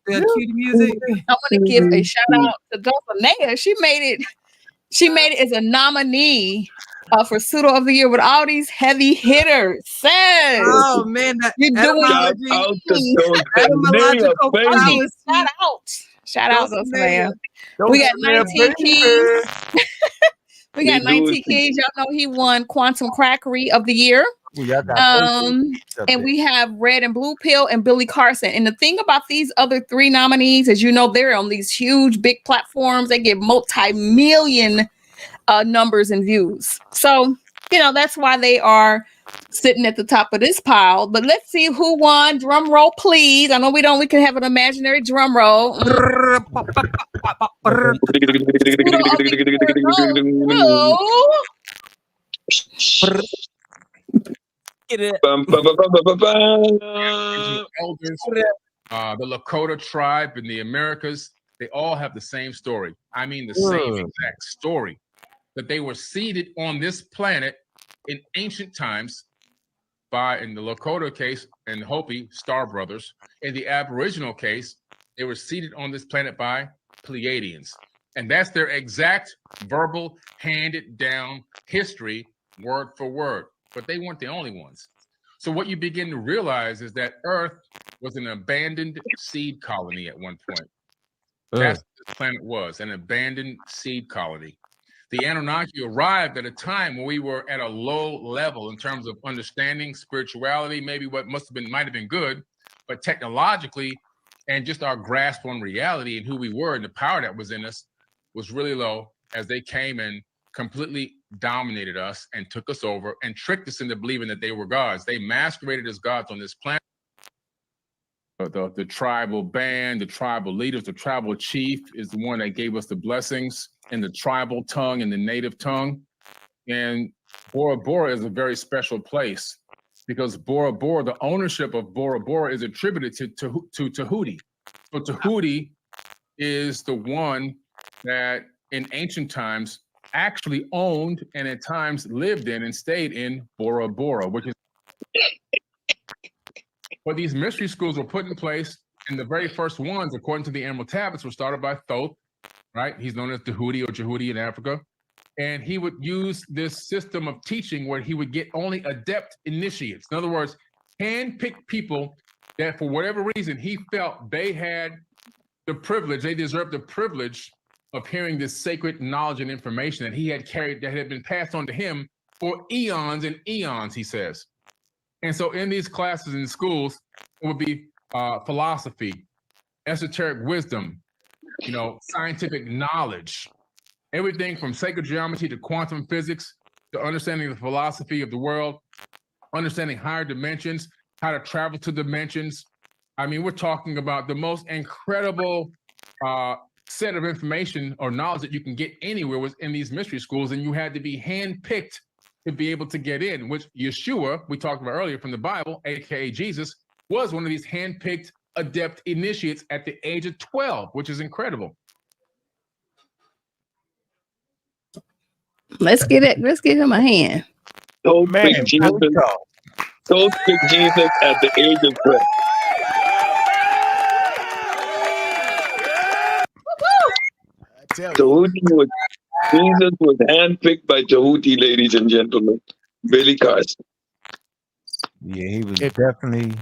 Cue the music. I want to give a shout out to Dulcinea. She made it as a nominee for Pseudo of the Year with all these heavy hitters. Says, oh man, that you're doing shout out Dulcinea. We got 19 keys. We got 19 keys. Y'all know he won Quantum Quackery of the Year. And we have Red and Blue Pill and Billy Carson. And the thing about these other three nominees, as you know, they're on these huge, big platforms. They get multi-million numbers and views. So, you know, that's why they are sitting at the top of this pile. But let's see who won. Drum roll, please. I know we can have an imaginary drum roll. Elders, the Lakota tribe in the Americas, they all have the same story. I mean, the same exact story. That they were seeded on this planet in ancient times by, in the Lakota case, and Hopi, Star Brothers. In the Aboriginal case, they were seeded on this planet by Pleiadians. And that's their exact verbal, handed down history, word for word. But they weren't the only ones. So what you begin to realize is that Earth was an abandoned seed colony at one point. That's what this planet was, an abandoned seed colony. The Anunnaki arrived at a time when we were at a low level in terms of understanding spirituality, maybe what might have been good, but technologically and just our grasp on reality and who we were and the power that was in us was really low as they came and completely dominated us and took us over and tricked us into believing that they were gods. They masqueraded as gods on this planet. The tribal band, the tribal leaders, the tribal chief is the one that gave us the blessings in the tribal tongue and the native tongue. And Bora Bora is a very special place because Bora Bora, the ownership of Bora Bora is attributed to Tahuti. So Tahuti is the one that in ancient times actually owned and at times lived in and stayed in Bora Bora, which is but these mystery schools were put in place, and the very first ones, according to the Emerald Tablets, were started by Thoth, right? He's known as Tahuti or Jehuti in Africa. And he would use this system of teaching where he would get only adept initiates. In other words, hand-picked people that for whatever reason he felt they had the privilege, they deserved the privilege of hearing this sacred knowledge and information that he had carried, that had been passed on to him for eons and eons, he says. And so in these classes in schools, it would be philosophy, esoteric wisdom, you know, scientific knowledge, everything from sacred geometry to quantum physics, to understanding the philosophy of the world, understanding higher dimensions, how to travel to dimensions. I mean, we're talking about the most incredible set of information or knowledge that you can get anywhere was in these mystery schools, and you had to be handpicked to be able to get in, which Yeshua, we talked about earlier from the Bible, aka Jesus, was one of these handpicked adept initiates at the age of 12, which is incredible. Let's give him a hand. Don't pick Jesus. Don't pick Jesus at the age of 12. Jesus was handpicked by Tahuti, ladies and gentlemen. Billy Carson. Yeah, he was definitely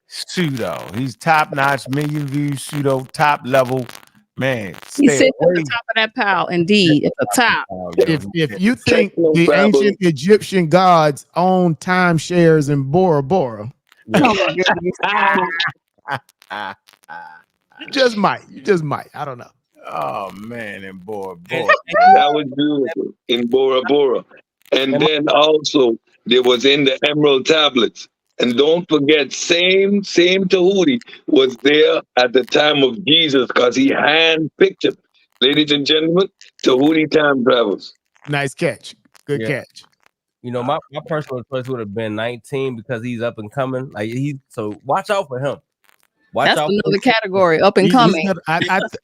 Pseudo. He's top notch, million views, Pseudo, top level. Man, He sits at the top of that pile, indeed, at the top. If you think the ancient Egyptian gods owned timeshares in Bora Bora, Oh my goodness. You just might. You just might. I don't know. Oh man, and boy. That was beautiful in Bora Bora. And then also there was in the Emerald Tablets. And don't forget, same Tahuti was there at the time of Jesus because he handpicked him. Ladies and gentlemen, Tahuti time travels. Nice catch. Good Yeah. catch. You know, my personal choice would have been 19 because he's up and coming. Like so watch out for him. Watch That's out another for category, up and He's coming. gonna-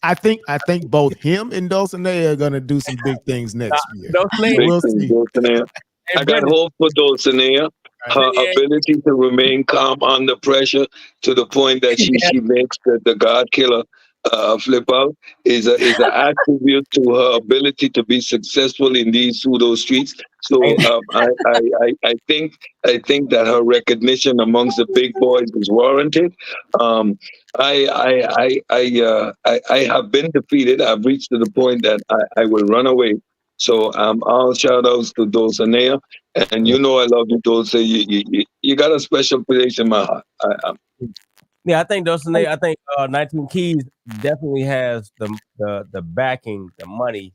I think both him and Dulcinea are gonna do some big things next year. Dulcinea. We'll see. Dulcinea. I got hope for Dulcinea. Her ability to remain calm under pressure to the point that she makes the God killer flip out is an attribute to her ability to be successful in these pseudo streets. So I think that her recognition amongst the big boys is warranted. I have been defeated. I've reached to the point that I will run away. So all shout outs to Dulcinea. And you know I love you, Dulce. You got a special place in my heart. Yeah, I think Dulcinea, I think 19 Keys definitely has the backing, the money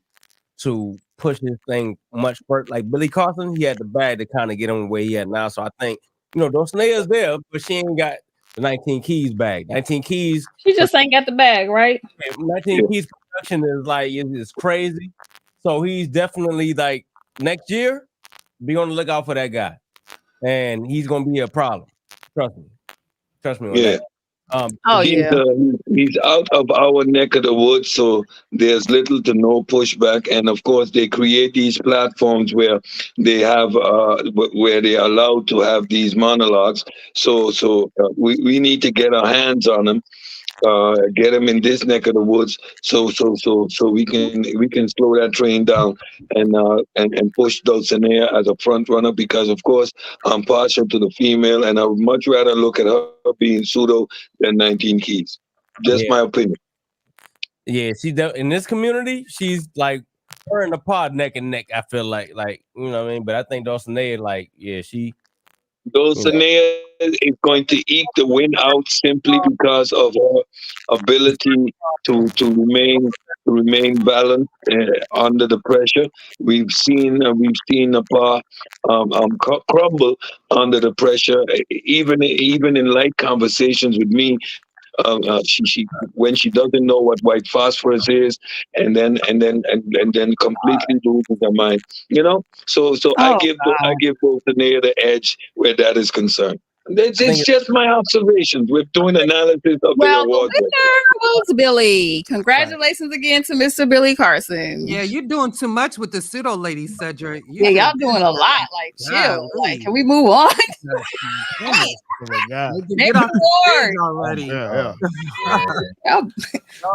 to push this thing much further. Like Billy Carson, he had the bag to kind of get him where he at now. So I think, Dulcinea is there, but she ain't got the 19 Keys bag. 19 Keys. She just ain't got the bag, right? 19 Keys production is like, it's crazy. So he's definitely like, next year, be on the lookout for that guy. And he's going to be a problem. Trust me. Trust me on that. He's out of our neck of the woods, so there's little to no pushback. And of course, they create these platforms where they have where they are allowed to have these monologues. So we need to get our hands on them, get them in this neck of the woods, so we can slow that train down and push Dulcinea as a front runner, because of course I'm partial to the female and I would much rather look at her being Pseudo than 19 Keys. Just my opinion. Yeah, in this community, she's like her and the pod neck and neck. I feel like you know what I mean. But I think Dulcinea, she. Dulcinea is going to eke the win out simply because of her ability to remain balanced under the pressure. We've seen the bar crumble under the pressure, even in light conversations with me. She when she doesn't know what white phosphorus is, and then completely loses her mind. So I give Dulcinea the edge where that is concerned. It's just my observations. We're doing analysis of the award. The winner was Billy. Congratulations again to Mr. Billy Carson. Yeah, you're doing too much with the pseudo lady, Cedric. Y'all doing a lot. Like, chill. Like, can we move on? Get off the stage already.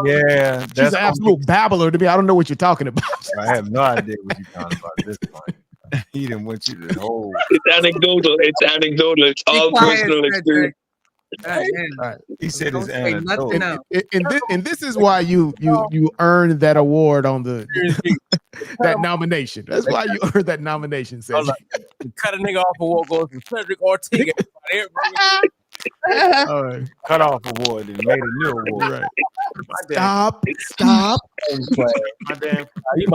Yeah, she's an absolute babbler to me. I don't know what you're talking about. I have no idea what you're talking about at this point. He didn't want you to hold. It's anecdotal. It's all personal experience. Right. He said it's anecdotal. And this is why you earned that award on the that nomination. That's why you earned that nomination. Cedric. Cut a nigga off award goes to Cedric Ortega. All right. Cut off award and made a new award. Right. Stop. My damn. You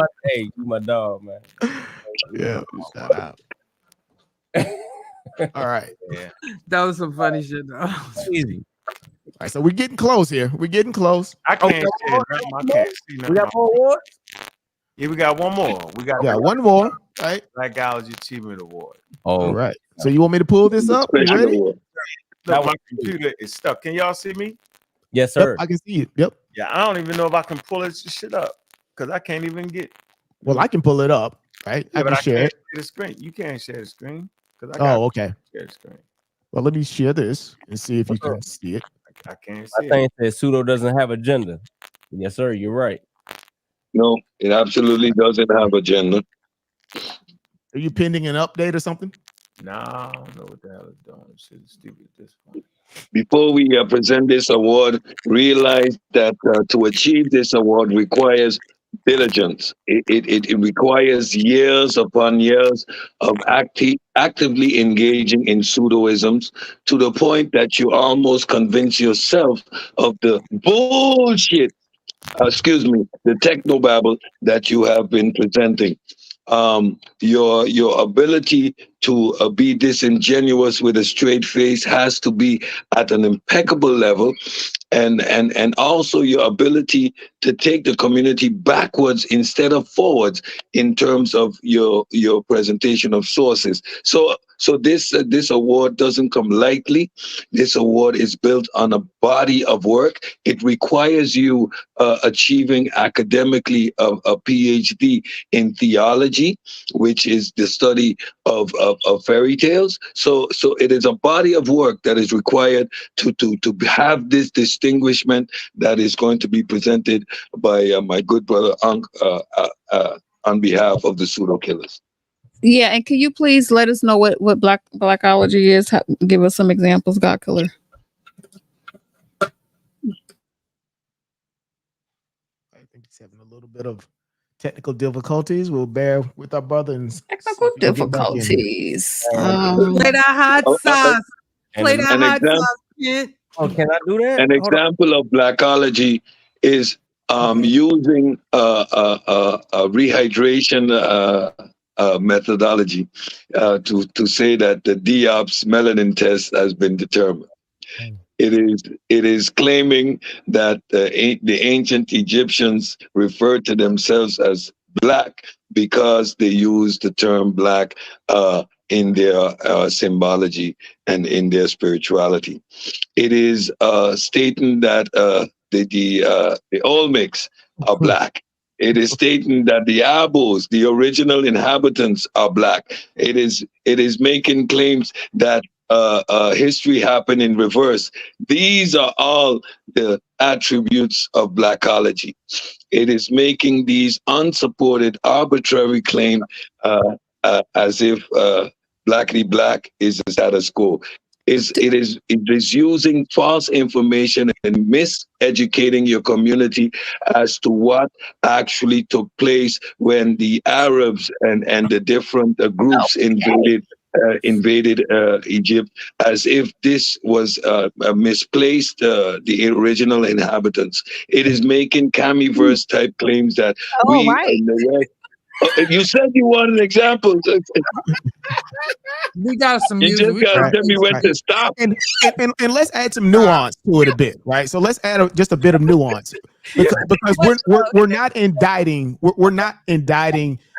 my dog, man. Yeah. Shout out. All right. Yeah. That was some funny shit, though. Easy. All right, so we're getting close here. We're getting close. I can't see nothing. I can't see nothing. We got more awards? Yeah, we got one more. We got one more. Right. Psychology Achievement Award. All right. So you want me to pull this up? You ready? Look, my computer is stuck. Can y'all see me? Yes, sir. Yep, I can see it. Yep. Yeah, I don't even know if I can pull this shit up because I can't even get. Well, I can pull it up, right? Yeah, I can share it. Share the screen. You can't share the screen. Okay. Share the screen. Well, let me share this and see if you can see it. I can't I see think that Pseudo doesn't have agenda. Yes, sir. You're right. No, it absolutely doesn't have a gender. Are you pending an update or something? Nah, I don't know what the hell it's doing. Shit is stupid at this point. Before we present this award, realize that to achieve this award requires diligence. It requires years upon years of actively engaging in pseudoisms to the point that you almost convince yourself of the bullshit, excuse me, the technobabble that you have been presenting. Your ability to be disingenuous with a straight face has to be at an impeccable level, and also your ability to take the community backwards instead of forwards in terms of your presentation of sources. So this award doesn't come lightly. This award is built on a body of work. It requires you achieving academically a PhD in theology, which is the study of fairy tales. So it is a body of work that is required to have this distinguishment that is going to be presented by my good brother on behalf of the Pseudo Killers. Yeah, and can you please let us know what blackology is? Give us some examples, God Killer. I think he's having a little bit of technical difficulties. We'll bear with our brother and technical difficulties. Play that hot sauce. Play that hot sauce, kid. Oh, can I do that? An example of blackology is using rehydration methodology to say that the Diop's melanin test has been determined. It is claiming that the ancient Egyptians referred to themselves as black because they used the term black in their symbology and in their spirituality. It is stating that the Olmecs are black. It is stating that the Abos, the original inhabitants, are black. It is making claims that history happened in reverse. These are all the attributes of blackology. It is making these unsupported, arbitrary claims as if blackity black is the status quo. It is using false information and miseducating your community as to what actually took place when the Arabs and the different groups invaded Egypt, as if this was misplaced the original inhabitants. It is making Camiverse type claims that in the West. You said you wanted examples. We got some music. You just gotta tell me when to stop. And let's add some nuance to it a bit, right? So let's add just a bit of nuance because we're not indicting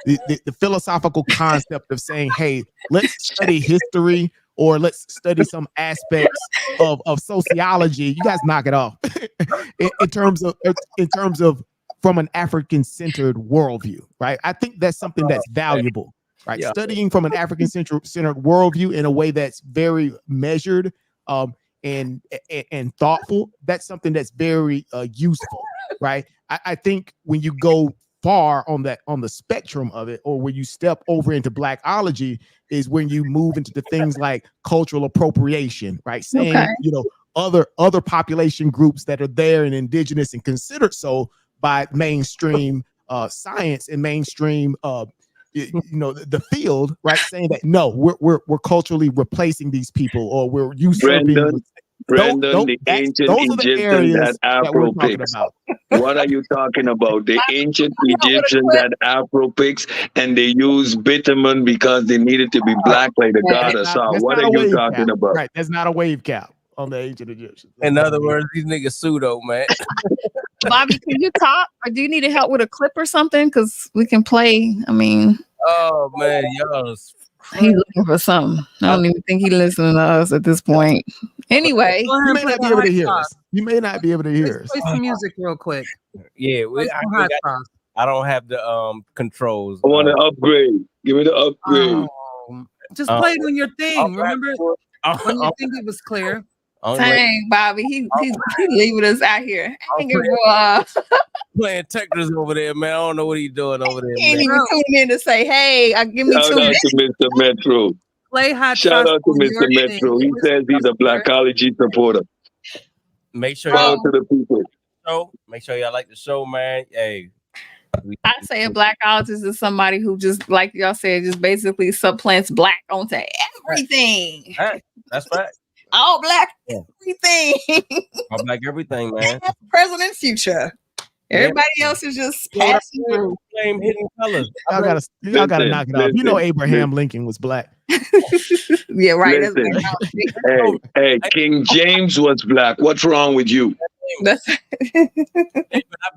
the philosophical concept of saying, hey, let's study history or let's study some aspects of sociology. You guys knock it off in terms of from an African-centered worldview, right? I think that's something that's valuable, right? Yeah. Studying from an African-centered worldview in a way that's very measured and thoughtful, that's something that's very useful, right? I think when you go far on the spectrum of it, or when you step over into blackology, is when you move into the things like cultural appropriation, right? Saying, other population groups that are there and indigenous and considered so by mainstream science and mainstream the field, right? Saying that no, we're culturally replacing these people, or we're usurping. Brendan, the ancient Egyptians had Afro picks. What are you talking about? The ancient Egyptians had Afro picks, and they used bitumen because they needed to be black like the god of Saw. What are you talking about? Right, that's not a wave cap on the ancient Egyptians. In other words, these niggas pseudo, man. Bobby, can you talk, or do you need help with a clip or something? Because we can play. I mean, oh man, y'all. He's looking for something. I don't even think he's listening to us at this point. Anyway, you may not be able to hear us. You may not be able to hear us. Play some music real quick. Yeah, I don't have the controls. I want to upgrade. Give me the upgrade. Just play it on your thing. Remember when you think it was clear? Dang, Bobby, he's leaving us out here. Playing Tetris over there, man. I don't know what he's doing over there. He ain't even tune in to say, "Hey, give me 2 minutes." Shout out to Mr. Metro. Play hot. Shout out to Mr. Metro. He says he's a blackology supporter. Make sure y'all to the people. Make sure y'all like the show, man. Hey, I say a blackologist is somebody who just, like y'all said, just basically supplants black onto everything. That's fact. All black everything. All black everything, man. Present and future. Everybody else is just passing through. Blame hidden colors. Y'all gotta knock it off. You know Abraham Lincoln was black. Yeah, right. Listen, hey, King James was black. What's wrong with you?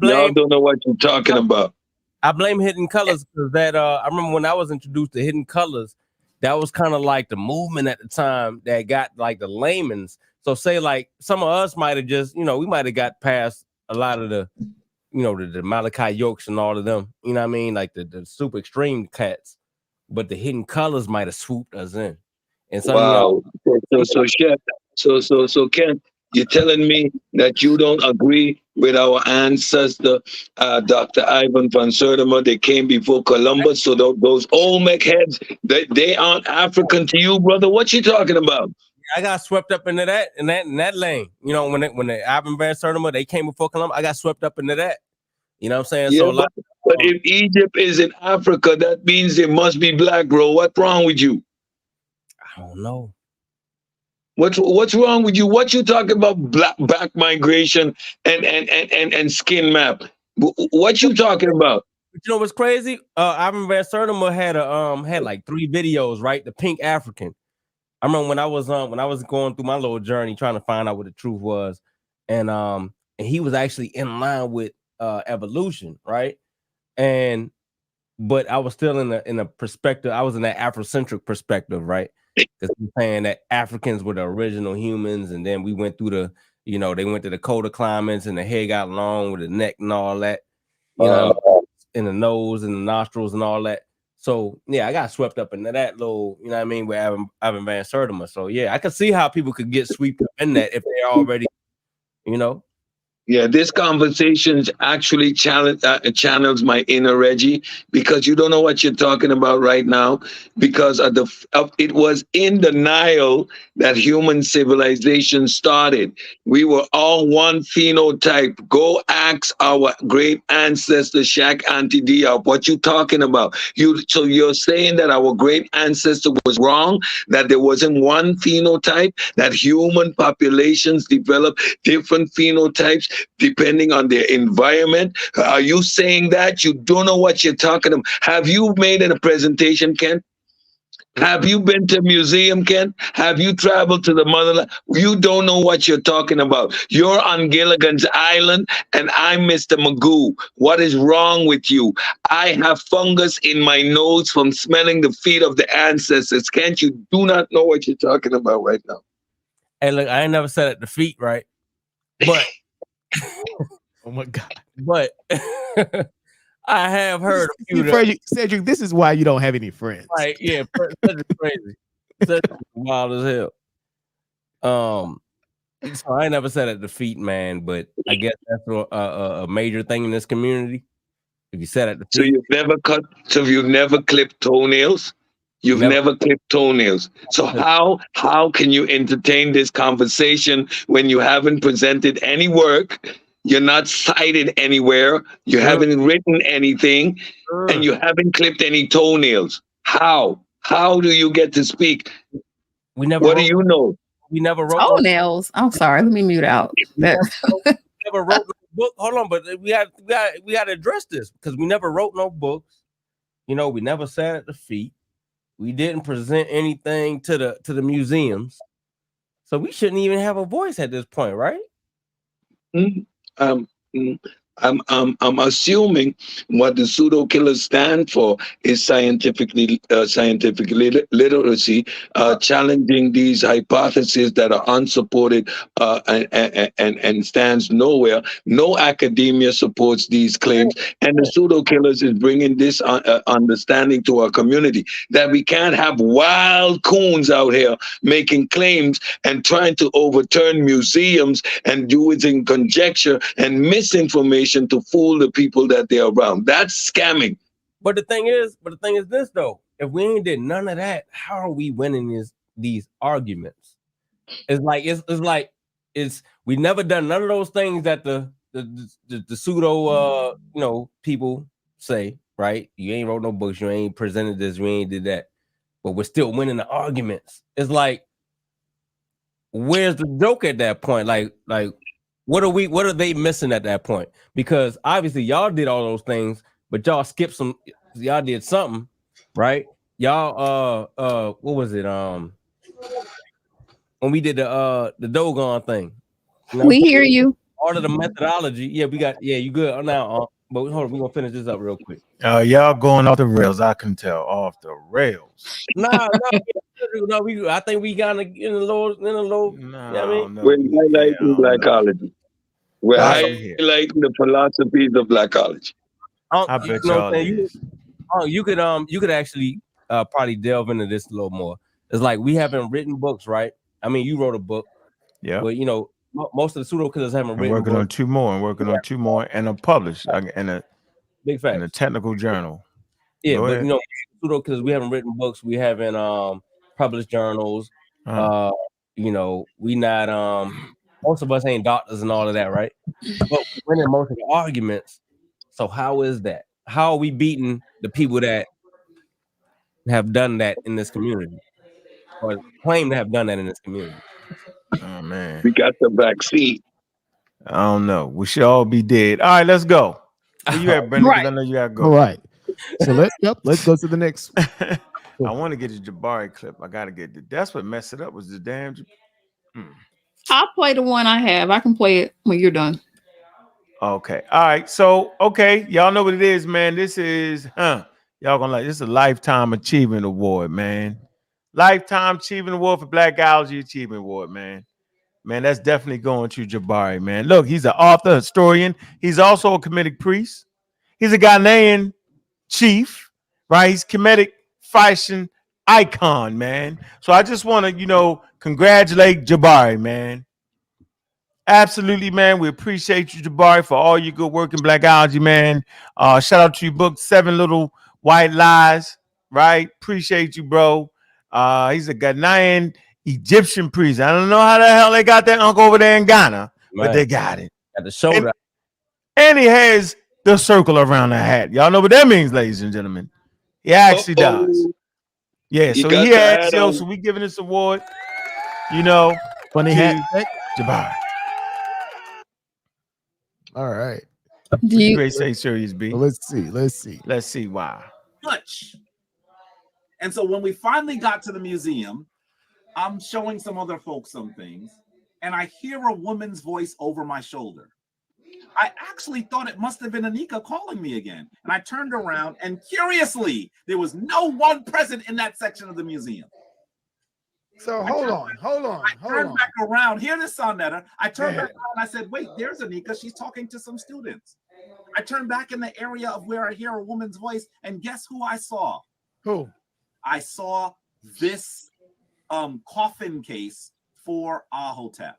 Y'all don't know what you're talking about. I blame hidden colors because that I remember when I was introduced to hidden colors, that was kind of like the movement at the time that got like the layman's. So say like some of us might have just, we might have got past a lot of the, the Malachi Yokes and all of them, you know what I mean? Like the super extreme cats, but the hidden colors might have swooped us in. And some wow. So Chef, so Ken, you're telling me that you don't agree with our ancestor, Dr. Ivan van Sertima? They came before Columbus, so those Olmec heads, they aren't African to you, brother? What you talking about? I got swept up into that in that lane. When the Ivan van Sertima, they came before Columbus, I got swept up into that. You know what I'm saying? Yeah, so but if Egypt is in Africa, that means they must be black, bro. What's wrong with you? I don't know. What's wrong with you? What you talking about back migration and skin map? What you talking about? You know what's crazy? Ivan van Sertima had like 3 videos, right? The Pink African. I remember when I was going through my little journey trying to find out what the truth was, and he was actually in line with evolution, right? But I was still in a perspective. I was in that Afrocentric perspective, right? Because he's saying that Africans were the original humans, and then we went through the, they went to the colder climates, and the hair got long with the neck and all that, in the nose and the nostrils and all that. So yeah, I got swept up into that little, with Ivan van Sertima. So yeah, I can see how people could get swept up in that if they're already, Yeah, this conversation actually channels my inner Reggie, because you don't know what you're talking about right now, because it was in the Nile that human civilization started. We were all one phenotype. Go ask our great ancestor Shak Anti Diop what you talking about. So you're saying that our great ancestor was wrong, that there wasn't one phenotype, that human populations developed different phenotypes depending on their environment? Are you saying that? You don't know what you're talking about. Have you made a presentation, Ken? Have you been to a museum, Ken? Have you traveled to the motherland? You don't know what you're talking about. You're on Gilligan's Island, and I'm Mr. Magoo. What is wrong with you? I have fungus in my nose from smelling the feet of the ancestors. Can't you do not know what you're talking about right now? Hey, look, I ain't never said at the feet, right? But oh my God. But I have heard a few. Cedric, this is why you don't have any friends. Right? Yeah, Cedric's crazy. Cedric's wild as hell. So I ain't never said at the feet, man. But I guess that's a major thing in this community. If you said at the feet, so you've never clipped toenails. You've never clipped toenails. So how can you entertain this conversation when you haven't presented any work? You're not cited anywhere. You haven't written anything, and you haven't clipped any toenails. How? How do you get to speak? What do you know? We never wrote toenails. I'm sorry. Let me mute out. Never wrote no book. Hold on, but we got to address this because we never wrote no books. We never sat at the feet. We didn't present anything to the museums, so we shouldn't even have a voice at this point, right? I'm assuming what the pseudo killers stand for is scientific literacy, challenging these hypotheses that are unsupported and stands nowhere. No academia supports these claims, and the pseudo killers is bringing this understanding to our community that we can't have wild coons out here making claims and trying to overturn museums and using conjecture and misinformation to fool the people that they're around. That's scamming. But the thing is this though: if we ain't did none of that, how are we winning these arguments? It's like we never done none of those things that the pseudo people say, right? You ain't wrote no books, you ain't presented this, you ain't did that, but we're still winning the arguments. It's like, where's the joke at that point? Like what are they missing at that point? Because obviously y'all did all those things, but y'all skipped some, y'all did something, right? Y'all what was it? When we did the Dogon thing. You know, We hear you. all of the methodology. Yeah, we got you good now. But hold on, we're gonna finish this up real quick. Y'all going off the rails, I can tell. Off the rails. No, I think we got in a little. No, you know what I mean? We're highlighting blackology. We're highlighting the philosophies of blackology. I bet y'all is. You could actually probably delve into this a little more. It's like we haven't written books, right? I mean, you wrote a book. Yeah. But you know, most of the pseudo killers haven't I'm written working books. on two more, and a published in a big fact in a technical journal. Yeah, Go but ahead. you know, pseudo killers, we haven't written books, we haven't published journals. You know, we not most of us ain't doctors and all of that, right? But we're winning most of the arguments. So how is that? How are we beating the people that have done that in this community, or claim to have done that in this community? Oh man, we got the vaccine. I don't know. We should all be dead. All right, let's go. Where you at, Brandon? Because I know you gotta go. All right. So let's go to the next. I want to get the Jabari clip. I gotta get it. That's what messed it up was the damn. I'll play the one I have. I can play it when you're done. Okay. All right. So y'all know what it is, man. This is y'all gonna like this is a Lifetime Achievement Award, man. Lifetime Achievement Award for Blackology Achievement Award, man. Man, that's definitely going to Jabari, man. Look, he's an author, historian. He's also a Kemetic priest. He's a Ghanaian chief, right? He's Kemetic fashion icon, man. So I just want to, congratulate Jabari, man. Absolutely, man. We appreciate you, Jabari, for all your good work in Blackology, man. Shout out to your book, 7 Little White Lies, right? Appreciate you, bro. He's a Ghanaian Egyptian priest. I don't know how the hell they got that uncle over there in Ghana, but they got it. At the shoulder. And he has the circle around the hat. Y'all know what that means, ladies and gentlemen. He actually does. Yeah, so he has, so we giving this award, funny hat. Jabari. All right. You ready to say serious, B? Let's see. Let's see why. Much. And so when we finally got to the museum, I'm showing some other folks some things, and I hear a woman's voice over my shoulder. I actually thought it must have been Anika calling me again. And I turned around, and curiously, there was no one present in that section of the museum. So hold on. I turned back around. Hear this, Sonetta. I turned back around and I said, wait, there's Anika. She's talking to some students. I turned back in the area of where I hear a woman's voice, and guess who I saw? Who? I saw this coffin case for Ahotep.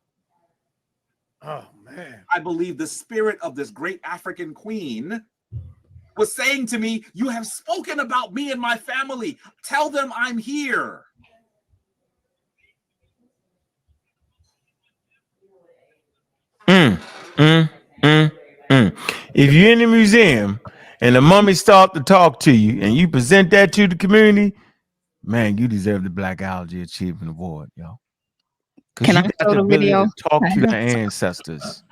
Oh man. I believe the spirit of this great African queen was saying to me, you have spoken about me and my family. Tell them I'm here. If you're in the museum and the mummy start to talk to you and you present that to the community, man, you deserve the Blackology Achievement Award, yo. Can I show the video? To talk to the ancestors.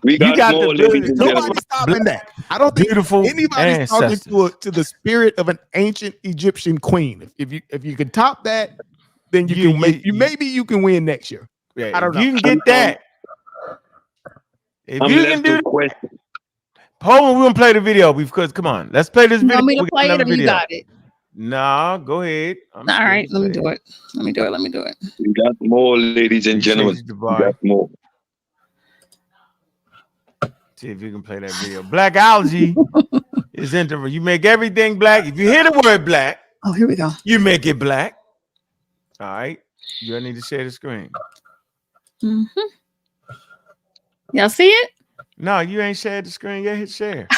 We got more, ladies and gentlemen. Nobody's stopping that. I don't think Beautiful anybody's talking to the spirit of an ancient Egyptian queen. If you can top that, then maybe you can win next year. Yeah, I don't know. You can get that. If I'm you left can do with questions. Hold on, we're gonna play the video because come on, let's play this You video. want me to We got play it another or you video. got it? Nah, go ahead. All right, let me do it. Let me do it. We got more, ladies and gentlemen. We got more. See if you can play that video. Blackology is into you make everything black. If you hear the word black, oh, here we go. You make it black. All right. You need to share the screen. Y'all see it? No, you ain't shared the screen yet. Hit share.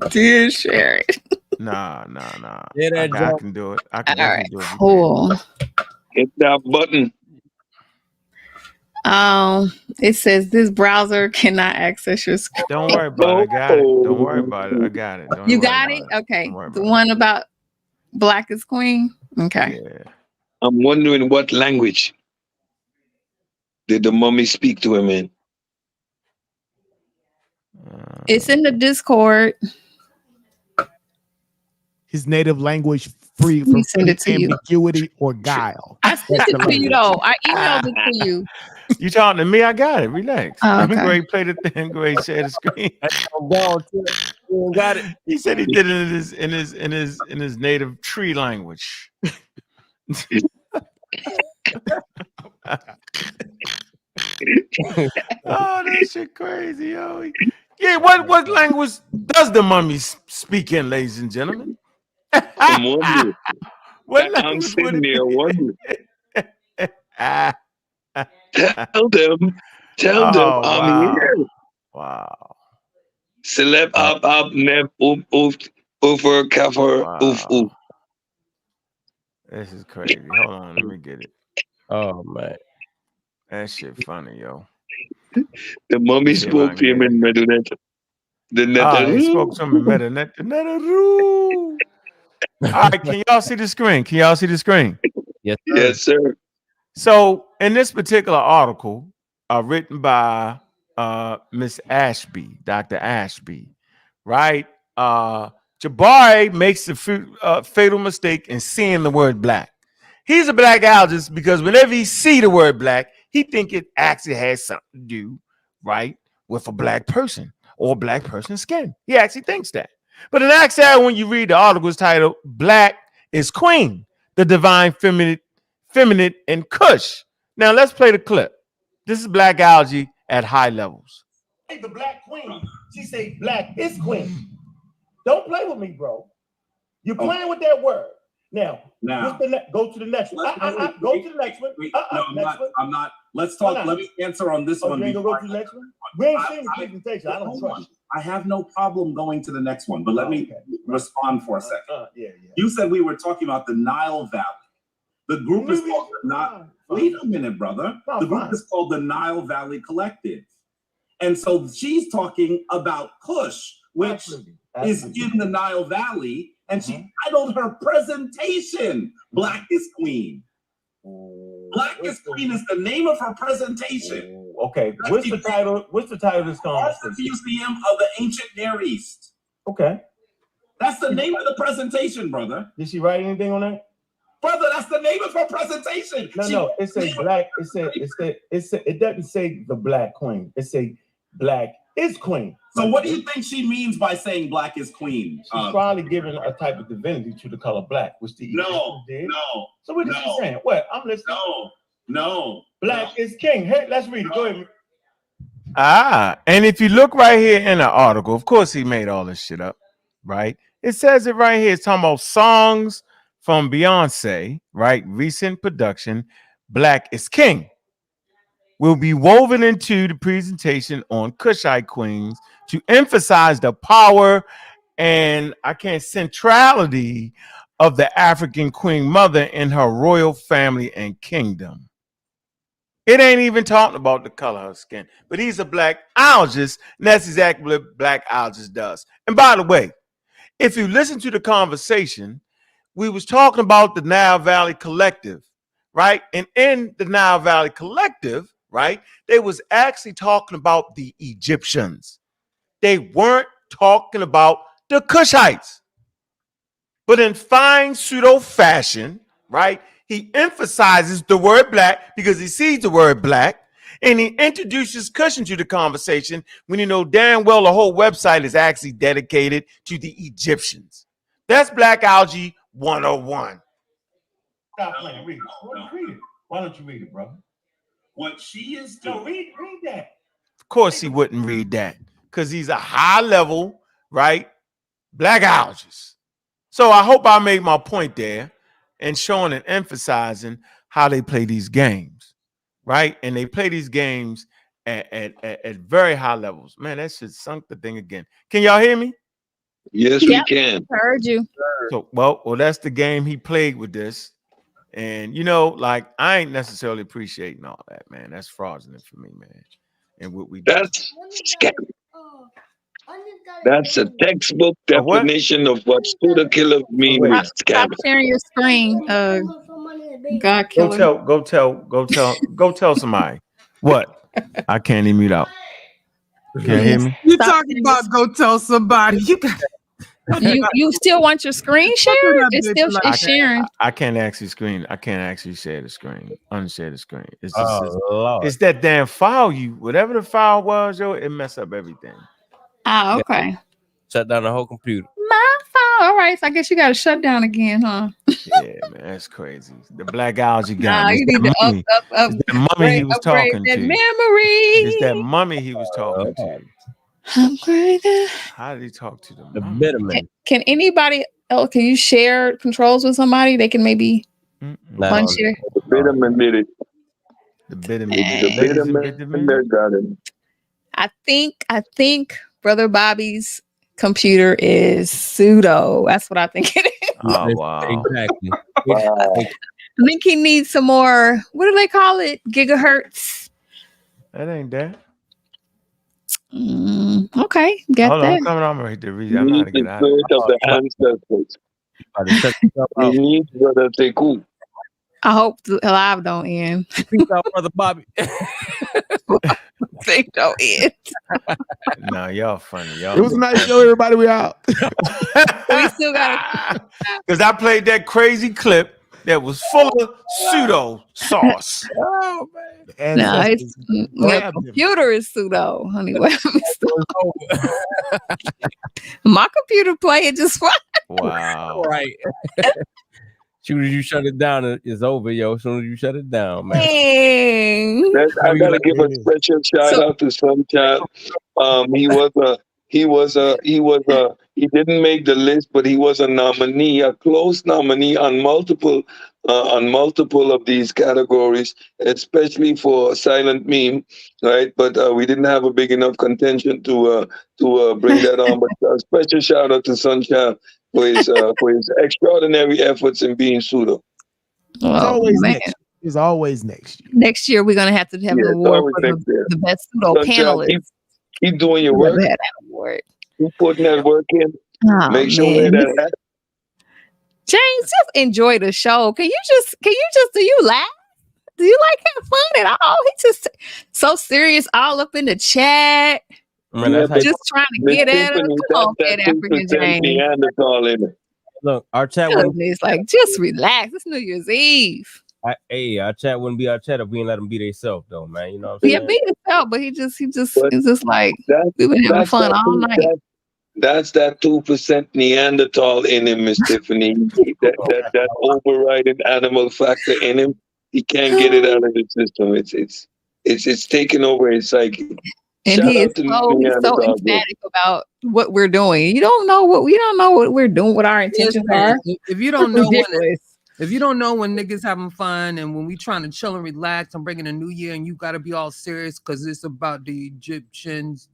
Did share it. Nah. Yeah, I can do it. I can All right, do it. cool. Hit that button. It says this browser cannot access your screen. Don't worry about it. I got it. Don't worry about it. I got it. Don't You worry got about it? Okay. Don't worry The about one about Black is Queen. Okay. Yeah. I'm wondering what language did the mummy speak to him in? It's in the Discord. His native language, free from send it to you. ambiguity or guile. I sent it to you though. I emailed it to you. You talking to me? I got it. Relax. Oh, I'm okay. great. Play the thing. Great. Share the screen. I'm going to it. Got it. He said he did it in his native tree language. Oh, that shit crazy, yo. Yeah, what language does the mummy speak in, ladies and gentlemen? I'm wondering. What I'm language would sitting it there be? wondering. Tell them, Oh, I'm wow. here. Wow. Celeb ab neb over cover oof. This is crazy. Hold on, let me get it. Oh man. That shit funny, yo. The mummy See if I spoke can to him get it. in Medunet. The He spoke to him in Metanet. All right, can y'all see the screen? Can y'all see the screen? Yes, sir. Yes, sir. So in this particular article, written by Miss Ashby, Dr. Ashby, right? Jabari makes the fatal mistake in seeing the word black. He's a blackologist because whenever he see the word black, he think it actually has something to do, right, with a black person or black person's skin. He actually thinks that. But in actuality, when you read the article's titled "Black is Queen, the Divine Feminine in Kush." Now let's play the clip. This is blackology at high levels. The black queen, she say black is queen. Don't play with me, bro. You're playing with that word. Now, go to the next one. Go to the next one. I'm not. Let's talk. Let me answer on this one. You ain't gonna go to the next one? We ain't seen the presentation. I don't trust you. I have no problem going to the next one, but let me respond for a second. You said we were talking about the Nile Valley. The group is called the Nile. Wait a minute, brother. The group is called the Nile Valley Collective. And so she's talking about Kush, which is in the Nile Valley, and she titled her presentation "Black is Queen." Black is Queen is the name of her presentation. Okay, what's the title? What's the title of this conference? The Museum of the Ancient Near East. Okay, that's the name of the presentation, brother. Did she write anything on that? Brother, that's the name of her presentation. No, it says black. It doesn't say the Black Queen. It say Black is Queen. So what do you think she means by saying black is queen? She's probably giving a type of divinity to the color black, which the Egyptians did. No. So what is she saying? What? I'm listening. No. Black is king. Hey, let's read it. Go ahead. And if you look right here in the article, of course he made all this shit up, right? It says it right here. It's talking about songs from Beyonce, right? Recent production, Black is King, will be woven into the presentation on Kushite Queens to emphasize the power and centrality of the African queen mother in her royal family and kingdom. It ain't even talking about the color of her skin, but he's a blackologist, and that's exactly what blackologist does. And by the way, if you listen to the conversation, we was talking about the Nile Valley Collective, right? And in the Nile Valley Collective, right, they was actually talking about the Egyptians. They weren't talking about the Kushites. But in fine pseudo fashion, right, he emphasizes the word black because he sees the word black, and he introduces Kush into the conversation when you know damn well the whole website is actually dedicated to the Egyptians. That's Blackology 101. Stop playing. Read it. Read it. Why don't you read it, brother? What she is doing. No, read that. Of course he wouldn't read that because he's a high level, right, blackologist. So I hope I made my point there and showing and emphasizing how they play these games, right? And they play these games at very high levels. Man, that shit sunk the thing again. Can y'all hear me? Yes, we can. Heard you. So, well, that's the game he played with this. And you know, like I ain't necessarily appreciating all that, man. That's fraudulent for me, man. And what we do. That's scary. That's a textbook A what? definition of what pseudo killers mean Wait. with Stop scammers. sharing your screen, God Go killer. tell somebody. What? I can't even mute out. Can't hear me? You Stop talking about go tell somebody? You got You still want your screen shared? It's still it's sharing. I can't actually screen. I can't actually share the screen. Unshare the screen. It's just Lord. it's that damn file. Whatever the file was, yo, it messed up everything. Oh, okay. Shut down the whole computer. My fault. All right, so I guess you got to shut down again, huh? Yeah, man, that's crazy. The black algae got Nah, me. you It's need to that mummy. It's that mummy he was upgrade talking that to. memory. It's that mummy he was talking to. Upgrade that. How did he talk to them? The vitamin. Can anybody else? Can you share controls with somebody? They can maybe unshare. The vitamin did it. The vitamin. The vitamin got it. I think Brother Bobby's computer is pseudo. That's what I think it is. Oh wow. Exactly. I think he needs some more. What do they call it? Gigahertz. That ain't that. Okay, get Hold on, that. I'm coming on right there. I'm not to get out Spirit of the ancestors. He needs brother Teku. I hope the live don't end. Peace out, Brother Bobby. Think don't end. No, y'all funny. Y'all. It was a nice show, everybody. We out. We still got Because I played that crazy clip that was full of pseudo sauce. Oh man. No, it's your computer is pseudo, honey. My computer play it just fine. Wow. Right. As soon as you shut it down, it's over, yo. As soon as you shut it down, man. I gotta give a special shout out to Sunchild. He didn't make the list, but he was a nominee, a close nominee on multiple of these categories, especially for silent meme, right? But we didn't have a big enough contention to bring that on. But a special shout out to Sunchild for his extraordinary efforts in being pseudo. It's always next year. It's always next year. Next year we're gonna have to have an award for the best pseudo panelist. Keep doing your work. Keep putting that work in. Oh, Make sure man. that. James, just enjoy the show. Can you just do you laugh? Do you like have fun at all? He's just so serious all up in the chat. Man, that's how just trying to get at him. Come on, Pan African James. Neanderthal in it. Look, our chat It's like just relax. It's New Year's Eve. Our chat wouldn't be our chat if we didn't let them be themselves, though, man. You know what I'm saying? Yeah, be himself, but it's just like we've been having fun all night. That's that 2% Neanderthal in him, Miss Tiffany. that overriding animal factor in him. He can't get it out of the system. It's taking over his psyche. And he is so emphatic about what we're doing. You don't know what we're doing, what our intentions are. If you don't know if you don't know when niggas having fun and when we trying to chill and relax and bringing a new year and you got to be all serious because it's about the Egyptians.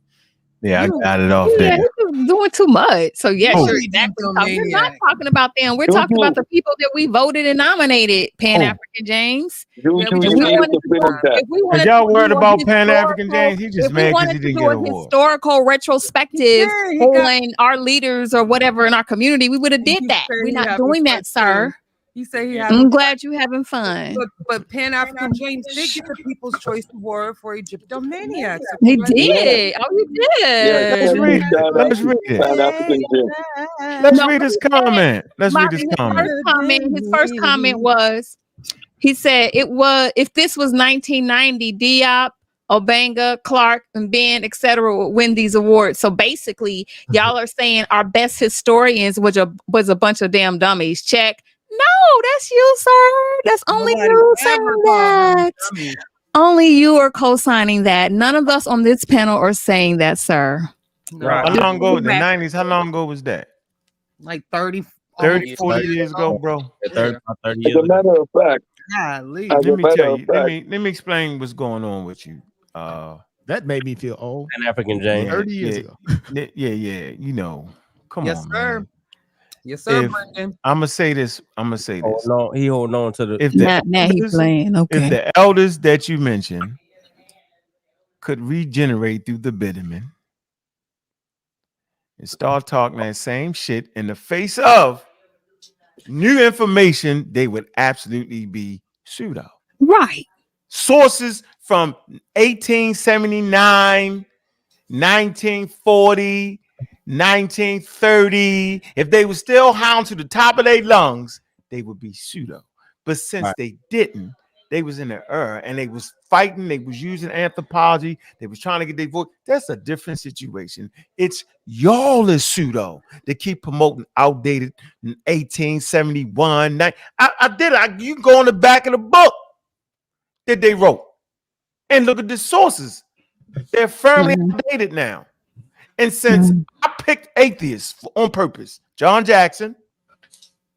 Yeah, I got it off there. He's doing too much. So yes, Oh. you're exactly. We're not talking about them. We're talking about the people that we voted and nominated. Pan African James. If we wanted y'all to worried do a about Pan African James? He just mad because he didn't get an award. Historical retrospective on our leaders or whatever in our community, we would have did that. We're not doing that, sir. He said he I'm glad you're having fun. But Pan African James did get the People's Choice Award for Egyptomania. He did. Oh, he did. Let's read it. Let's read his comment. Let's read his comment. His first comment was, he said, if this was 1990, Diop, Obanga, Clark, and Ben, etc., would win these awards. So basically, y'all are saying our best historians was a bunch of damn dummies. Check. No, that's you, sir. That's only you saying that. Only you are co-signing that. None of us on this panel are saying that, sir. Right. How long ago? The 90s. How long ago was that? Like 30, 40 years ago, bro. 30 As years a matter of fact, let me tell you. Let me explain what's going on with you. That made me feel old. Pan African James. 30 years ago. Yeah. You know, come on, sir. man. Yes, sir, if Brandon. I'm gonna say this, No, he holding on to the. If the Now he playing. if Okay. the elders that you mentioned could regenerate through the bitterman and start talking that same shit in the face of new information, they would absolutely be pseudo. Right. Sources from 1879, 1940, 1930, if they were still hound to the top of their lungs, they would be pseudo. But since they didn't, they was in the error and they was fighting, they was using anthropology, they was trying to get their voice. That's a different situation. It's y'all is pseudo. They keep promoting outdated 1871. I did it. You can go on the back of the book that they wrote and look at the sources. They're firmly outdated now. And since I picked atheists on purpose, John Jackson,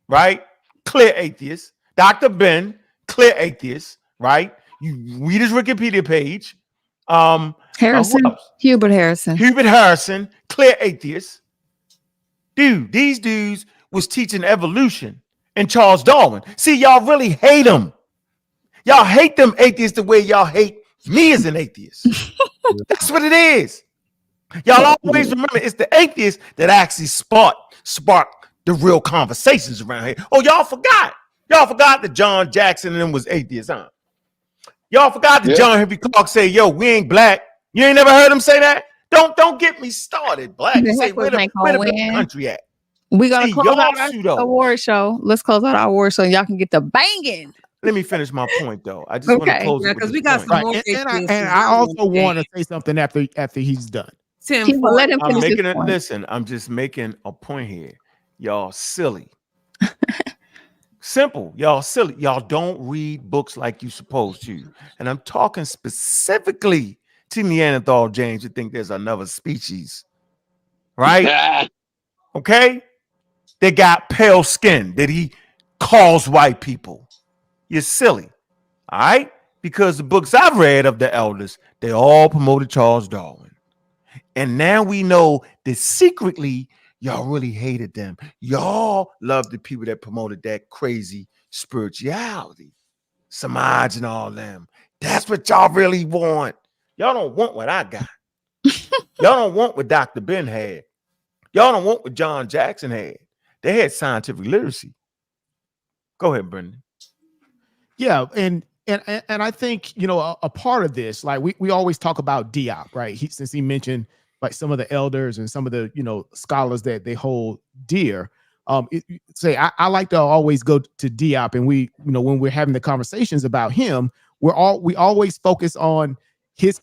right? Clear atheist. Dr. Ben, clear atheist, right? You read his Wikipedia page. Harrison, Hubert Harrison. Hubert Harrison, clear atheist. Dude, these dudes was teaching evolution and Charles Darwin. See, y'all really hate them. Y'all hate them atheists the way y'all hate me as an atheist. That's what it is. Y'all always remember it's the atheists that actually spark the real conversations around here. Oh, y'all forgot. Y'all forgot that John Jackson and them was atheists, huh? Y'all forgot that John Henry Clark say, "Yo, we ain't black." You ain't never heard him say that? Don't get me started, black. Say, where the black country at? We're gonna See, close y'all out our pseudo. award show. Let's close out our award show. Y'all can get the banging. Let me finish my point, though. I just want to close it because with we this got point. some more. And I also want to say something after he's done. Tim, let him I'm finish making his it. point. Listen, I'm just making a point here. Y'all silly. Simple. Y'all silly. Y'all don't read books like you supposed to. And I'm talking specifically to Neanderthal James who think there's another species. Right? Okay? They got pale skin that he calls white people. You're silly. All right? Because the books I've read of the elders, they all promoted Charles Darwin. And now we know that secretly y'all really hated them. Y'all loved the people that promoted that crazy spirituality. Samaj and all them. That's what y'all really want. Y'all don't want what I got. Y'all don't want what Dr. Ben had. Y'all don't want what John Jackson had. They had scientific literacy. Go ahead, Brendan. Yeah, and I think, you know, a part of this, like we always talk about Diop, right? Since he mentioned like some of the elders and some of the, you know, scholars that they hold dear. I like to always go to Diop, and we, you know, when we're having the conversations about him, we always focus on his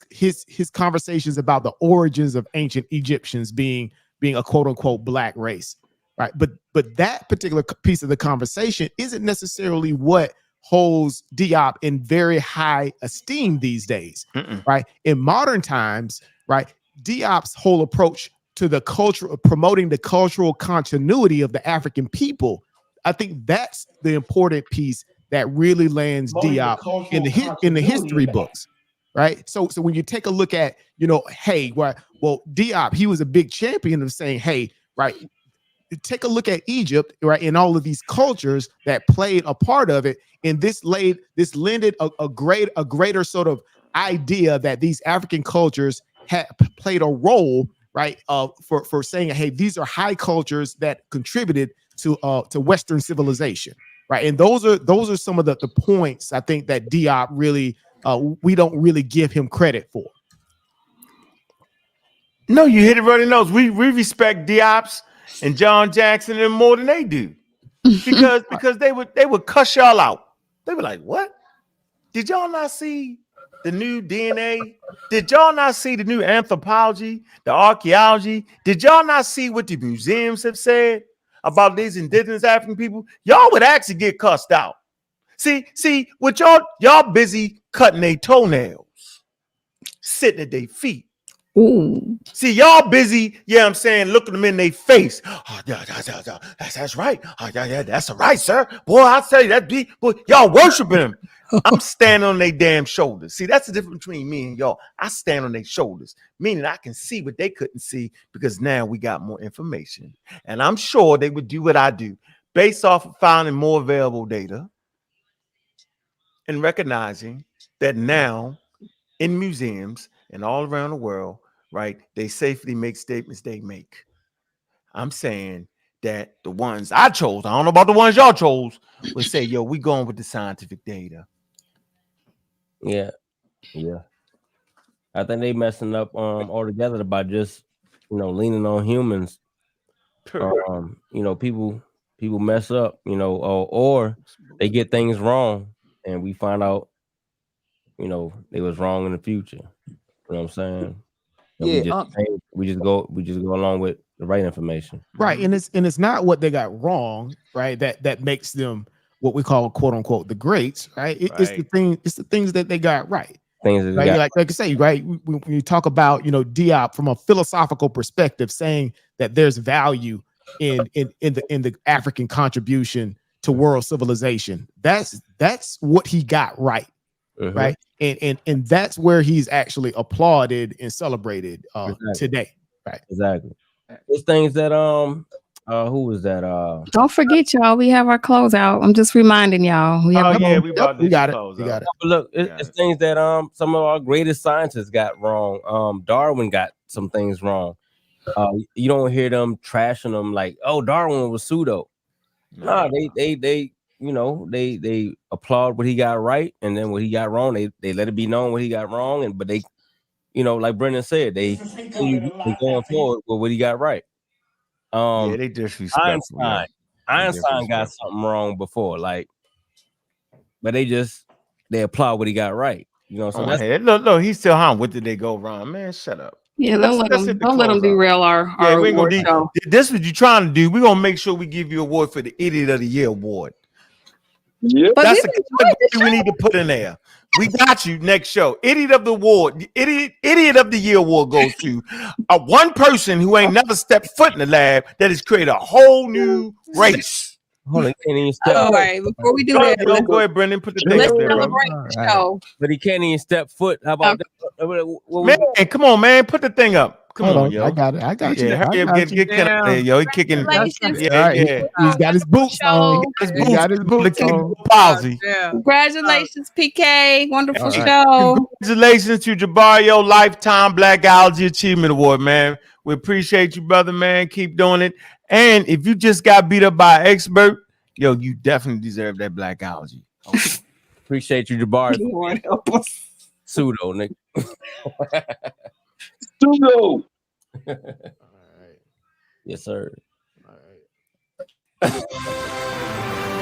conversations about the origins of ancient Egyptians being a quote unquote black race, right? But that particular piece of the conversation isn't necessarily what holds Diop in very high esteem these days, right? In modern times, right? Diop's whole approach to the culture of promoting the cultural continuity of the African people, I think that's the important piece that really lands Diop in the history books, right? So when you take a look at, you know, hey, well, Diop, he was a big champion of saying, hey, right, take a look at Egypt, right, and all of these cultures that played a part of it, and this lended a greater sort of idea that these African cultures had played a role, right, for saying, hey, these are high cultures that contributed to Western civilization, right? And those are some of the points I think that Diop really we don't really give him credit for. No, you hit it right in the nose. We respect Diop's and John Jackson and more than they do, because they would cuss y'all out. They were like, "What? Did y'all not see the new DNA? Did y'all not see the new anthropology, the archaeology? Did y'all not see what the museums have said about these indigenous African people? Y'all would actually get cussed out. See, what y'all busy cutting their toenails, sitting at their feet. Ooh. See, y'all busy, yeah, I'm saying, looking them in their face. Oh, yeah, that's right. Oh, yeah, that's right, sir. Boy, I'll tell you, boy, y'all worshiping him. I'm standing on their damn shoulders. See, that's the difference between me and y'all. I stand on their shoulders, meaning I can see what they couldn't see because now we got more information. And I'm sure they would do what I do based off of finding more available data and recognizing that now in museums and all around the world, right, they safely make statements they make. I'm saying that the ones I chose, I don't know about the ones y'all chose, would say, yo, we going with the scientific data. Yeah. I think they messing up altogether by just leaning on humans. People mess up, or they get things wrong, and we find out, they was wrong in the future. You know what I'm saying? So we just go along with the right information. Right. And it's not what they got wrong, right? That makes them what we call quote unquote the greats, right? It's the things that they got right. Things that right? Like I say, right? When you talk about Diop from a philosophical perspective, saying that there's value in the African contribution to world civilization. That's what he got right. Right. And that's where he's actually applauded and celebrated today. Right. Exactly. It's things that who was that? Don't forget, y'all. We have our closeout. I'm just reminding y'all. We have we got it. We got it. But look, it's things that some of our greatest scientists got wrong. Darwin got some things wrong. You don't hear them trashing them like, oh, Darwin was pseudo. No, they applaud what he got right, and then what he got wrong, they let it be known what he got wrong, but they, like Brendan said, they going forward with what he got right. They disrespectful. Einstein got something wrong before, but they applaud what he got right. So look, he's still home. What did they go wrong? Man, shut up. Yeah, don't let them derail our we ain't award gonna show. This is what you're trying to do. We're gonna make sure we give you an award for the Idiot of the Year award. Yeah, that's the category we need to put in there. We got you next show. Idiot of the award, the Idiot of the Year award goes to one person who ain't never stepped foot in the lab that has created a whole new race. Hold on, All right, before we do that, go ahead, Brendan. Put the thing let's up there, bro. celebrate the show. But he can't even step foot. How about that? Man, come on, man. Put the thing up. Come on, yo. I got you. Yeah, hurry up, get out there, yo. He kicking. Yeah. He's got his boots on. He got his boots on. Palsy. Congratulations, PK. Wonderful show. Congratulations to Jabario Lifetime Black Algae Achievement Award, man. We appreciate you, brother, man. Keep doing it. And if you just got beat up by an expert, yo, you definitely deserve that black algae. Okay. Appreciate you, Jabari. Pseudo, Nick. Pseudo. All right. Yes, sir. All right.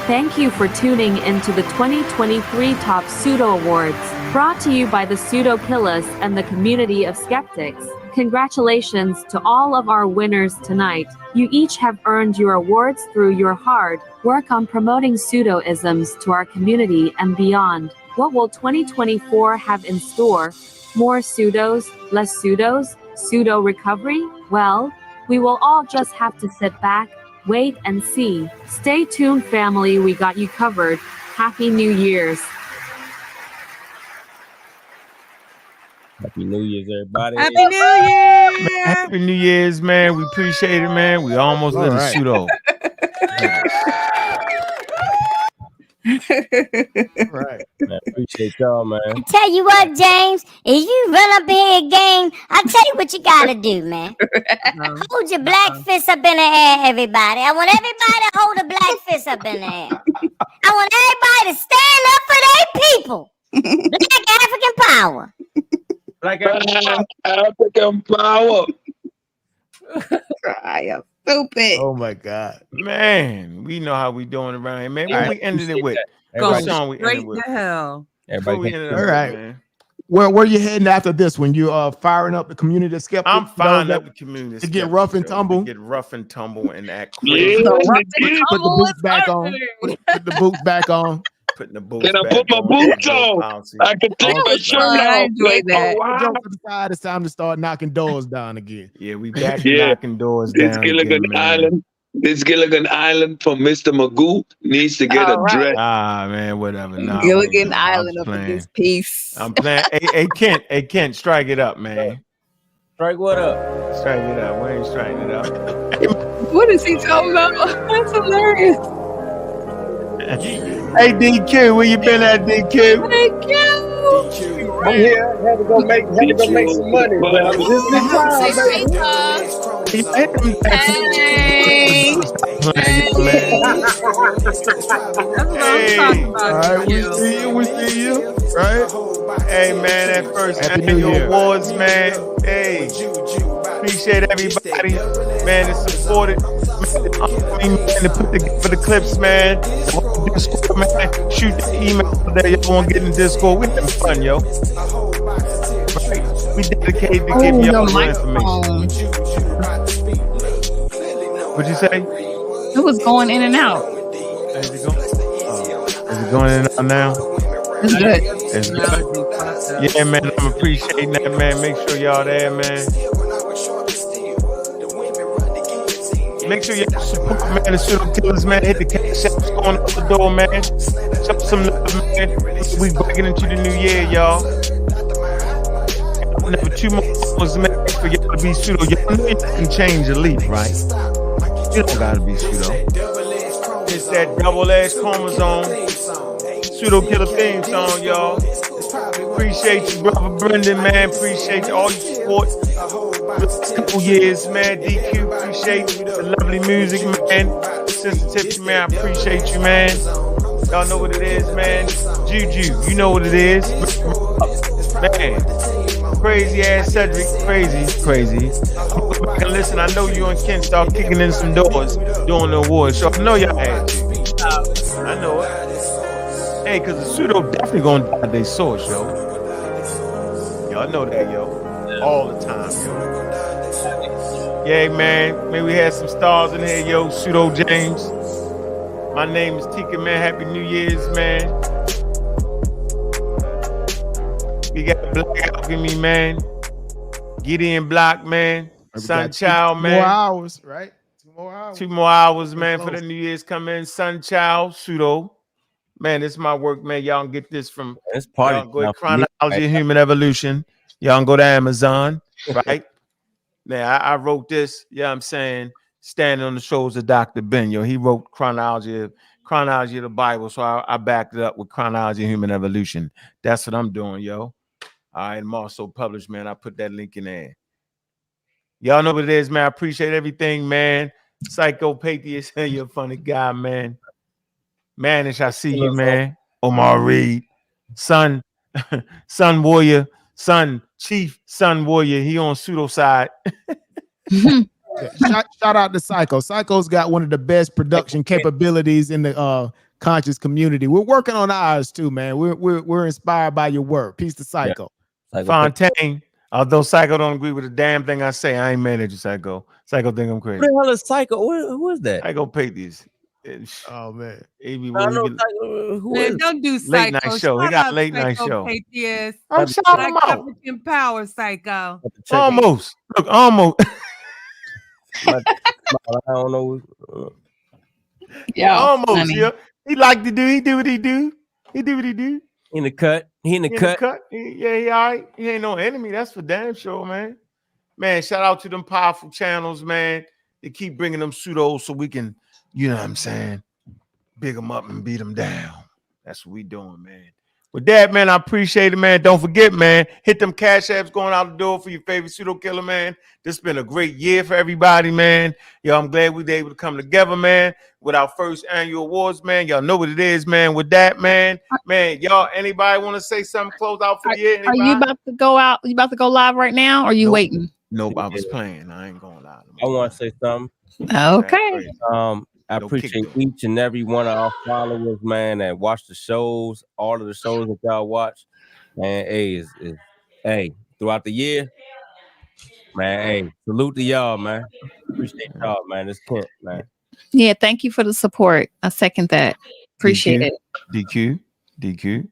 Thank you for tuning into the 2023 Top Pseudo Awards, brought to you by the Pseudo Killers and the community of skeptics. Congratulations to all of our winners tonight. You each have earned your awards through your hard work on promoting pseudoisms to our community and beyond. What will 2024 have in store? More pseudos, less pseudos, pseudo recovery? Well, we will all just have to sit back, wait and see. Stay tuned, family. We got you covered. Happy New Year's. Happy New Year's, everybody. Happy New Year. Happy New Year's, man. We appreciate it, man. We almost lit a pseudo. Right. Man, appreciate y'all, man. I tell you what, James, if you run up in here game, I tell you what you gotta do, man. Hold your black fist up in the air, everybody. I want everybody to hold a black fist up in the air. I want everybody to stand up for their people. Black African power. Black African power. I am stupid. Oh my God, man! We know how we doing around here, man. What we ended it with? Go song we straight ended with? to hell. Everybody, all right. Man. Where you heading after this? When you firing up the community of skeptics? I'm firing up the community to get rough and tumble. Get rough and tumble and act crazy. Yeah, put the boots back on. Put the boots back on. Putting the boots. Can I put my boots on? I can take my shirt off. I enjoy that. It's time to start knocking doors down again. Yeah, we back knocking doors down. Gilligan Island. This Gilligan Island from Mr. Magoo needs to get All right. addressed. Ah, man, whatever. Nah, Gilligan I Island was up playing. against peace. I'm playing. Hey, Kent, strike it up, man. Strike what up? Strike it up. We ain't striking it up. What is he talking about? That's hilarious. Hey, DQ, where you been at, DQ? Thank you. I'm here. Had to go make some money, but I'm just in town, baby. Hey. Hey. All right, we see you. Right? Hey, man, that first Happy New annual Year. awards, man. Hey, appreciate everybody, man, that supported. Man, to put together the clips, man. Discord, man. Shoot the email there. Y'all want to get in Discord. We having fun, yo. Right? We dedicated to giving y'all the information. What'd you say? It was going in and out. Is it going in and out now? It's good. It's good. Yeah, man, I'm appreciating that, man. Make sure y'all there, man. Make sure y'all support, man, the Pseudo Killers, man. Hit the cash apps going out the door, man. Show some love, man. We breaking into the new year, y'all. Never 2 more hours, man, for y'all to be Pseudo. Y'all know you can change the leaf, right? You don't gotta be Pseudo. It's that double-edged chromosome. Pseudo Killer theme song, y'all. Appreciate you, brother Brendan, man. Appreciate all your support. Last couple years, man. DQ, appreciate you. The lovely music, man. Sensitivity, man. I appreciate you, man. Y'all know what it is, man. Juju, you know what it is. Man. Crazy ass Cedric. Crazy. And listen, I know you and Ken start kicking in some doors during the awards show. I know y'all had to. I know it. Hey, because the Pseudo definitely gonna die their source, yo. Y'all know that, yo. All the time, yo. Yeah, man. May we have some stars in here, yo. Pseudo James. My name is Tika, man. Happy New Year's, man. We got Black Alchemy, man. Gideon Block, man. Sun Child, man. 2 more hours, right? 2 more hours. 2 more hours, man, for the New Year's coming. Sun Child, Pseudo. Man, this is my work, man. Y'all can get this from It's party. y'all go to Chronology of Human Evolution. Y'all can go to Amazon, right? Now, I wrote this, I'm saying, standing on the shoulders of Dr. Ben. Yo, he wrote chronology of the Bible, so I backed it up with Chronology of Human Evolution. That's what I'm doing, yo. All right, I'm also published, man. I put that link in there. Y'all know what it is, man. I appreciate everything, man. Psychopatheist, you're a funny guy, man. Manish, I see you, man. Omar Reed, Sun Warrior, Chief Sun Warrior. He on Pseudo side. Shout out to Psycho. Psycho's got one of the best production capabilities in the conscious community. We're working on ours too, man. We're inspired by your work. Peace to Psycho. Yeah. Fontaine. Although Psycho don't agree with a damn thing I say, I ain't mad at you, Psycho. Psycho think I'm crazy. Who the hell is Psycho? Who is that? Psychopatheist. Oh man, Man, don't do Psycho. Late night show. He got a late night show. I'm shouting him out. African power, Psycho. Almost. Look, almost. I don't know. Yeah, almost. funny. Yeah, he like to do. He do what he do. He do what he do. In the cut. He in the cut. Yeah, he all right. He ain't no enemy. That's for damn sure, man. Man, shout out to them powerful channels, man. They keep bringing them pseudos so we can, you know what I'm saying, big them up and beat them down. That's what we doing, man. With that, man, I appreciate it, man. Don't forget, man, hit them cash apps going out the door for your favorite pseudo killer, man. This has been a great year for everybody, man. Yo, I'm glad we were able to come together, man, with our first annual awards, man. Y'all know what it is, man. With that, man, y'all, anybody want to say something, close out for the year? Anybody? Are you about to go out? You about to go live right now? Or are you waiting? Nope, I was playing. I ain't going live. I want to say something. Okay. I appreciate each and every one of our followers, man, that watch the shows, all of the shows that y'all watch. Man, hey, throughout the year, man, hey, salute to y'all, man. Appreciate y'all, man. It's Kent, man. Yeah, thank you for the support. I second that. Appreciate it. DQ.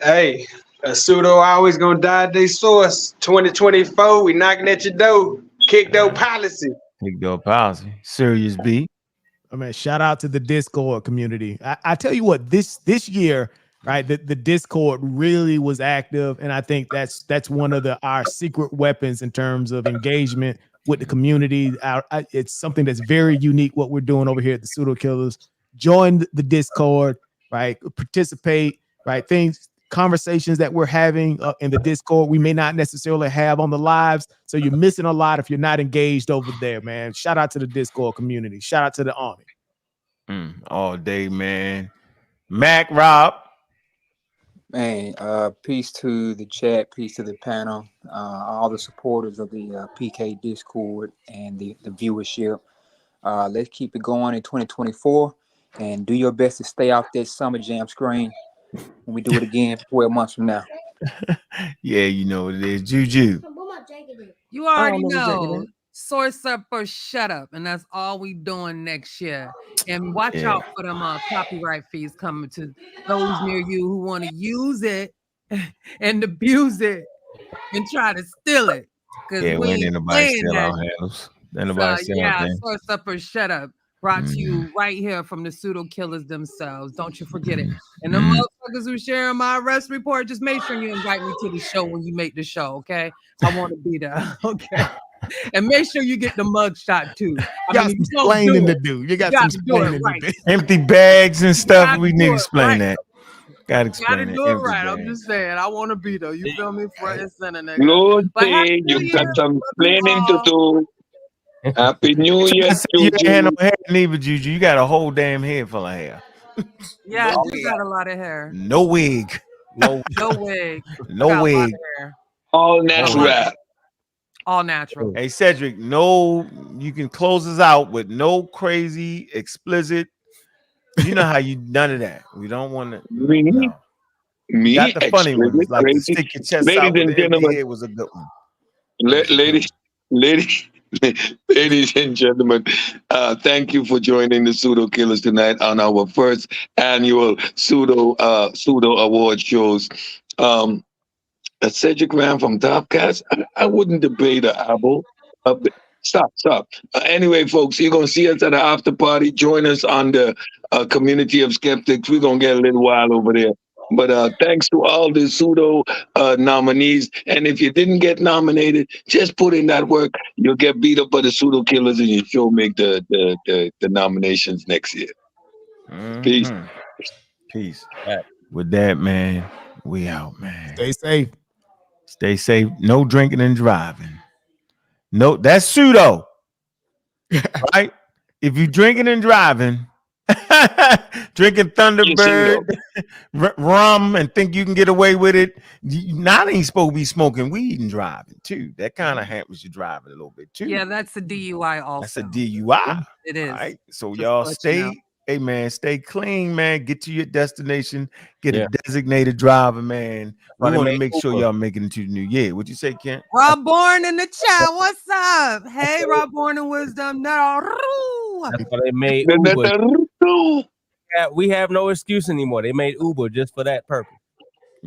Hey, a pseudo always gonna die at their source. 2024, we knocking at your door. Kick door policy. Big dog policy. Serious B. I mean, shout out to the Discord community. I tell you what, this year, right? The Discord really was active, and I think that's one of our secret weapons in terms of engagement with the community. It's something that's very unique what we're doing over here at the Pseudo Killers. Join the Discord, right? Participate, right? Conversations that we're having in the Discord, we may not necessarily have on the lives. So you're missing a lot if you're not engaged over there, man. Shout out to the Discord community. Shout out to the Army. All day, man. Mac, Rob. Man, peace to the chat, peace to the panel, all the supporters of the PK Discord and the viewership. Let's keep it going in 2024 and do your best to stay off that Summer Jam screen when we do it again 12 months from now. Yeah, you know what it is. Juju. You already know. Source up or shut up. And that's all we doing next year. And watch out for them copyright fees coming to those near you who want to use it and abuse it and try to steal it. Yeah, we ain't nobody steal our handles. Source up or shut up. Brought to you right here from the Pseudo Killers themselves. Don't you forget it. And the motherfuckers who share my arrest report, just make sure you invite me to the show when you make the show, okay? I want to be there, okay? And make sure you get the mug shot too. You got some explaining to do. You got some explaining to do. Empty bags and stuff. We need to explain that. Gotta explain it. Do it right. I'm just saying. I want to be there. You feel me? Front and center, nigga. Lord, you got some explaining to do. Happy New Year, you ain't had no hair, neither, Juju. You got a whole damn head full of hair. Yeah, you got a lot of hair. No wig. No wig. No wig. All natural. All natural. Hey, Cedric, you can close us out with no crazy, explicit. You know how you none of that. We don't want to. Me, got the funny ones, like to stick your chest ladies out and with gentlemen, it was a good one. Ladies and gentlemen, thank you for joining the Pseudo Killers tonight on our first annual Pseudo Award shows. Cedric ran from Topcast. I wouldn't debate an apple. Stop. Anyway, folks, you're going to see us at the after party. Join us on the community of skeptics. We're going to get a little while over there. But thanks to all the Pseudo nominees. And if you didn't get nominated, just put in that work. You'll get beat up by the Pseudo Killers and you sure make the nominations next year. Peace. Peace. With that, man, we out, man. Stay safe. Stay safe. No drinking and driving. No, that's pseudo. Right? If you drinking and driving, drinking Thunderbird, rum, and think you can get away with it, not ain't supposed to be smoking weed and driving too. That kind of hampers you driving a little bit too. Yeah, that's a DUI also. That's a DUI. It is. All right. So Just y'all to let stay. you know. Hey man, stay clean, man. Get to your destination. Get a designated driver, man. We want to make sure y'all make it into the new year. What'd you say, Kent? Rob Bourne in the chat. What's up? Hey, Rob Bourne and Wisdom. That's why they made Uber. We have no excuse anymore. They made Uber just for that purpose.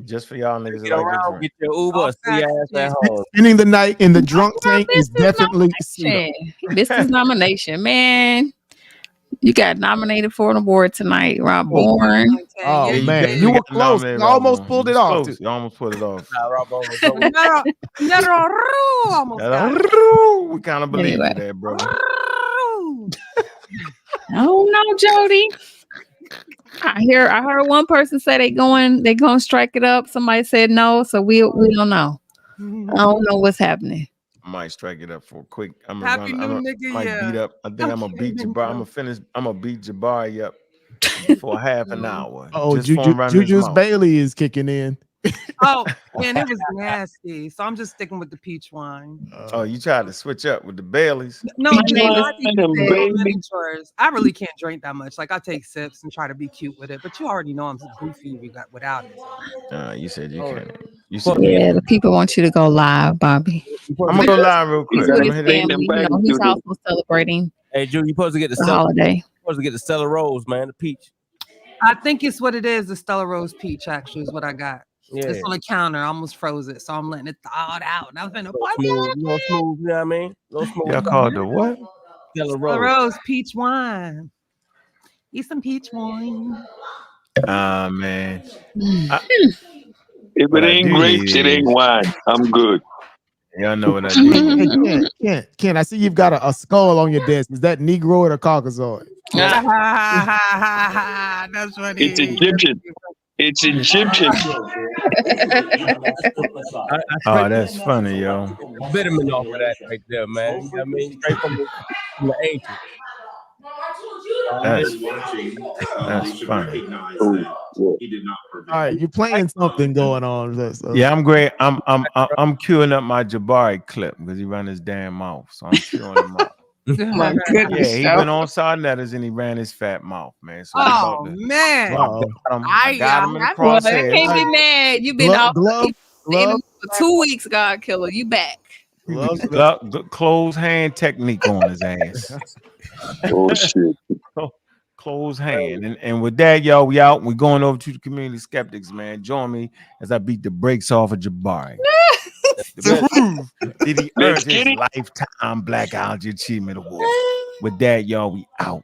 Just for y'all niggas. Get around, get your Uber, see ass at home. Spending the night in the drunk tank is definitely This is nomination, man. You got nominated for an award tonight, Rob Bourne. Oh man, you were close. You almost pulled it off. You almost pulled it off. We kind of believe in that, bro. Oh no, Jody. I heard one person say they gonna strike it up. Somebody said no, so we don't know. I don't know what's happening. I might strike it up for a quick. I'm Happy gonna New Nigga, might yeah. beat up. I think I'm gonna beat Jabari. I'm gonna beat Jabari up for half an hour. Oh, just for him running his Juju's mouth. Bailey is kicking in. Oh man, it was nasty. So I'm just sticking with the peach wine. Oh, you tried to switch up with the Baileys. No, I really can't drink that much. Like I take sips and try to be cute with it, but you already know I'm goofy without it. You said you can't. Yeah, the people want you to go live, Bobby. I'm gonna go live real quick. He's with his family. He's also celebrating. Hey, Drew, you supposed to get the holiday. You're supposed to get the Stella Rose, man, the peach. I think it's what it is. The Stella Rose peach actually is what I got. Yeah. It's on the counter. I almost froze it, so I'm letting it thaw out. And I'm finna smooth, you know what I mean? Y'all called the what? Stella Stella Rose. Rose, peach wine. Eat some peach wine. Man. If What it I ain't do grapes, it ain't is, wine. I'm good. y'all know what I do. Ken, I see you've got a skull on your desk. Is that Negroid or Caucasoid? That's funny. It's Egyptian. It's Egyptian. Oh, that's funny, yo. Vitamin off of that right there, man. I mean, straight from the ancient. That's funny. All right, you're playing something going on. Yeah, I'm great. I'm queuing up my Jabari clip because he ran his damn mouth. So I'm queuing him up. My goodness. Yeah, he went on Sarnetta's and he ran his fat mouth, man. So Oh man, I got him in the Well, I crosshairs. can't be mad. You've been out for 2 weeks, God killer. You back. Close hand technique on his ass. Oh shit. Close hand. And with that, y'all, we out. We're going over to the community skeptics, man. Join me as I beat the brakes off of Jabari. Did he earn his lifetime Black Algae Achievement Award? With that, y'all, we out.